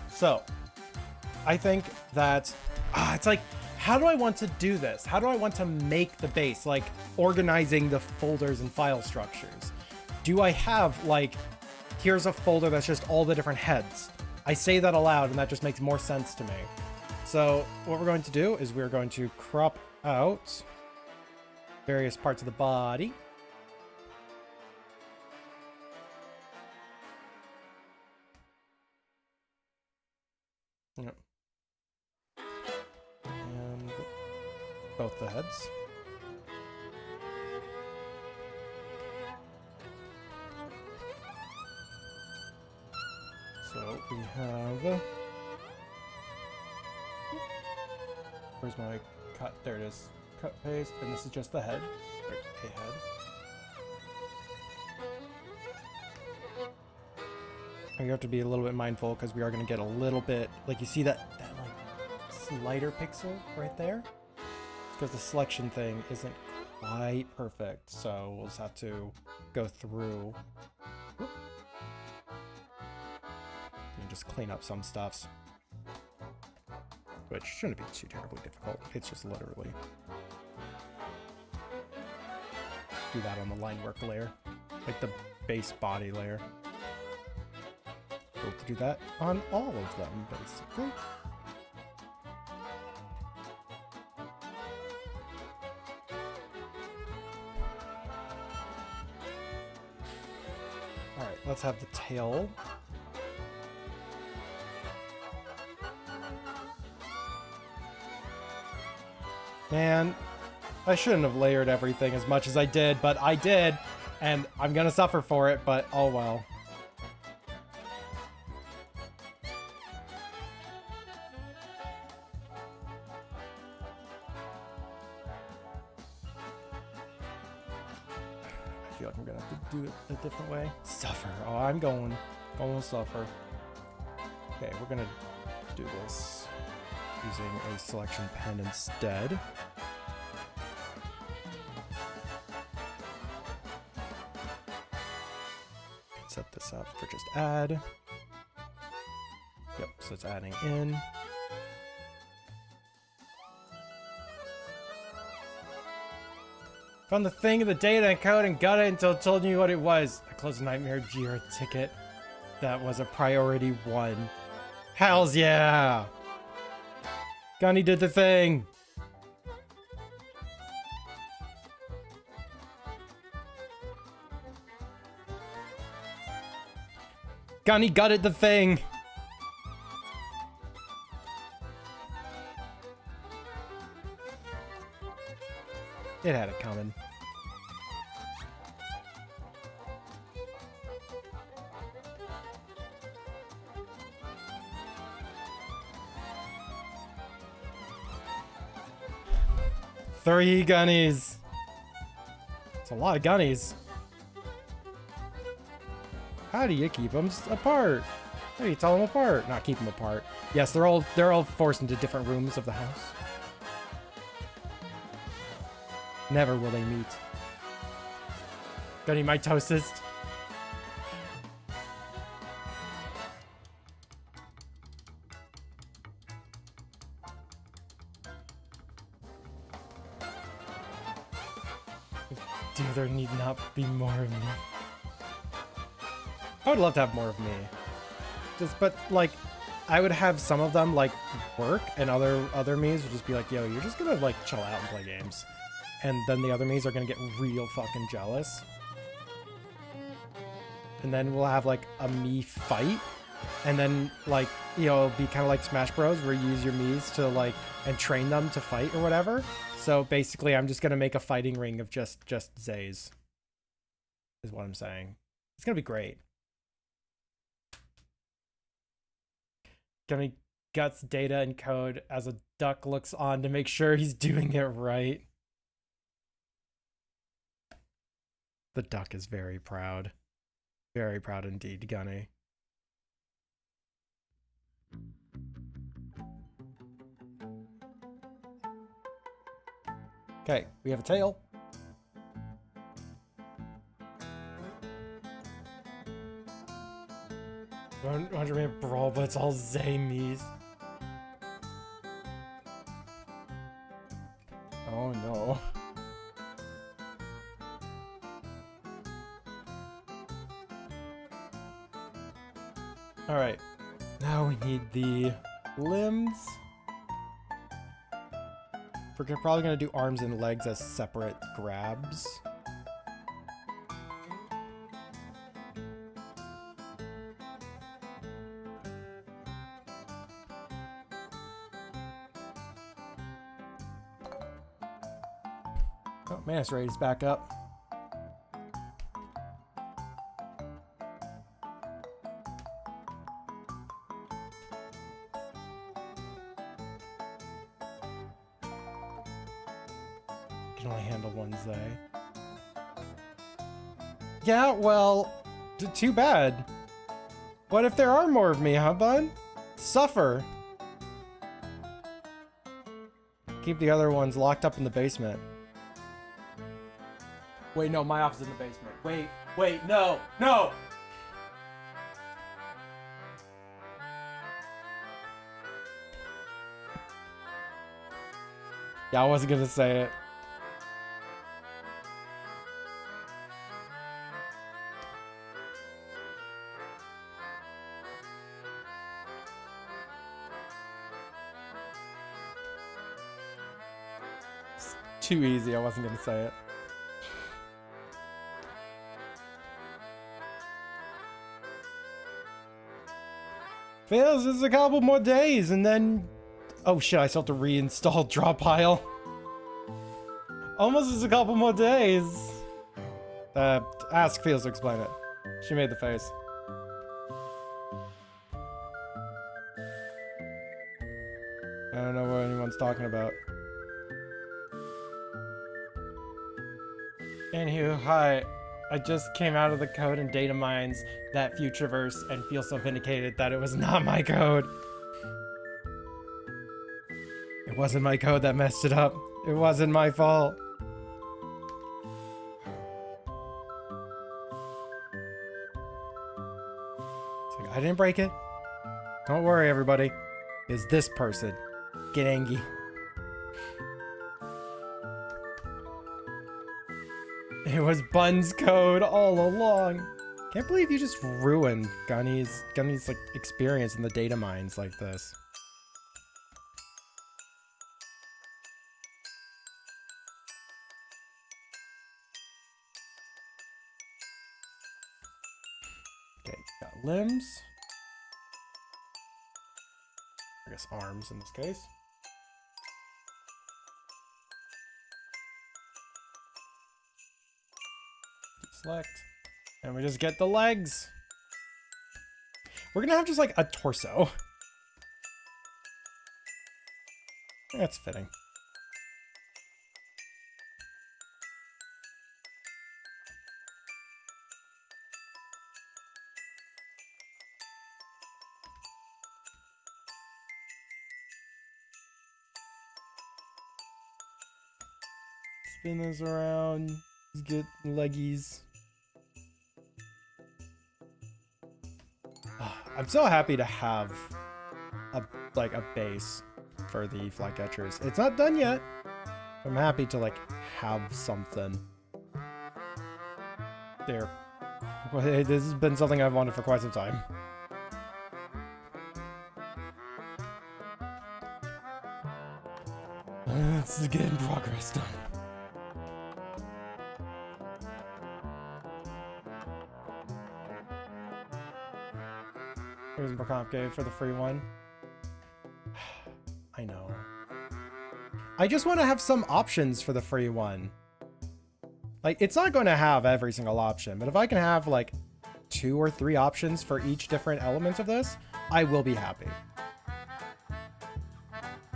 So I think that it's like, how do I want to do this? How do I want to make the base, like organizing the folders and file structures? Do I have like, here's a folder that's just all the different heads? I say that aloud and that just makes more sense to me. So what we're going to do is we're going to crop out various parts of the body. Yep. And both the heads. So we have, where's my cut? There it is. Cut, paste, and this is just the head. Or a head. And you have to be a little bit mindful because we are going to get a little bit, like you see that like slider pixel right there? It's because the selection thing isn't quite perfect, so we'll just have to go through. Whoop. And just clean up some stuffs, which shouldn't be too terribly difficult. It's just literally do that on the line work layer, like the base body layer. We'll do that on all of them, basically. All right, let's have the tail. Man, I shouldn't have layered everything as much as I did, but I did, and I'm gonna suffer for it, but oh well. I feel like I'm gonna have to do it a different way. Suffer. Oh, I'm going suffer. Okay, we're gonna do this using a selection pen instead. Set this up for just add. Yep, so it's adding in. Found the thing in the data and code and got it until it told me what it was. I closed a Nightmare Jira ticket. That was a priority 1. Hells yeah! Gunny did the thing! Gunny gutted the thing! It had it coming. Three gunnies. It's a lot of gunnies. How do you keep them apart? How do you tell them apart? Not keep them apart. Yes, they're all forced into different rooms of the house. Never will they meet. Gunny mitosist. Do there need not be more of me? I would love to have more of me. But like, I would have some of them like work, and other me's would just be like, yo, you're just gonna like chill out and play games. And then the other me's are gonna get real fucking jealous. And then we'll have like a me fight. And then like, you know, it'll be kind of like Smash Bros. Where you use your me's to like, and train them to fight or whatever. So basically I'm just gonna make a fighting ring of just Zays. Is what I'm saying. It's gonna be great. Gunny guts data and code as a duck looks on to make sure he's doing it right. The duck is very proud. Very proud indeed, Gunny. Okay, we have a tail. $100 brawl, but it's all Zamies. Oh no. Alright. Now we need the limbs. We're probably gonna do arms and legs as separate grabs. Oh, Manus rate is back up. Can only handle one Zay. Yeah, well, too bad. What if there are more of me, huh, bud? Suffer. Keep the other ones locked up in the basement. Wait, no, my office is in the basement. Wait, no, no! Yeah, I wasn't gonna say it. It's too easy, I wasn't gonna say it. Fails is a couple more days and then... Oh shit, I still have to reinstall drop pile. Almost is a couple more days. Ask Feels to explain it. She made the face. I don't know what anyone's talking about. Anywho, hi. I just came out of the code and data mines that Futureverse and feel so vindicated that it was not my code. It wasn't my code that messed it up. It wasn't my fault. It's like, I didn't break it. Don't worry, everybody. It's this person. Get angry. It was Bun's code all along. Can't believe you just ruined Gunny's like experience in the data mines like this. Okay, got limbs. I guess arms in this case. Select. And we just get the legs. We're gonna have just like a torso. That's fitting. Spin this around. Let's get leggies. I'm so happy to have a base for the Flycatchers. It's not done yet. I'm happy to like have something. There. This has been something I've wanted for quite some time. Let's get progress done. Here's more complicated for the free one. I know. I just want to have some options for the free one. Like, it's not going to have every single option, but if I can have like 2 or 3 options for each different element of this, I will be happy.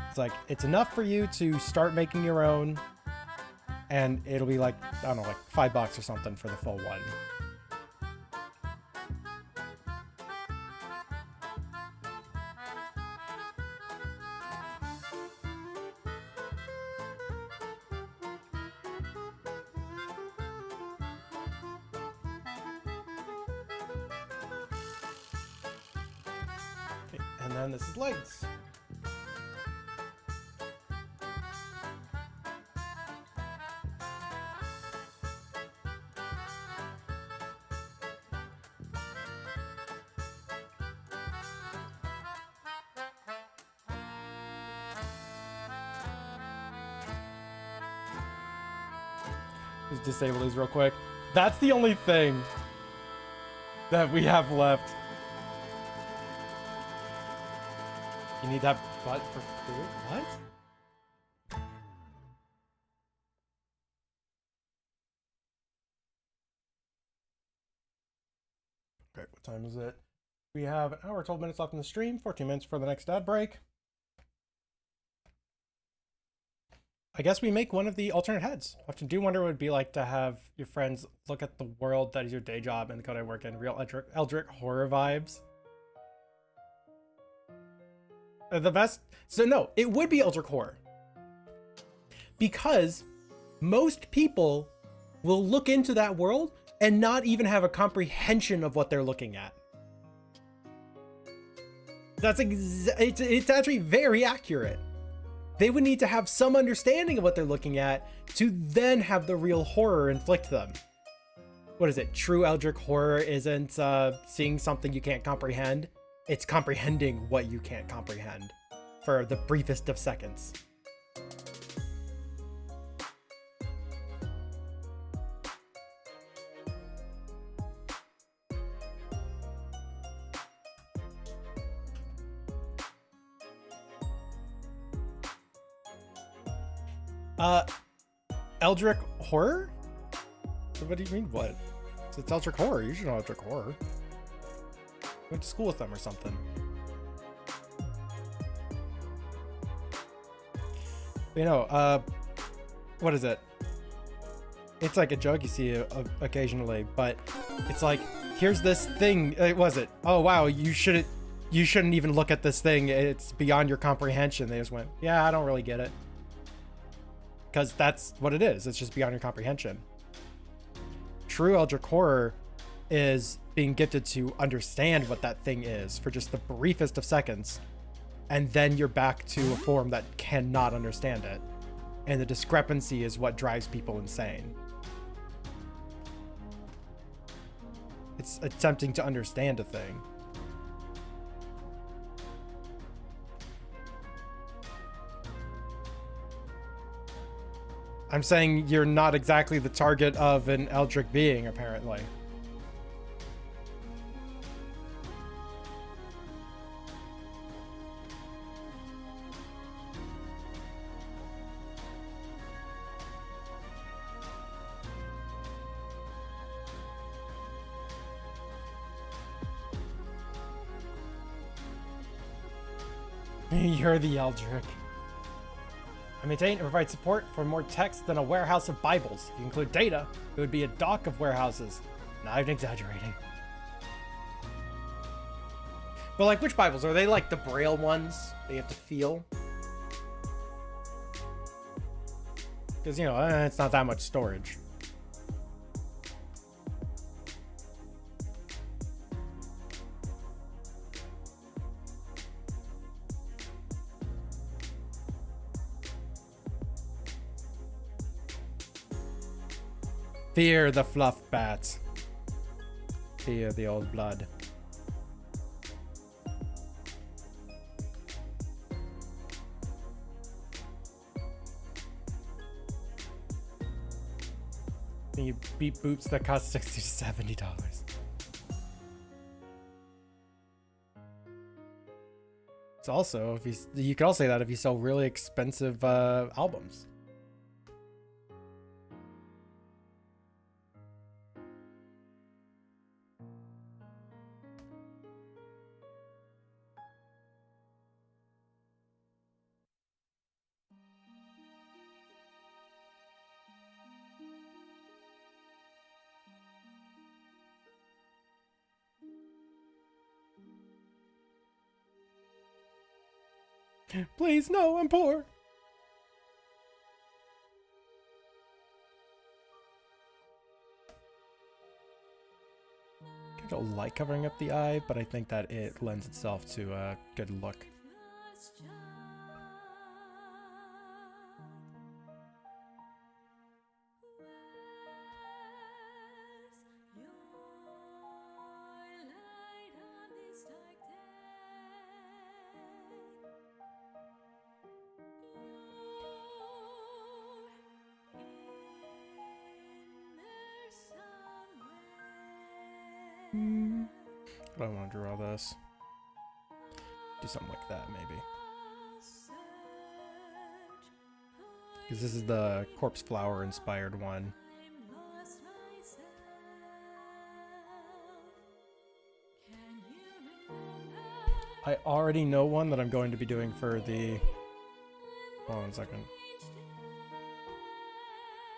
It's like, it's enough for you to start making your own, and it'll be like, I don't know, like $5 or something for the full one. And then this is legs. Just disable these real quick. That's the only thing that we have left. You need that butt for food? What? Okay, what time is it? We have an hour, 12 minutes left in the stream, 14 minutes for the next ad break. I guess we make one of the alternate heads. I often do wonder what it would be like to have your friends look at the world that is your day job and the code I work in. Real Eldritch horror vibes. The best. So no, it would be Eldritch horror. Because most people will look into that world and not even have a comprehension of what they're looking at. That's it's actually very accurate. They would need to have some understanding of what they're looking at to then have the real horror inflict them. What is it? True Eldritch horror isn't seeing something you can't comprehend. It's comprehending what you can't comprehend for the briefest of seconds. Eldritch horror? What do you mean, what? It's Eldritch horror. You should know Eldritch horror. Went to school with them or something. You know, what is it? It's like a joke you see occasionally, but it's like, here's this thing. Was it? Oh wow, you shouldn't even look at this thing. It's beyond your comprehension. They just went, yeah, I don't really get it. Because that's what it is. It's just beyond your comprehension. True Eldritch horror is being gifted to understand what that thing is for just the briefest of seconds. And then you're back to a form that cannot understand it. And the discrepancy is what drives people insane. It's attempting to understand a thing. I'm saying you're not exactly the target of an Eldritch being, apparently. You're the Eldritch. I maintain and provide support for more text than a warehouse of Bibles. If you include data, it would be a dock of warehouses. Not even exaggerating. But like, which Bibles? Are they like the Braille ones that you have to feel? Because, you know, it's not that much storage. Fear the fluff bats. Fear the old blood. And you beat boots that cost $60 to $70. It's also, if you could also say that if you sell really expensive albums. Please, no, I'm poor. don't like covering up the eye, but I think that it lends itself to a good look. I don't want to draw this. Do something like that, maybe. Because this is the corpse flower inspired one. I already know one that I'm going to be doing for the... Hold on a second.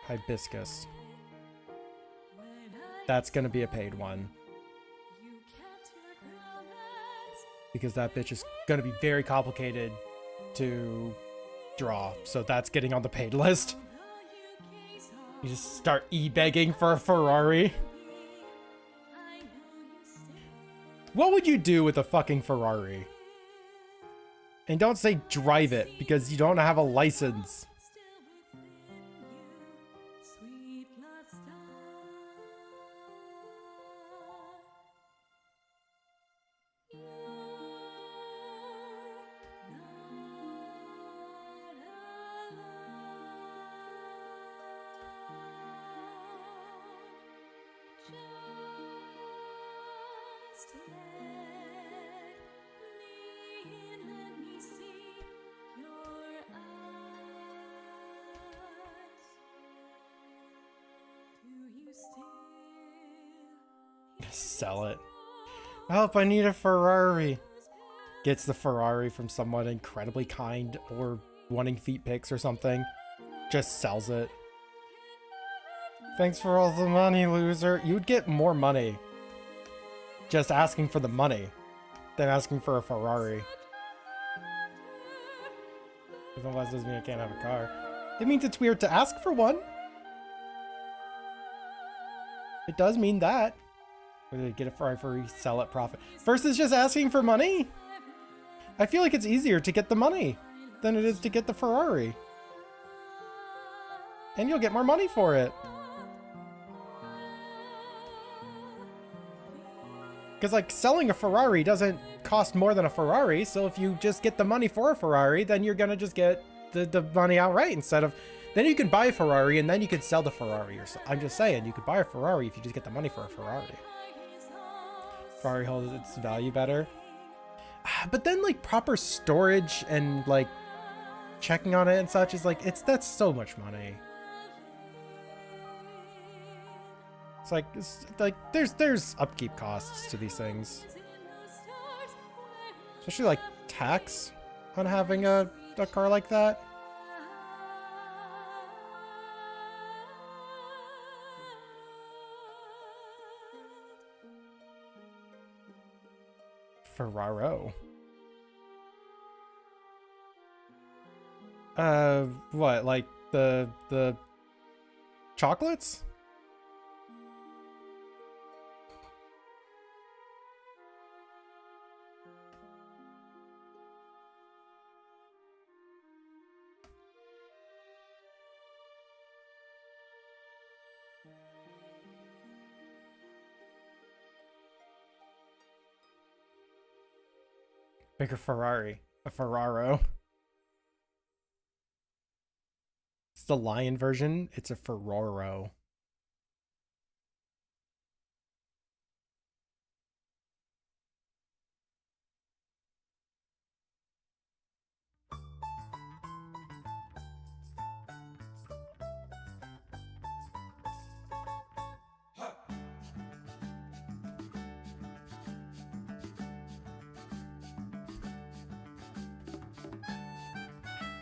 Hibiscus. That's going to be a paid one. Because that bitch is going to be very complicated to draw. So that's getting on the paid list. You just start e-begging for a Ferrari. What would you do with a fucking Ferrari? And don't say drive it, because you don't have a license. Sell it. Help, I need a Ferrari. Gets the Ferrari from someone incredibly kind or wanting feet pics or something. Just sells it. Thanks for all the money, loser. You'd get more money just asking for the money than asking for a Ferrari. Because otherwise doesn't mean I can't have a car. It means it's weird to ask for one. It does mean that. Get a Ferrari for resell at profit. Versus just asking for money? I feel like it's easier to get the money than it is to get the Ferrari. And you'll get more money for it. Because, like, selling a Ferrari doesn't cost more than a Ferrari, so if you just get the money for a Ferrari, then you're gonna just get the money outright instead of... Then you can buy a Ferrari, and then you can sell the Ferrari. Or so, I'm just saying, you could buy a Ferrari if you just get the money for a Ferrari. Ferrari holds its value better. But then, like, proper storage and, like, checking on it and such is, like, that's so much money. It's like there's upkeep costs to these things. Especially, like, tax on having a car like that. Ferraro. What, like the chocolates? Bigger Ferrari. A Ferraro. It's the lion version. It's a Ferraro.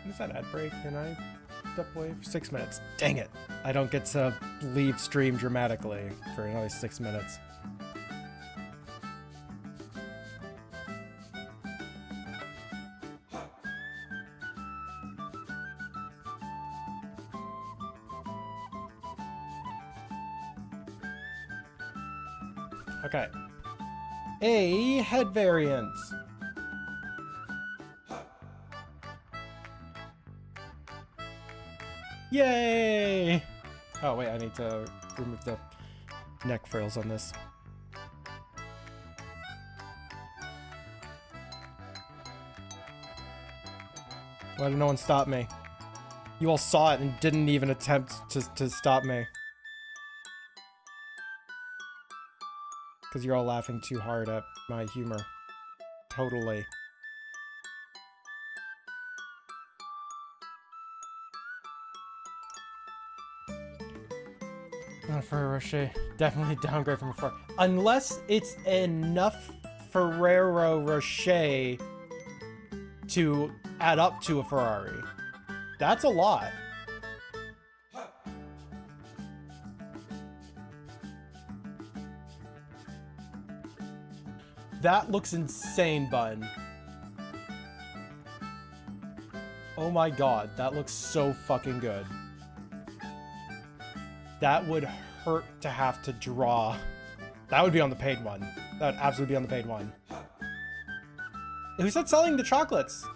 Is that ad break? Can I step away for 6 minutes? Dang it. I don't get to leave stream dramatically for another 6 minutes. Okay. a head variant. Yay! Oh wait, I need to remove the neck frills on this. Why did no one stop me? You all saw it and didn't even attempt to stop me. Because you're all laughing too hard at my humor. Totally. Not a Ferrero Rocher. Definitely downgrade from a Ferrero. Unless it's enough Ferrero Rocher to add up to a Ferrari. That's a lot. That looks insane, bun. Oh my god, that looks so fucking good. That would hurt to have to draw. That would be on the paid one. That would absolutely be on the paid one. Who said selling the chocolates?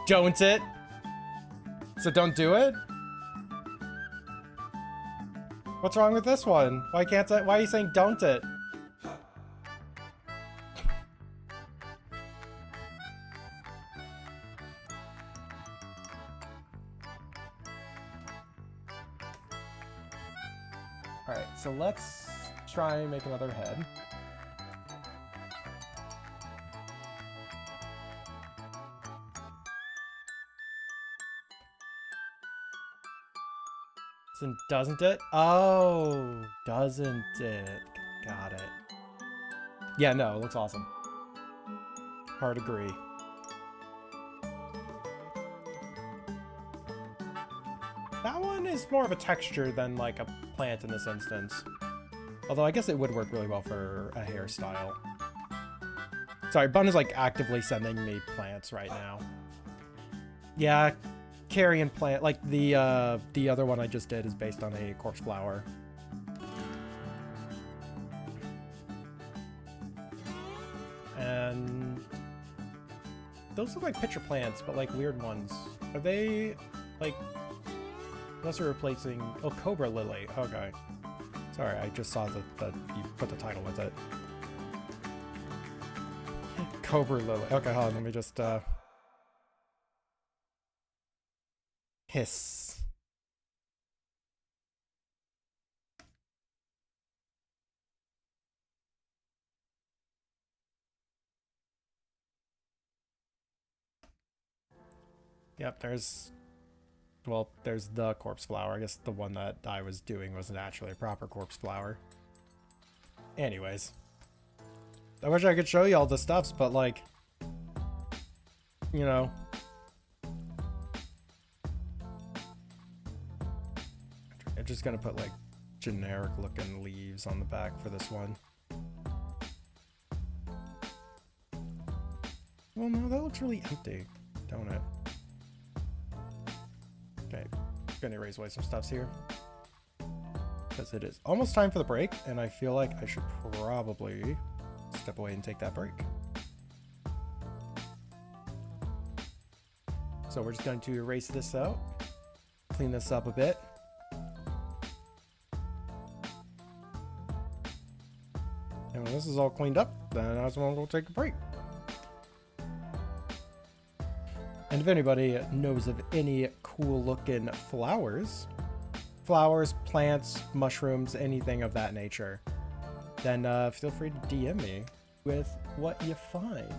Don't it? So don't do it? What's wrong with this one? Why can't I? Why are you saying don't it? Alright, so let's try and make another head. Doesn't it? Oh, doesn't it? Got it. Yeah, no, it looks awesome. Hard agree. That one is more of a texture than like a plant in this instance. Although I guess it would work really well for a hairstyle. Sorry, Bun is like actively sending me plants right now. Yeah, carrion plant, like the other one I just did is based on a corpse flower. And those look like pitcher plants, but like weird ones. Are they like, unless they're replacing, oh, Cobra Lily, okay. Sorry, I just saw that you put the title with it. Cobra Lily, okay, hold on, let me just, hiss. Yep, there's the corpse flower. I guess the one that I was doing wasn't actually a proper corpse flower. Anyways. I wish I could show you all the stuffs, but like, you know. I'm just gonna put like generic looking leaves on the back for this one. Well, no, that looks really empty, don't it? Okay, gonna erase away some stuffs here. Because it is almost time for the break, and I feel like I should probably step away and take that break. So we're just going to erase this out, clean this up a bit. And when this is all cleaned up, then I just want to go take a break. And if anybody knows of any cool looking flowers, plants, mushrooms, anything of that nature, then feel free to DM me with what you find.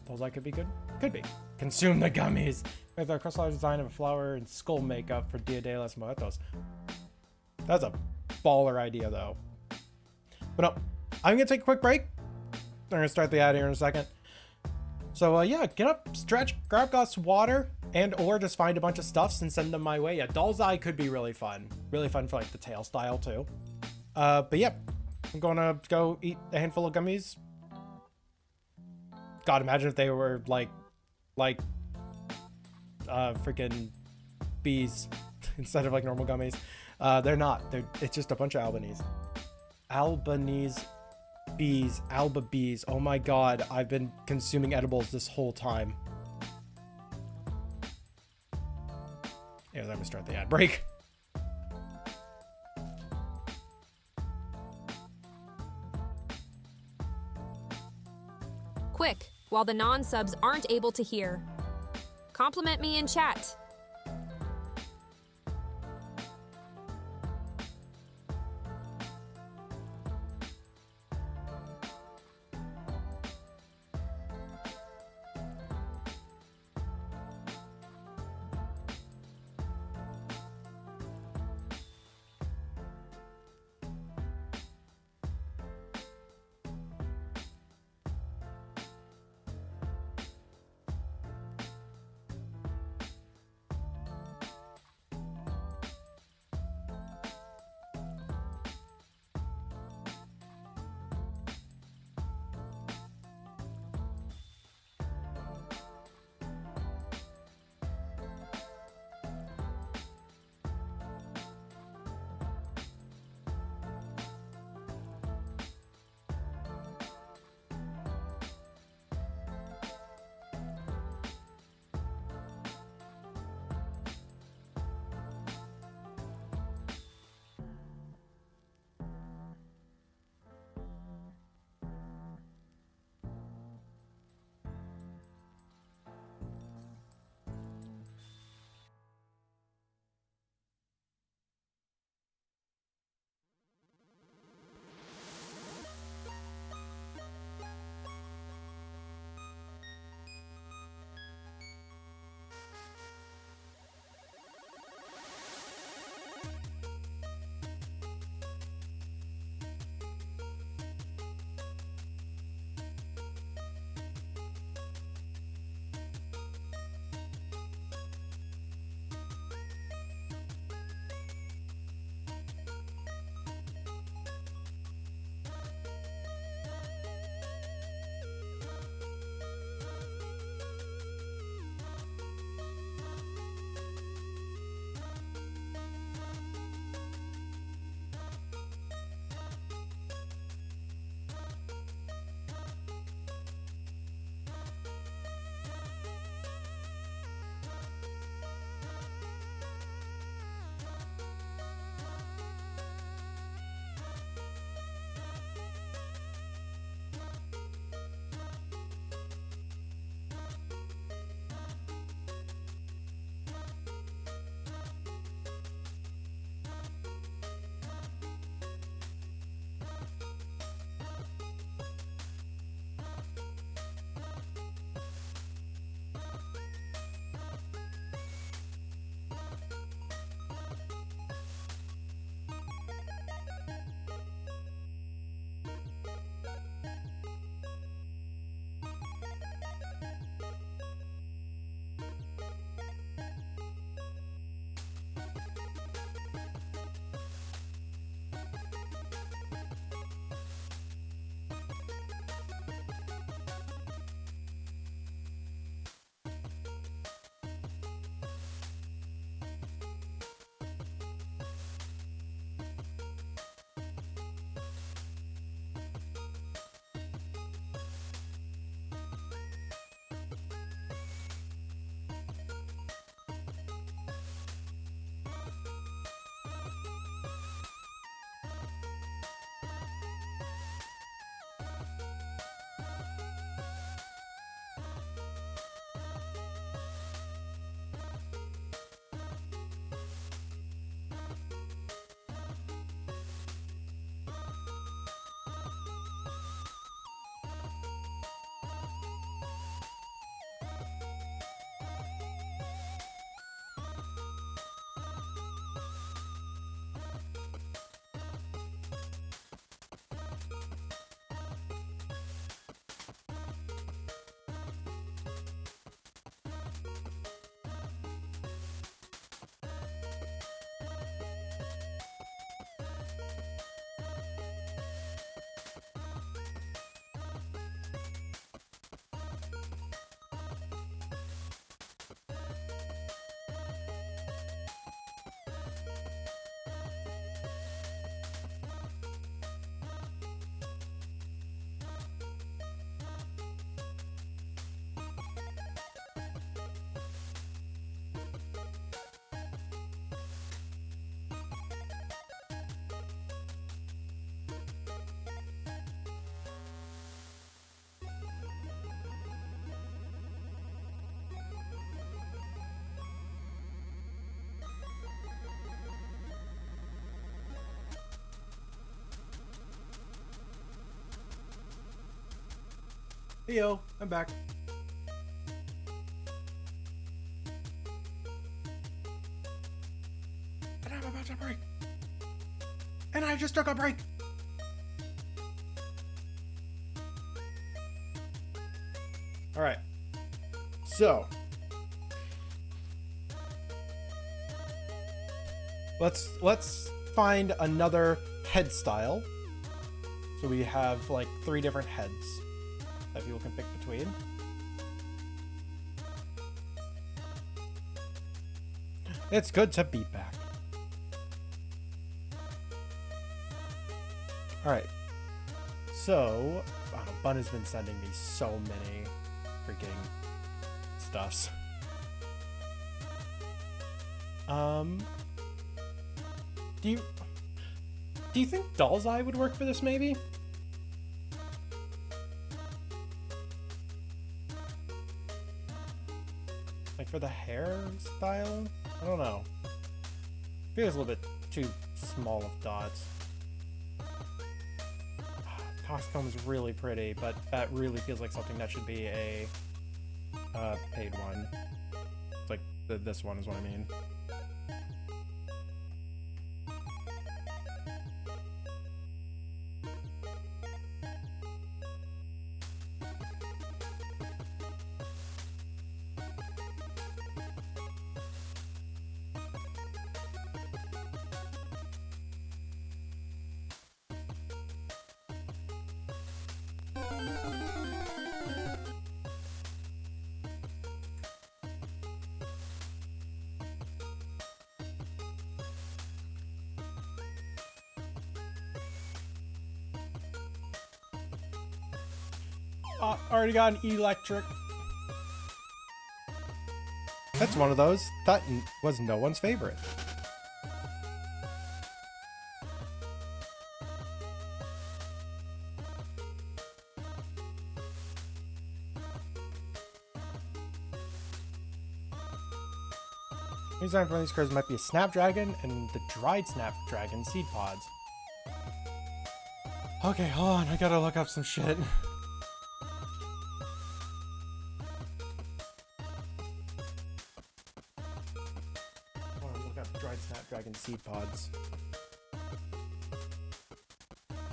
Those like could be good? Could be. Consume the gummies with our crystallized design of a flower and skull makeup for Dia de los Muertos. That's a baller idea though. But no, I'm gonna take a quick break. I'm gonna start the ad here in a second. So yeah, get up, stretch, grab a glass of water, and or just find a bunch of stuffs and send them my way. Yeah, Doll's Eye could be really fun. Really fun for like the tail style too. But yeah, I'm gonna go eat a handful of gummies. God, imagine if they were like freaking bees instead of like normal gummies. They're not. It's just a bunch of Albanese. Albanese bees. Alba bees. Oh my god, I've been consuming edibles this whole time. Yeah, let me start the ad break. Quick, while the non-subs aren't able to hear. Compliment me in chat. Hey yo, I'm back. And I'm about to break. And I just took a break. All right. So let's find another head style. So we have like 3 different heads that people can pick between. It's good to be back. All right. So, Bun has been sending me so many freaking stuffs. Do you think Doll's Eye would work for this, maybe? Like for the hair style? I don't know. I feel it's a little bit too small of dots. Coxcomb is really pretty, but that really feels like something that should be a paid one. It's like this one is what I mean. Already got an electric. That's one of those. That was no one's favorite. New design for one of these cards might be a Snapdragon and the dried Snapdragon seed pods. Okay, hold on. I gotta look up some shit. Snapdragon seed pods.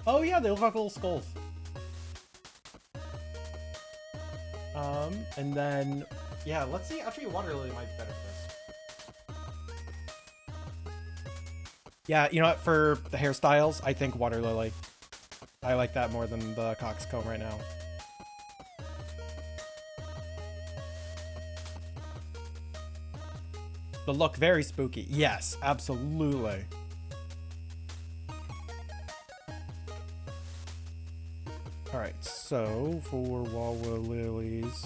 Oh yeah, they look like little skulls. And then yeah, let's see. Actually, water lily might be better for this. Yeah, you know what? For the hairstyles, I think water lily. I like that more than the coxcomb right now. The look very spooky. Yes, absolutely. All right, so for water lilies,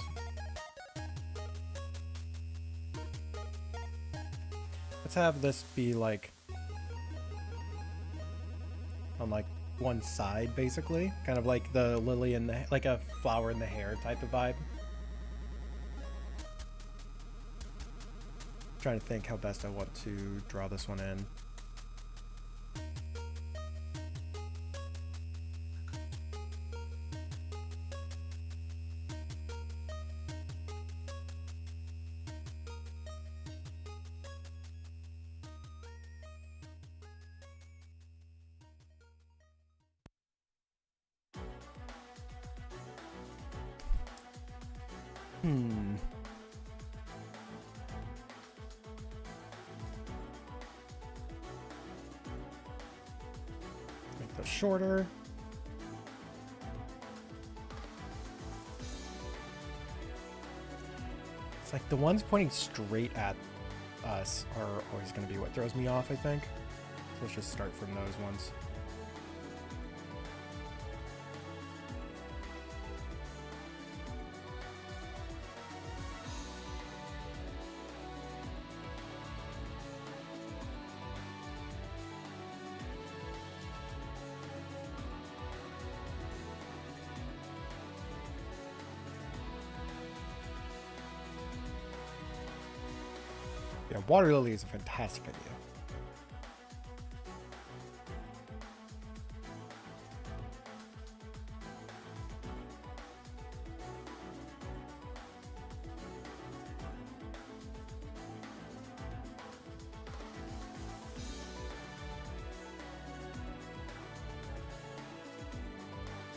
let's have this be like on like one side, basically, kind of like the lily in the like a flower in the hair type of vibe. Trying to think how best I want to draw this one in. Make those shorter. It's like the ones pointing straight at us are always going to be what throws me off, I think. So let's just start from those ones. Yeah, water lily is a fantastic idea.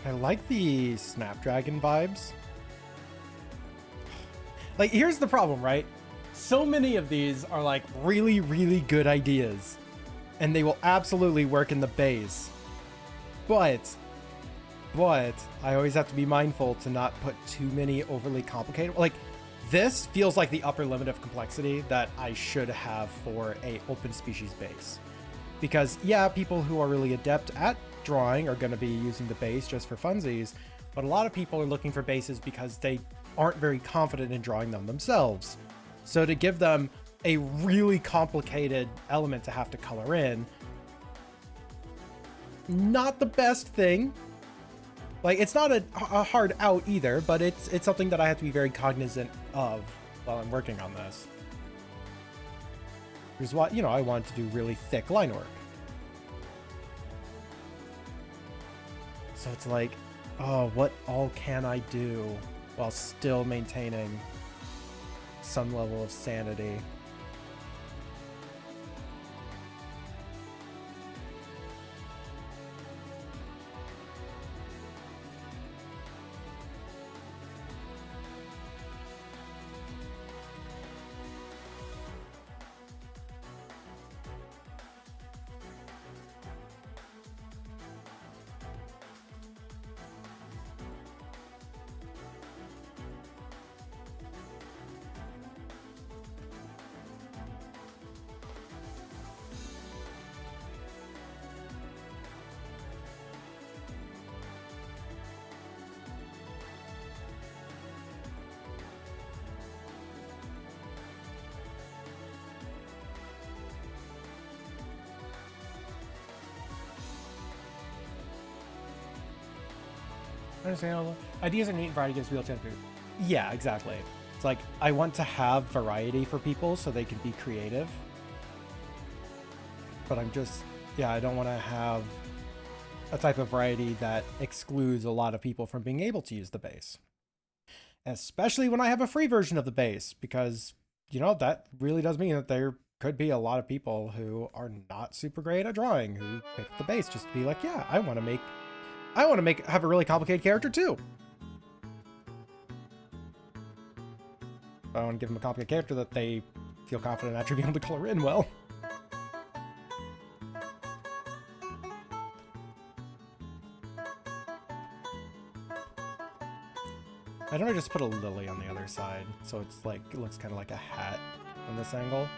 I like the Snapdragon vibes. Like, here's the problem, right? So many of these are like really, really good ideas, and they will absolutely work in the base. But I always have to be mindful to not put too many overly complicated. Like, this feels like the upper limit of complexity that I should have for a open species base. Because yeah, people who are really adept at drawing are going to be using the base just for funsies, but a lot of people are looking for bases because they aren't very confident in drawing them themselves. So to give them a really complicated element to have to color in, not the best thing. Like, it's not a hard out either, but it's something that I have to be very cognizant of while I'm working on this. Here's what, you know, I want to do really thick line work. So it's like, oh, what all can I do while still maintaining some level of sanity? I understand all the ideas are neat, variety gives real chance to. Yeah, exactly. It's like, I want to have variety for people so they can be creative. But I'm just, yeah, I don't want to have a type of variety that excludes a lot of people from being able to use the base. Especially when I have a free version of the base, because, you know, that really does mean that there could be a lot of people who are not super great at drawing who pick the base just to be like, yeah, I want to have a really complicated character too. I want to give them a complicated character that they feel confident actually being able to color in well. I don't know, just put a lily on the other side, so it's like, it looks kind of like a hat from this angle.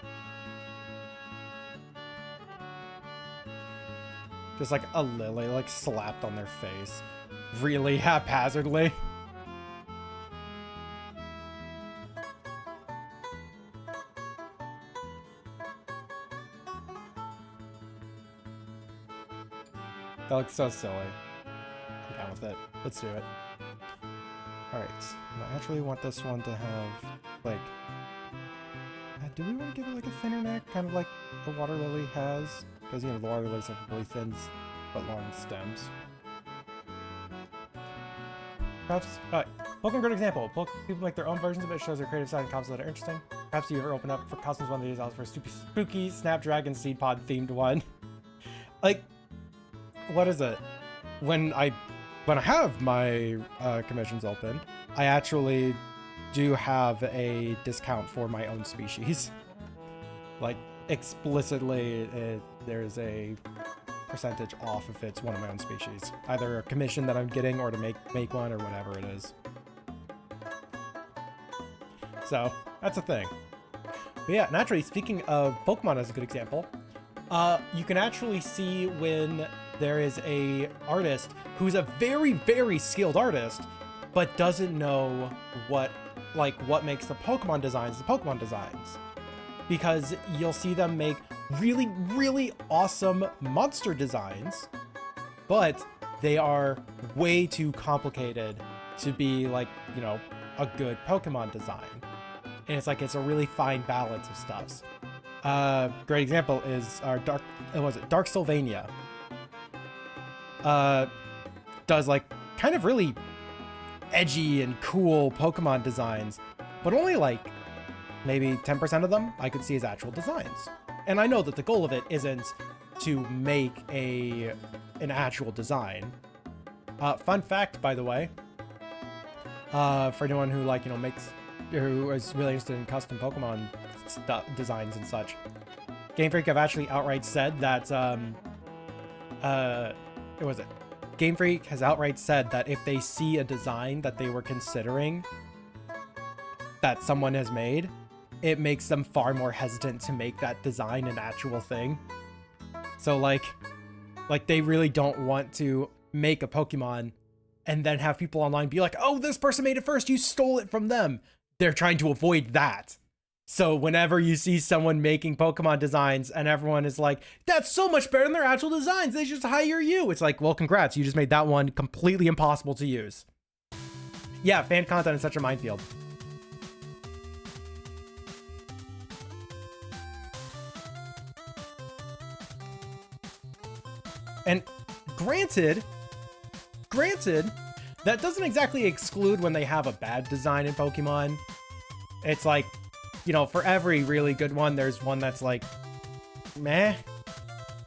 Just like a lily, like slapped on their face, really haphazardly. That looks so silly. I'm down with it. Let's do it. Alright, I actually want this one to have, like... do we want to give it like a thinner neck? Kind of like the water lily has? Because, you know, the water lilies have really thin but long stems. Perhaps, Pokemon, great example. People make their own versions of it, shows their creative side and costumes that are interesting. Perhaps you ever open up for costumes one of these out for a spooky Snapdragon Seed Pod themed one. Like, what is it? When I have my commissions open, I actually do have a discount for my own species. Like, explicitly, there's a percentage off if it's one of my own species. Either a commission that I'm getting or to make one or whatever it is. So, that's a thing. But yeah, naturally, speaking of Pokemon as a good example, you can actually see when there is a artist who's a very, very skilled artist, but doesn't know what makes the Pokemon designs the Pokemon designs. Because you'll see them make really, really awesome monster designs, but they are way too complicated to be like, you know, a good Pokemon design. And it's like, it's a really fine balance of stuffs. Great example is our Dark Sylvania. Does like kind of really edgy and cool Pokemon designs, but only like maybe 10% of them I could see as actual designs. And I know that the goal of it isn't to make an actual design, Fun fact, by the way, for anyone who like, you know, who is really interested in custom Pokemon designs and such, Game Freak have actually outright said that, what was it? Game Freak has outright said that if they see a design that they were considering that someone has made, it makes them far more hesitant to make that design an actual thing. So like they really don't want to make a Pokemon and then have people online be like, oh, this person made it first, you stole it from them. They're trying to avoid that. So whenever you see someone making Pokemon designs and everyone is like, that's so much better than their actual designs, they just hire you. It's like, well, congrats, you just made that one completely impossible to use. Yeah, fan content is such a minefield. And granted, that doesn't exactly exclude when they have a bad design in Pokemon. It's like, you know, for every really good one, there's one that's like, meh.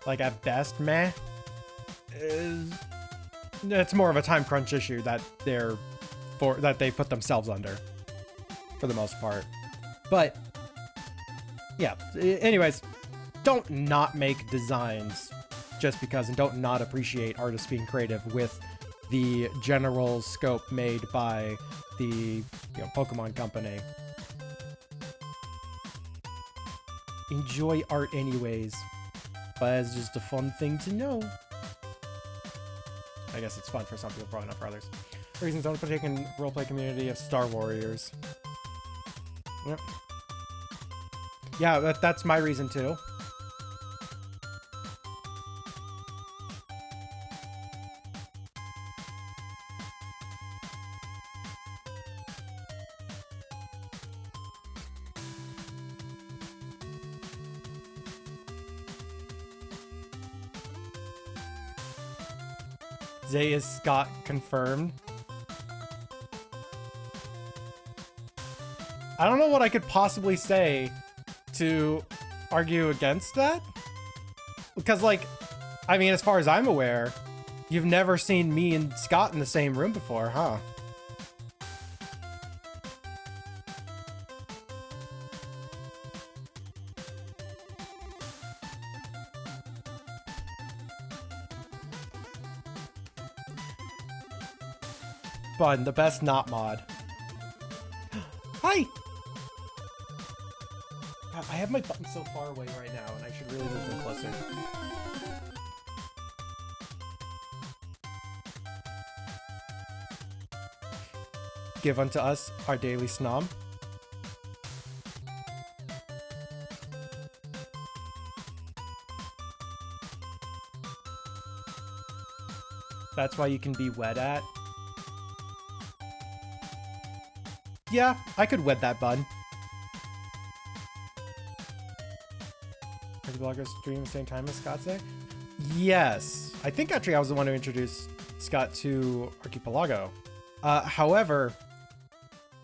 Like at best, meh. It's more of a time crunch issue that they put themselves under, for the most part. But yeah, anyways, don't not make designs just because, and don't not appreciate artists being creative with the general scope made by the, you know, Pokemon company. Enjoy art anyways, but it's just a fun thing to know. I guess it's fun for some people, probably not for others. Reasons don't partake in roleplay community of Star Warriors. Yep. Yeah, that's my reason too. Zay is Scott confirmed. I don't know what I could possibly say to argue against that. Because, like, I mean, as far as I'm aware, you've never seen me and Scott in the same room before, huh? Fun, the best not mod. Hi! God, I have my buttons so far away right now, and I should really move them closer. Give unto us our daily snom. That's why you can be wed at. Yeah, I could wed that bun. Are the bloggers stream at the same time as Scott say? Yes. I think actually I was the one who introduced Scott to Archipelago. However,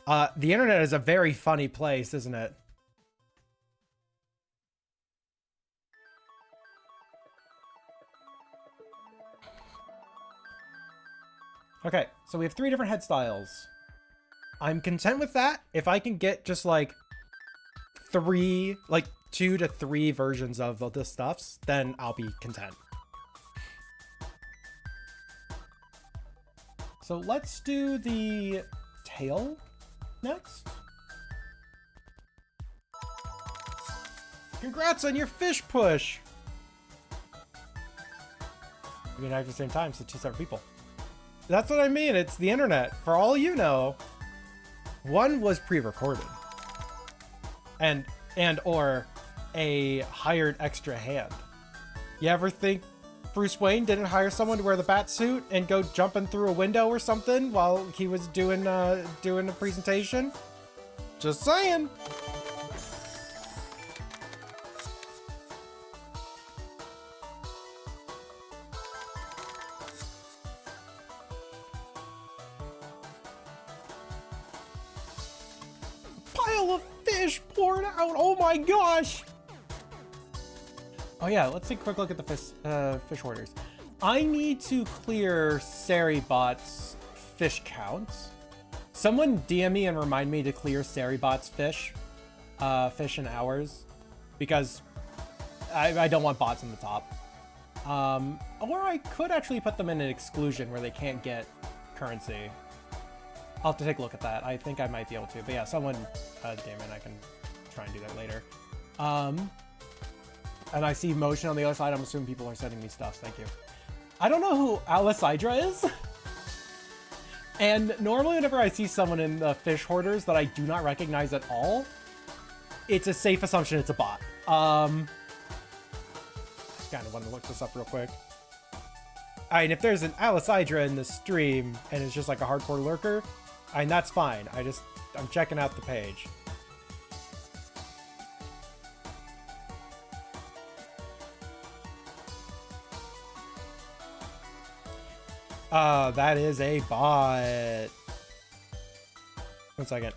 the internet is a very funny place, isn't it? Okay, so we have 3 different head styles. I'm content with that. If I can get just like 2 to 3 versions of the stuffs, then I'll be content. So let's do the tail next. Congrats on your fish push. We can act at the same time, so 2 separate people. That's what I mean. It's the internet. For all you know, one was pre-recorded, and or a hired extra hand. You ever think Bruce Wayne didn't hire someone to wear the bat suit and go jumping through a window or something while he was doing a presentation? Just saying. Of fish poured out. Oh my gosh. Oh yeah, let's take a quick look at the fish orders. I need to clear Saribot's fish count. Someone DM me and remind me to clear Saribot's fish and hours, because I don't want bots on the top. Or I could actually put them in an exclusion where they can't get currency. I'll have to take a look at that. I think I might be able to, but yeah, someone damn it, I can try and do that later. And I see motion on the other side. I'm assuming people are sending me stuff. Thank you. I don't know who Alicidra is. And normally whenever I see someone in the fish hoarders that I do not recognize at all, it's a safe assumption it's a bot. Just kind of want to look this up real quick. I mean, if there's an Alicidra in the stream and it's just like a hardcore lurker, I mean, that's fine. I'm checking out the page. That is a bot. 1 second.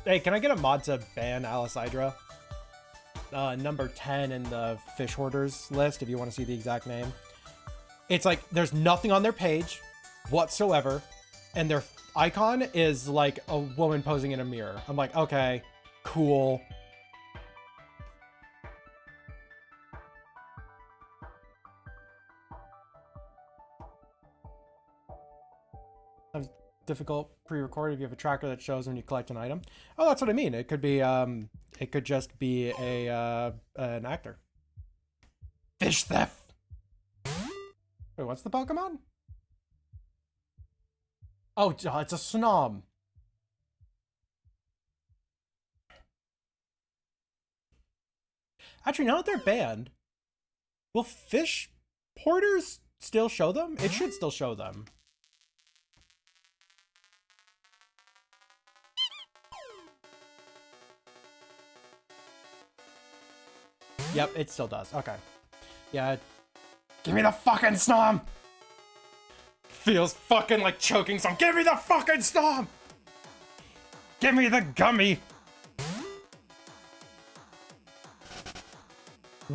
Hey, can I get a mod to ban Alicidra? Number 10 in the fish hoarders list, if you want to see the exact name. It's like, there's nothing on their page whatsoever, and their icon is like a woman posing in a mirror. I'm like, okay, cool. Difficult pre-recorded if you have a tracker that shows when you collect an item. Oh, that's what I mean. It could be it could just be a an actor. Fish theft. Wait, what's the Pokemon? Oh, it's a Snom. Actually, now that they're banned, will fish porters still show them? It should still show them. Yep, it still does. Okay. Yeah. Give me the fucking Snom! Feels fucking like choking some. Give me the fucking Snom! Give me the gummy!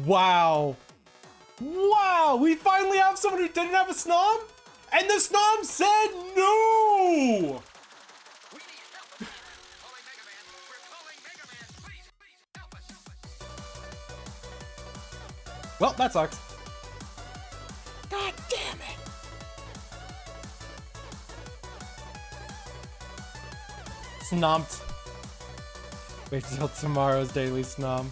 Wow. Wow! We finally have someone who didn't have a Snom? And the Snom said no! Well, that sucks. God damn it. Snomped. Wait till tomorrow's daily Snom.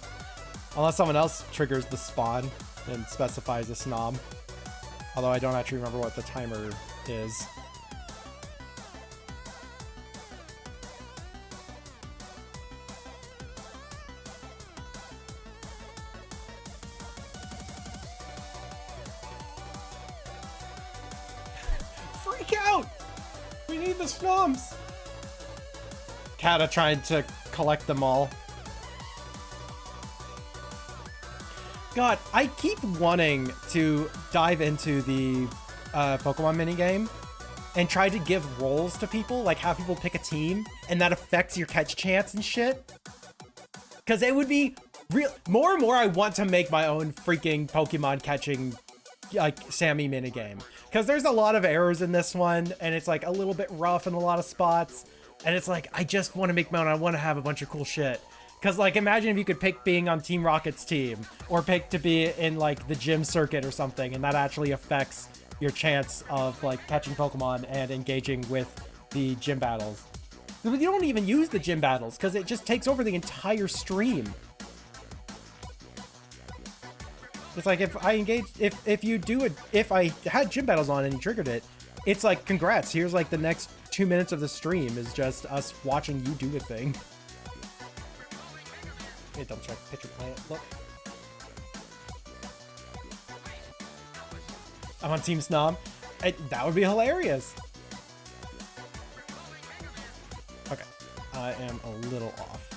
Unless someone else triggers the spawn and specifies a Snom. Although I don't actually remember what the timer is. Freak out! We need the Snoms! Kata trying to collect them all. God, I keep wanting to dive into the Pokemon minigame and try to give roles to people, like have people pick a team, and that affects your catch chance and shit. Because it would be real. More and more I want to make my own freaking Pokemon catching, like, Sammy minigame. Because there's a lot of errors in this one, and it's like a little bit rough in a lot of spots. And it's like, I just want to make my own, I want to have a bunch of cool shit. Because, like, imagine if you could pick being on Team Rocket's team, or pick to be in, like, the gym circuit or something, and that actually affects your chance of, like, catching Pokemon and engaging with the gym battles. But you don't even use the gym battles, because it just takes over the entire stream. It's like, if I engage, if you do it, if I had gym battles on and you triggered it, it's like, congrats, here's, like, the next 2 minutes of the stream is just us watching you do a thing. Let me double check picture planet. Look. I'm on Team Snom. That would be hilarious. Okay. I am a little off.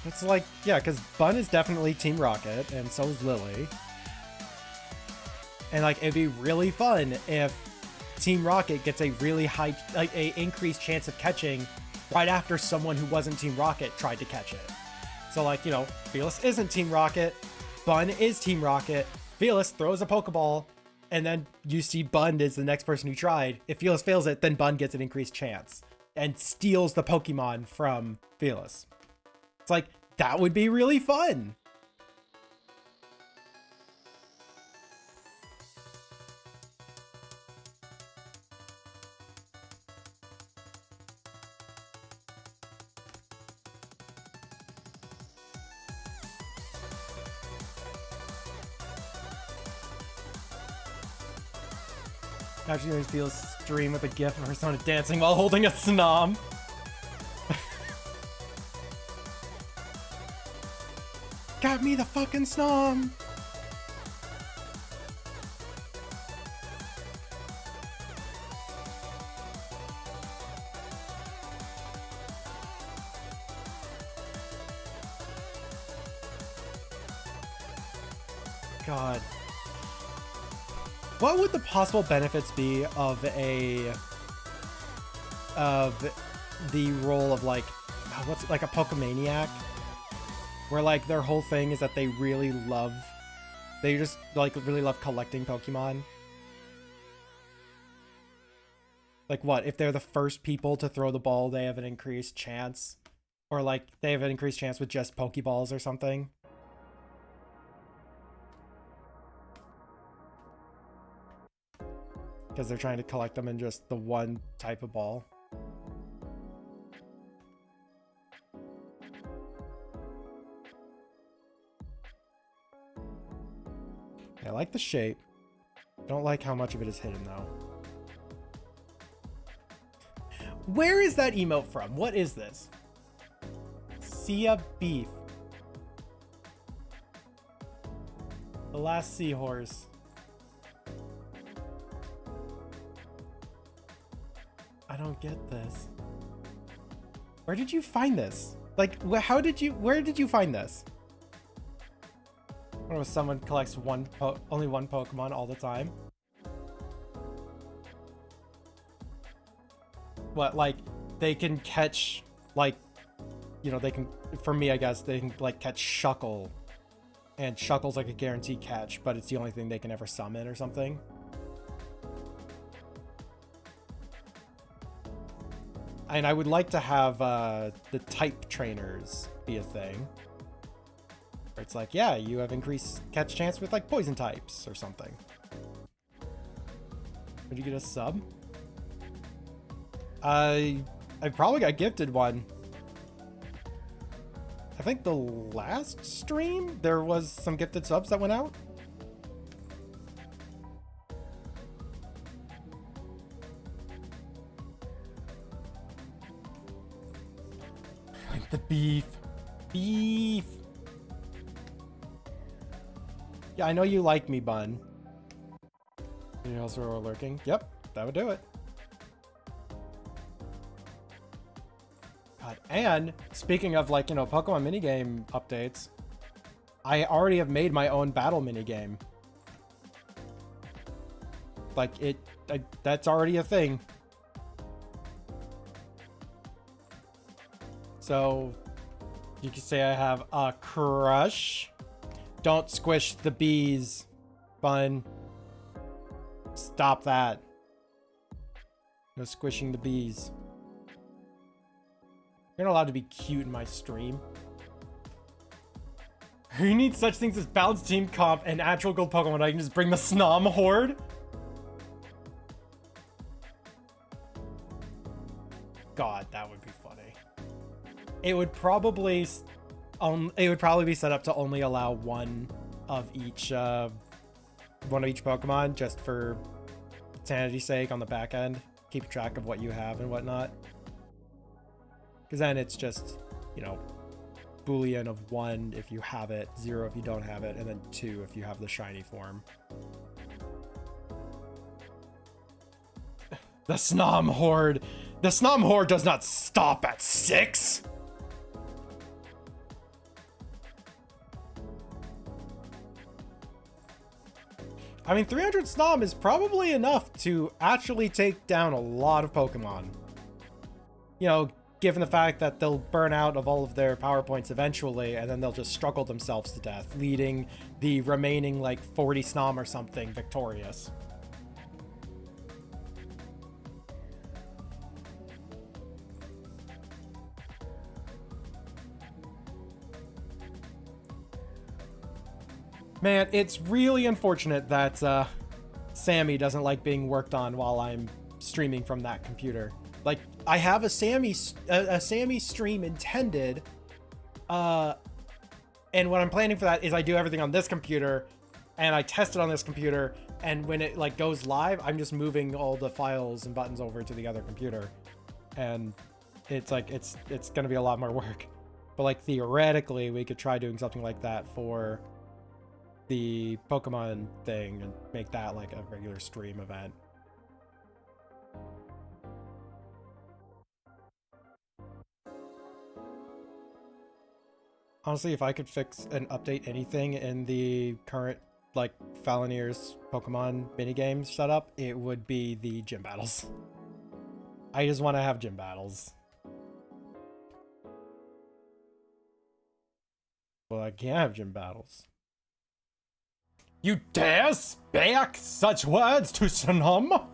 It's like, yeah, because Bun is definitely Team Rocket, and so is Lily. And, like, it'd be really fun if Team Rocket gets a really high, like, a increased chance of catching right after someone who wasn't Team Rocket tried to catch it. So like, you know, Felis isn't Team Rocket, Bun is Team Rocket, Felis throws a Pokeball, and then you see Bun is the next person who tried. If Felis fails it, then Bun gets an increased chance and steals the Pokemon from Felis. It's like, that would be really fun. Actually, going to feel a stream with a gif of Persona dancing while holding a Snom. Got me the fucking Snom! God. What would the possible benefits be of the role of like, what's like a Pokemaniac? Where like their whole thing is that they just like really love collecting Pokemon. Like what, if they're the first people to throw the ball, they have an increased chance? Or like they have an increased chance with just Pokeballs or something? Because they're trying to collect them in just the one type of ball. I like the shape. Don't like how much of it is hidden though. Where is that emote from? What is this? Sia Beef. The Last Seahorse. I don't get this. Where did you find this? Like, where did you find this? I don't know if someone collects only one Pokemon all the time. What, like, they can catch, like, you know, they can, for me, I guess, they can, like, catch Shuckle. And Shuckle's like a guaranteed catch, but it's the only thing they can ever summon or something. And I would like to have the type trainers be a thing. Where it's like, yeah, you have increased catch chance with like poison types or something. Would you get a sub? I probably got gifted one. I think the last stream there was some gifted subs that went out. The beef. Beef. Yeah, I know you like me, Bun. You also are lurking. Yep, that would do it. God, and speaking of like, you know, Pokemon minigame updates, I already have made my own battle minigame. Like that's already a thing. So, you could say I have a crush. Don't squish the bees, Bun. Stop that. No squishing the bees. You're not allowed to be cute in my stream. Who needs such things as balanced team comp and actual gold Pokemon? I can just bring the Snom Horde? God, that would be funny. It would probably be set up to only allow one of each Pokemon, just for sanity's sake on the back end. Keep track of what you have and whatnot. Because then it's just, you know, Boolean of 1 if you have it, 0 if you don't have it, and then 2 if you have the shiny form. The Snom Horde. The Snom Horde does not stop at 6. I mean, 300 Snom is probably enough to actually take down a lot of Pokemon. You know, given the fact that they'll burn out of all of their power points eventually, and then they'll just struggle themselves to death, leading the remaining like 40 Snom or something victorious. Man, it's really unfortunate that Sammy doesn't like being worked on while I'm streaming from that computer. Like, I have a Sammy stream intended, and what I'm planning for that is I do everything on this computer, and I test it on this computer, and when it like goes live, I'm just moving all the files and buttons over to the other computer, and it's like it's gonna be a lot more work. But like theoretically, we could try doing something like that for the Pokemon thing and make that like a regular stream event. Honestly, if I could fix and update anything in the current like Falconeer's Pokemon minigames setup, it would be the gym battles. I just want to have gym battles. Well, I can't have gym battles. You dare speak such words to Snom?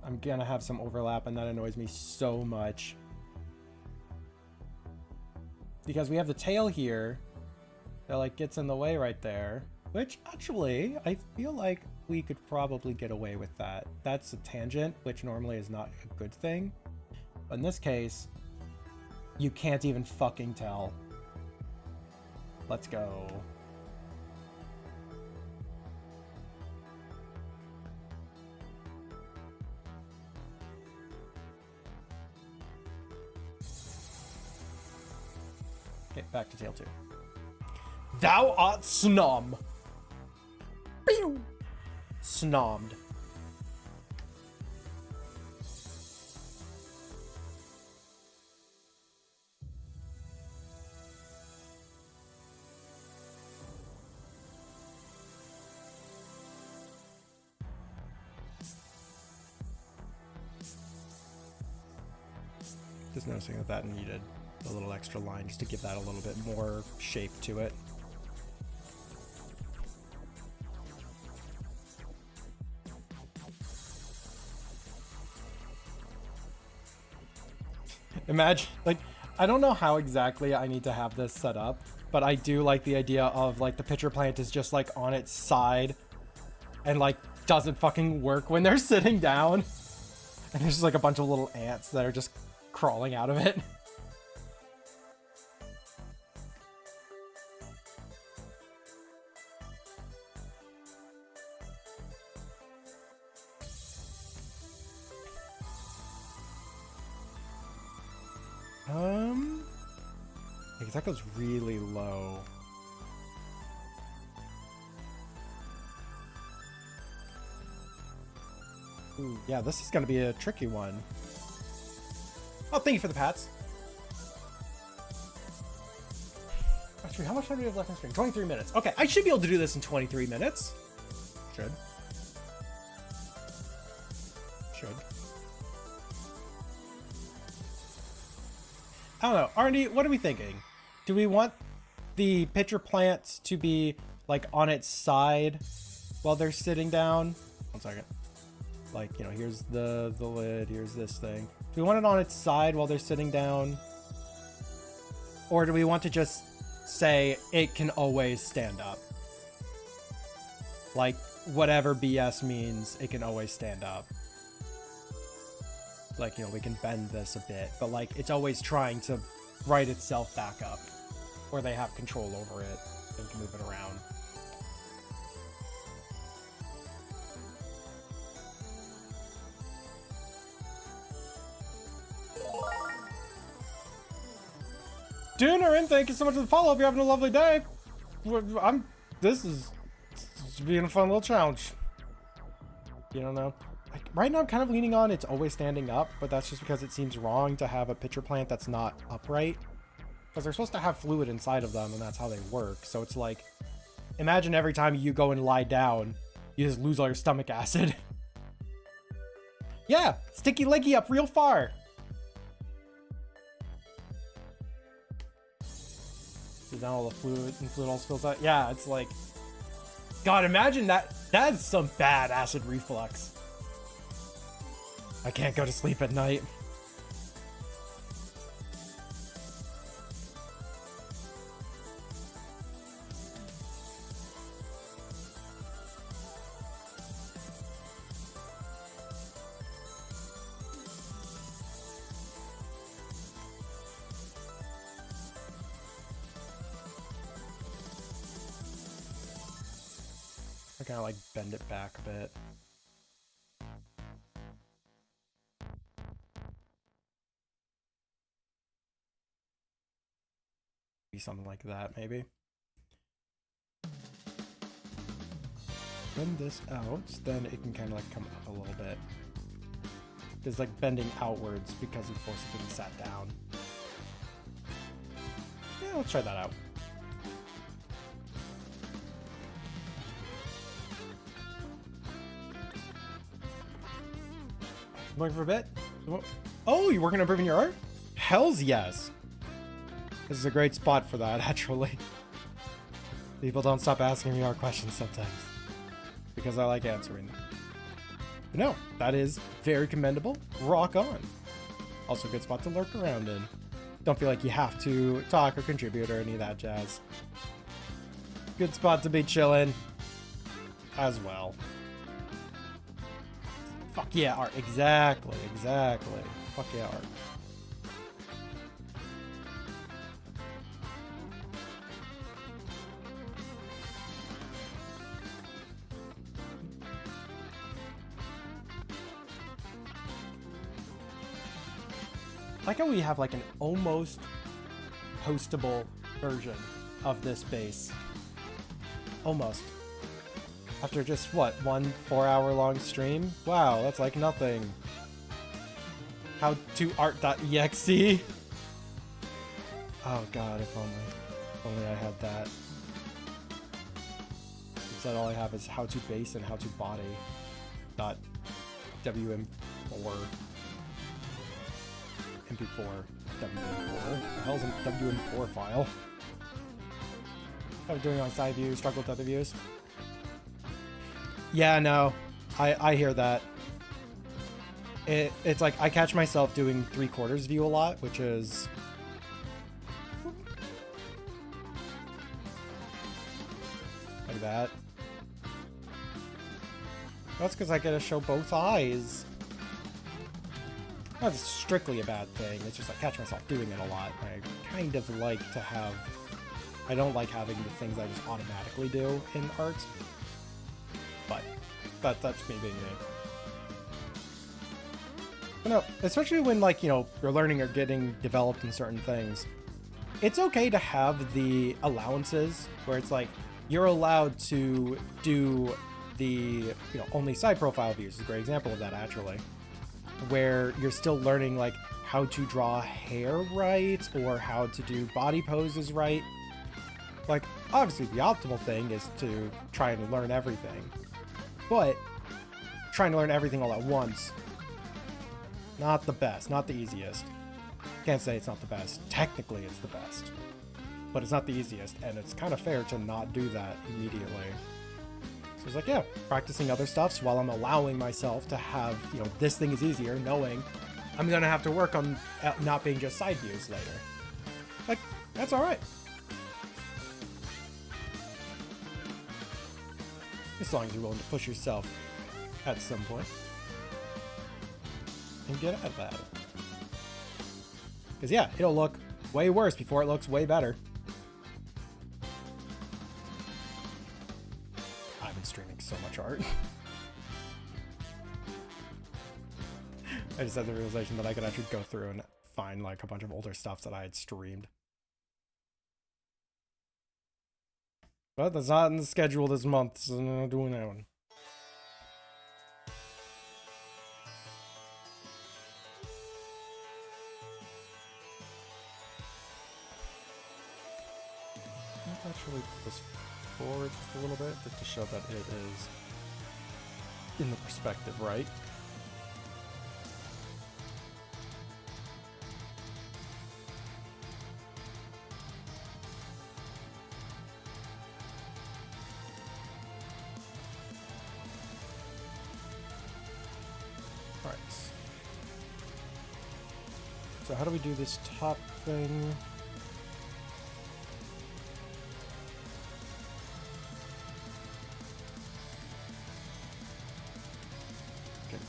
I'm gonna have some overlap, and that annoys me so much. Because we have the tail here that like gets in the way right there. Which actually, I feel like we could probably get away with that. That's a tangent, which normally is not a good thing. But in this case, you can't even fucking tell. Let's go. Okay, back to tail 2. Thou art Snom. Pew! Snommed. Just noticing that that needed a little extra line just to give that a little bit more shape to it. Imagine, like, I don't know how exactly I need to have this set up, but I do like the idea of, like, the pitcher plant is just, like, on its side and, like, doesn't fucking work when they're sitting down. And there's just, like, a bunch of little ants that are just crawling out of it. Because that goes really low. Ooh, yeah, this is gonna be a tricky one. Oh, thank you for the pats. Actually, how much time do we have left on stream? 23 minutes. Okay, I should be able to do this in 23 minutes. Should. I don't know. R&D, what are we thinking? Do we want the pitcher plants to be like on its side while they're sitting down? 1 second. Like, you know, here's the lid, here's this thing. Do we want it on its side while they're sitting down? Or do we want to just say it can always stand up? Like, whatever BS means, it can always stand up. Like, you know, we can bend this a bit, but like it's always trying to right itself back up, or they have control over it and can move it around. Doonerin, thank you so much for the follow. Hope you're having a lovely day. This is being a fun little challenge. You don't know. Like, right now I'm kind of leaning on it's always standing up, but that's just because it seems wrong to have a pitcher plant that's not upright. Because they're supposed to have fluid inside of them, and that's how they work. So it's like, Imagine every time you go and lie down, you just lose all your stomach acid. Yeah, sticky leggy up real far. So now all the fluid all spills out. Yeah, it's like, God, imagine that. That's some bad acid reflux. I can't go to sleep at night. I kind of like bend it back a bit. Be something like that, maybe. Bend this out, then it can kind of like come up a little bit. It's like bending outwards because of force of being sat down. Yeah, let's try that out. Looking for a bit? Oh, you're working on improving your art? Hells yes. This is a great spot for that, actually. People don't stop asking me art questions sometimes. Because I like answering them. But no, that is very commendable. Rock on. Also a good spot to lurk around in. Don't feel like you have to talk or contribute or any of that jazz. Good spot to be chilling as well. Fuck yeah, art. Exactly, exactly. Fuck yeah, art. I like how we have like an almost postable version of this base. Almost. After just, what, 1 4-hour-long stream? Wow, that's like nothing. How to art.exe? Oh god, if only. If only I had that. Instead all I have is how to base and how to body. .wm4. MP4. WM4. The hell's a WM4 file? How are we doing on side views? Struggle with other views? Yeah, no, I hear that. It's like I catch myself doing 3/4 view a lot, which is like that. That's because I get to show both eyes. Not strictly a bad thing. It's just I catch myself doing it a lot. I kind of like to have. I don't like having the things I just automatically do in art. But that's me being me. But no, especially when, like, you know, you're learning or getting developed in certain things, it's okay to have the allowances where it's like you're allowed to do the, you know, only side profile views is a great example of that, actually, where you're still learning like how to draw hair right or how to do body poses right. Like, obviously the optimal thing is to try and learn everything. But trying to learn everything all at once, not the best, not the easiest. Can't say it's not the best. Technically, it's the best. But it's not the easiest, and it's kind of fair to not do that immediately. So it's like, yeah, practicing other stuffs while I'm allowing myself to have, you know, this thing is easier, knowing I'm going to have to work on not being just side views later. Like, that's alright. As long as you're willing to push yourself at some point and get out of that. Because yeah, it'll look way worse before it looks way better. I've been streaming so much art. I just had the realization that I could actually go through and find like a bunch of older stuff that I had streamed. But that's not in the schedule this month, so I'm not doing that one. Let's actually put this forward just a little bit, just to show that it is in the perspective, right? Alright. So how do we do this top thing?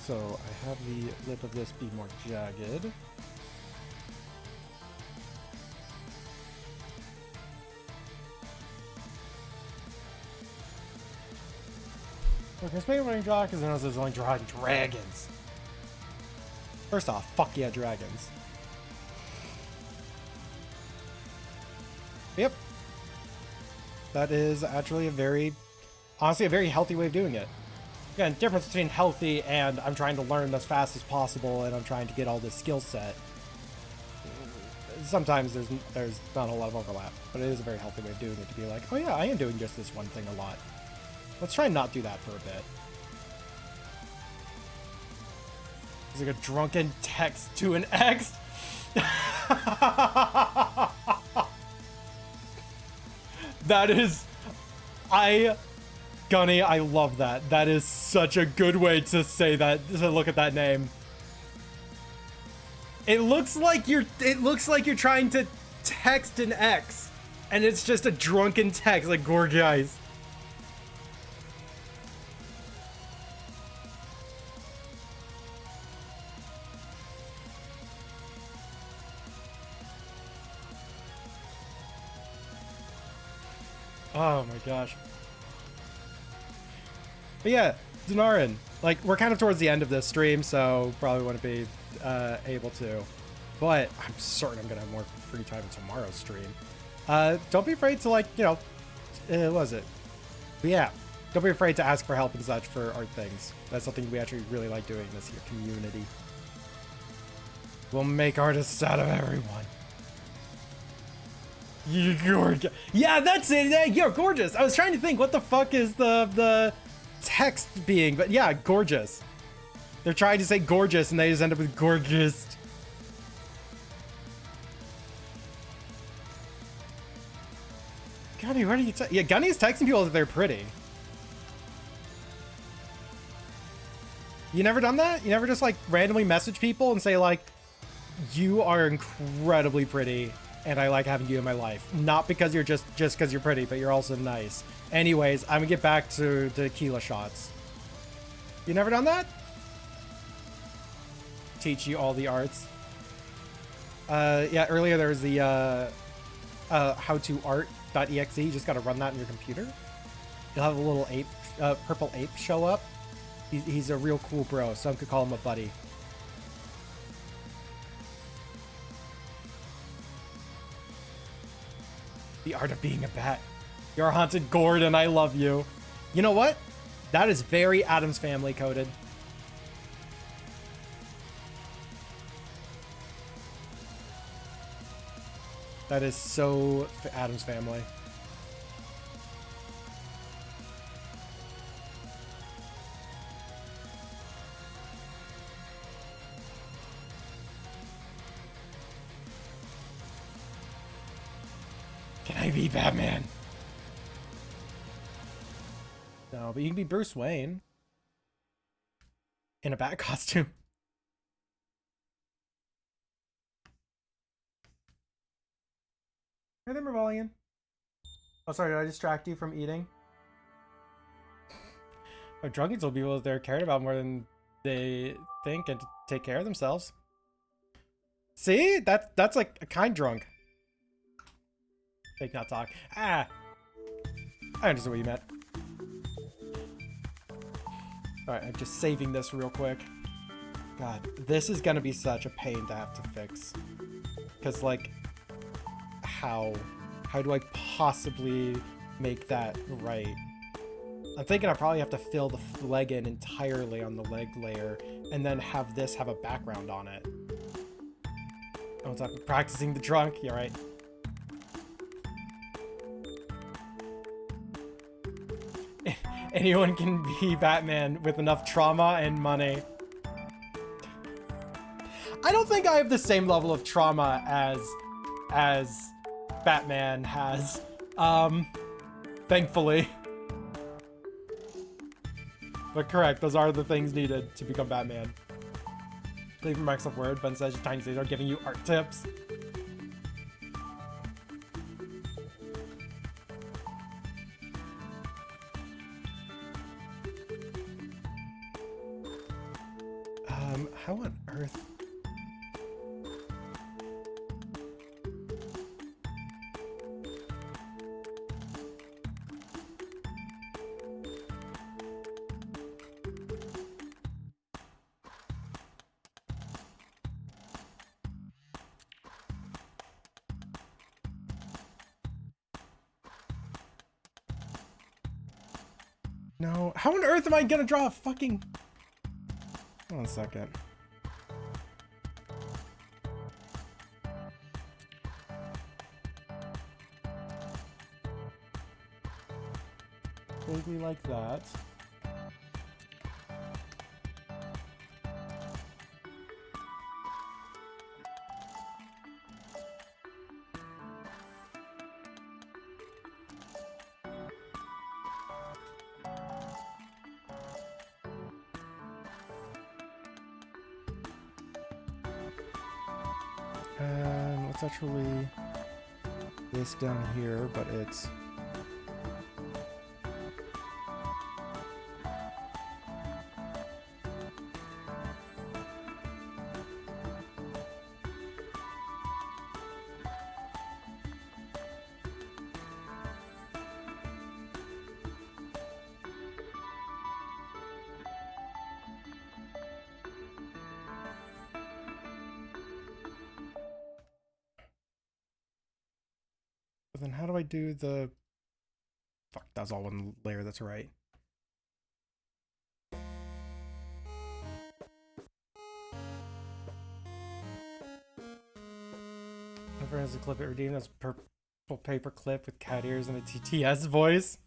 So I have the lip of this be more jagged. Okay, let's make it running draw because then I was only drawing dragons. First off, fuck yeah, dragons. Yep. That is actually honestly a very healthy way of doing it. Again, difference between healthy and I'm trying to learn as fast as possible and I'm trying to get all this skill set. Sometimes there's not a lot of overlap, but it is a very healthy way of doing it to be like, oh yeah, I am doing just this one thing a lot. Let's try and not do that for a bit. It's like a drunken text to an ex. That is... Gunny, I love that. That is such a good way to say that, to look at that name. It looks like you're trying to text an ex, and it's just a drunken text, like Gorgies. Oh my gosh. But yeah, Denarin, like, we're kind of towards the end of this stream, so probably wouldn't be able to. But I'm certain I'm going to have more free time in tomorrow's stream. Don't be afraid to, like, you know, what was it? But yeah, don't be afraid to ask for help and such for art things. That's something we actually really like doing in this here community. We'll make artists out of everyone. You're gorgeous. Yeah, that's it. Yeah, you're gorgeous. I was trying to think, what the fuck is the text being, but yeah, gorgeous. They're trying to say gorgeous and they just end up with gorgeous. Gunny, what are you yeah, Gunny's texting people that they're pretty. You never done that? You never just like randomly message people and say like, you are incredibly pretty and I like having you in my life. Not because you're just because you're pretty, but you're also nice. Anyways, I'm gonna get back to tequila shots. You never done that? Teach you all the arts. Yeah, earlier there was the howtoart.exe. You just gotta run that in your computer. You'll have a little ape, purple ape show up. He's a real cool bro. Some could call him a buddy. The art of being a bat. You're a haunted gourd and I love you. You know what? That is very Addams Family coded. That is so Addams Family. Can I be Batman? No, but you can be Bruce Wayne. In a bat costume. Hey there, Mervalian. Oh, sorry, did I distract you from eating? Oh, drunkies will be people that they're cared about more than they think and to take care of themselves. See? That's like a kind drunk. Fake not talk. Ah! I understand what you meant. Alright, I'm just saving this real quick. God, this is gonna be such a pain to have to fix. Because, like, how do I possibly make that right? I'm thinking I probably have to fill the leg in entirely on the leg layer and then have this have a background on it. Oh, it's practicing the drunk. You're right. Anyone can be Batman with enough trauma and money. I don't think I have the same level of trauma as Batman has. Thankfully. But correct, those are the things needed to become Batman. Leave your Microsoft Word, Ben says your tiny cities are giving you art tips. How on earth? No, how on earth am I gonna draw a fucking... Hold on a second. Vaguely like that. It's actually this down here, but it's... Then how do I do the... Fuck, that's all one layer, that's right. Never has a clip it redeemed as purple paper clip with cat ears and a TTS voice.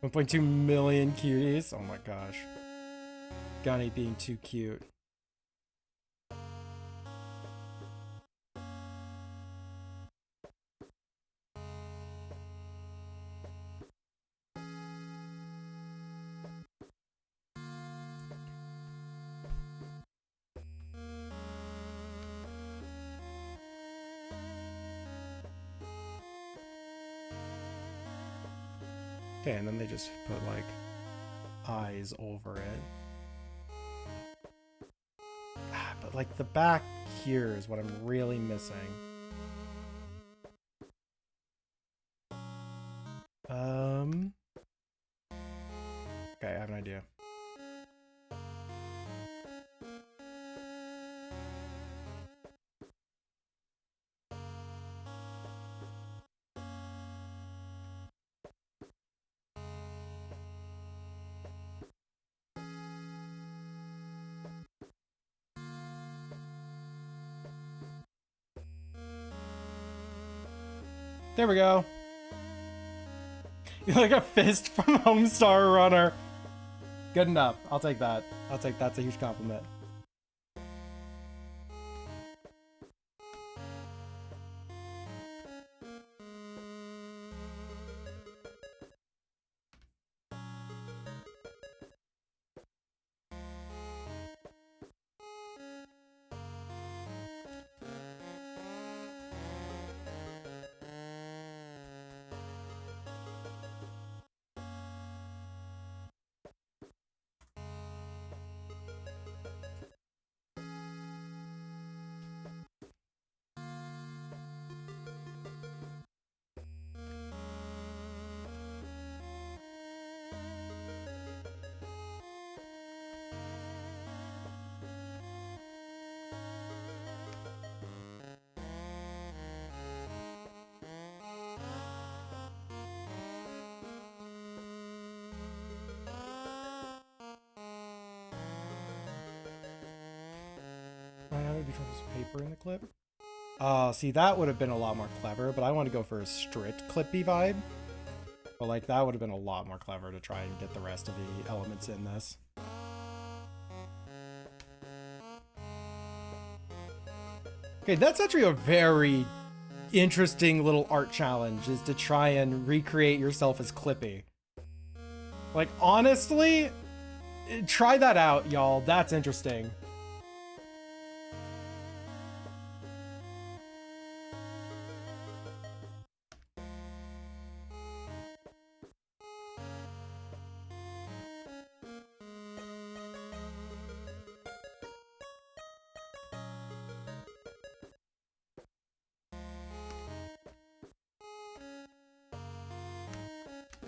1.2 million cuties. Oh my gosh. Gunny being too cute. Okay, and then they just put like eyes over it. But like the back here is what I'm really missing. Okay, I have an idea. There we go. You're like a fist from Homestar Runner. Good enough. I'll take that. I'll take that's a huge compliment. Maybe try some paper in the clip. See, that would have been a lot more clever, but I want to go for a strict clippy vibe. But like that would have been a lot more clever to try and get the rest of the elements in this. Okay, that's actually a very interesting little art challenge, is to try and recreate yourself as Clippy. Like, honestly, try that out, y'all. That's interesting.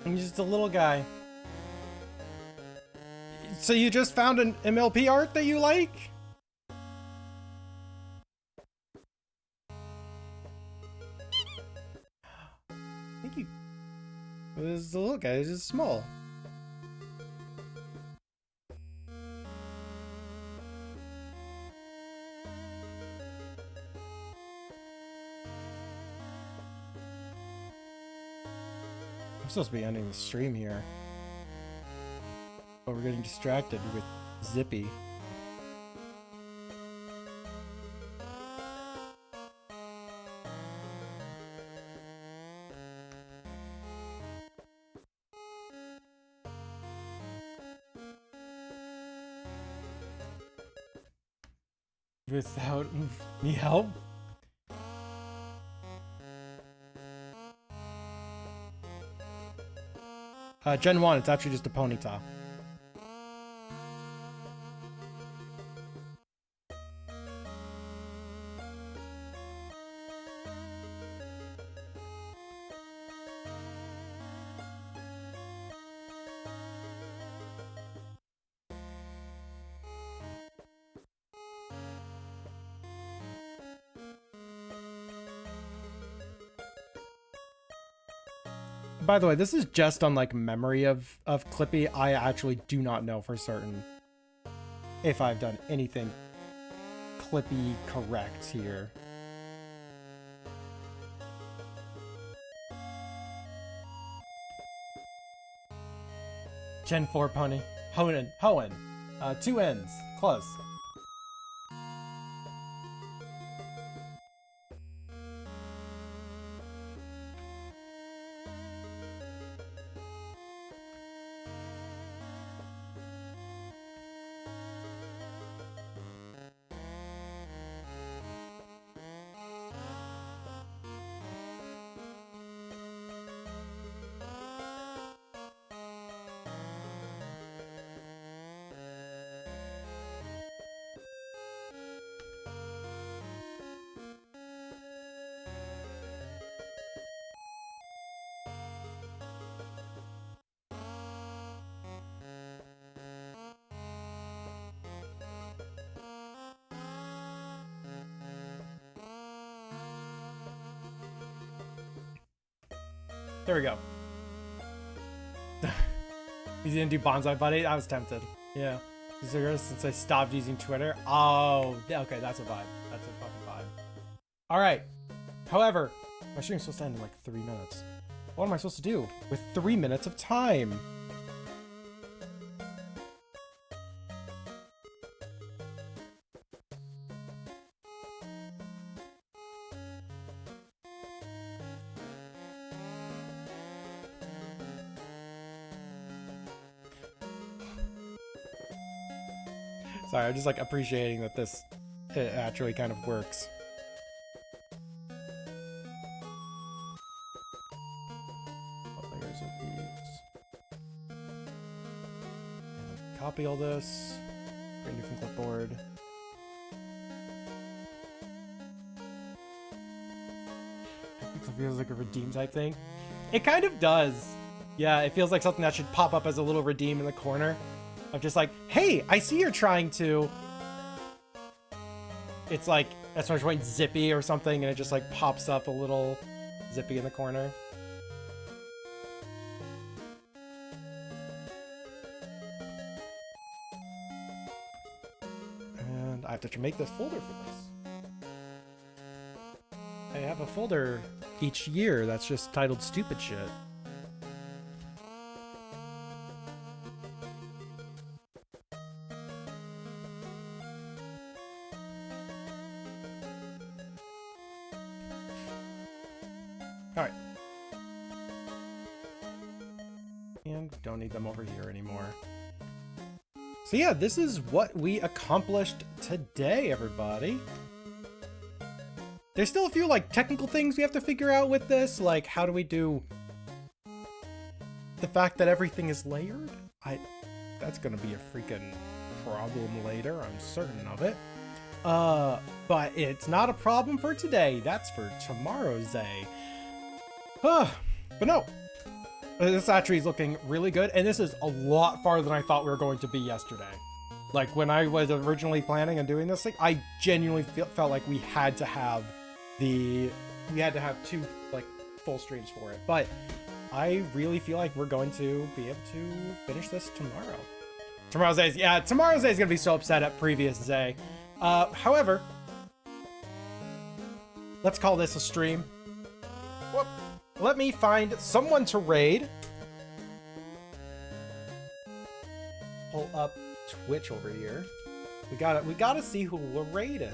He's just a little guy. So you just found an MLP art that you like? I think you... This is a little guy, he's just small. I'm supposed to be ending the stream here. But we're getting distracted with Zippy. Without me help? Gen 1, it's actually just a ponyta. By the way, this is just on like memory of Clippy. I actually do not know for certain if I've done anything Clippy correct here. Gen 4 pony. Hoenn. 2 N's. Close. There we go. He's gonna do Bonsai Buddy? I was tempted. Yeah. Since I stopped using Twitter. Oh, okay, that's a vibe. That's a fucking vibe. Alright. However, my stream's supposed to end in like 3 minutes. What am I supposed to do with 3 minutes of time? Sorry, I'm just like appreciating that it actually kind of works. What layers of these? And copy all this. Bring new from clipboard. It feels like a redeem type thing. It kind of does. Yeah, it feels like something that should pop up as a little redeem in the corner. Of just like, hey, I see you're trying to. It's like, that's why I'm Zippy or something, and it just like pops up a little Zippy in the corner. And I have to make this folder for this. I have a folder each year that's just titled stupid shit. All right. And don't need them over here anymore. So yeah, this is what we accomplished today, everybody. There's still a few like technical things we have to figure out with this. Like, how do we do the fact that everything is layered? That's gonna be a freaking problem later, I'm certain of it. But it's not a problem for today. That's for tomorrow's day. But no, this actually is looking really good, and this is a lot farther than I thought we were going to be yesterday. Like, when I was originally planning on doing this thing, I genuinely felt like we had to have two like full streams for it. But I really feel like we're going to be able to finish this tomorrow. Tomorrow's day is gonna be so upset at previous day. However, let's call this a stream. Whoop. Let me find someone to raid. Pull up Twitch over here. We gotta see who we're raiding.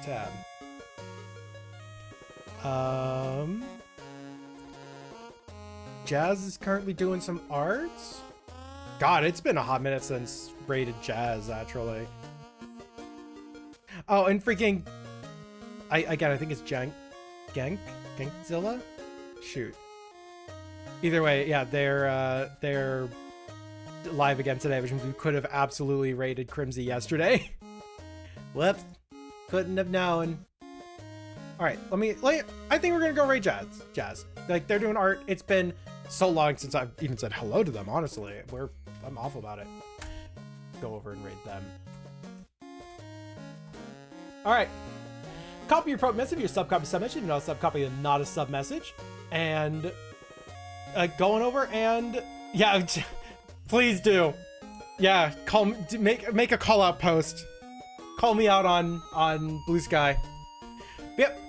Tab. Jazz is currently doing some arts. God, it's been a hot minute since raided Jazz, actually. Oh, and freaking... I think it's Gankzilla? Shoot. Either way, yeah, they're live again today, which means we could have absolutely raided Crimsy yesterday. Whoops. Couldn't have known. Alright, I think we're gonna go raid Jazz. Like, they're doing art. It's been so long since I've even said hello to them, honestly. I'm awful about it. Go over and raid them. Alright. Copy your pro message, your sub copy sub message, not a sub copy and not a sub message. And going over and yeah, please do. Yeah, make a call out post. Call me out on Blue Sky. Yep.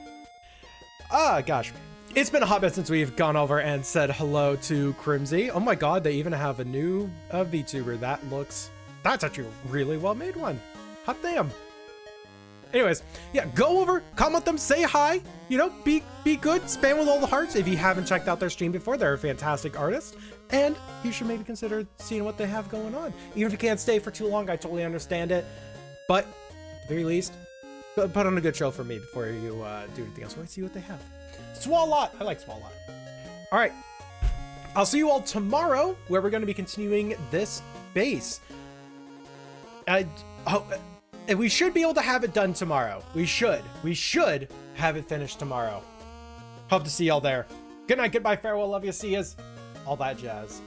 Gosh. It's been a hot minute since we've gone over and said hello to Crimsy. Oh my god, they even have a new VTuber. That's actually a really well made one. Hot damn. Anyways, yeah, go over, comment them, say hi, you know, be good, spam with all the hearts. If you haven't checked out their stream before, they're a fantastic artist, and you should maybe consider seeing what they have going on. Even if you can't stay for too long, I totally understand it, but at the very least, put on a good show for me before you do anything else. Let's see what they have. Swalot, I like Swalot. All right, I'll see you all tomorrow, where we're going to be continuing this base. We should be able to have it done tomorrow. We should have it finished tomorrow. Hope to see y'all there. Good night, goodbye, farewell, love you, see yas, all that jazz.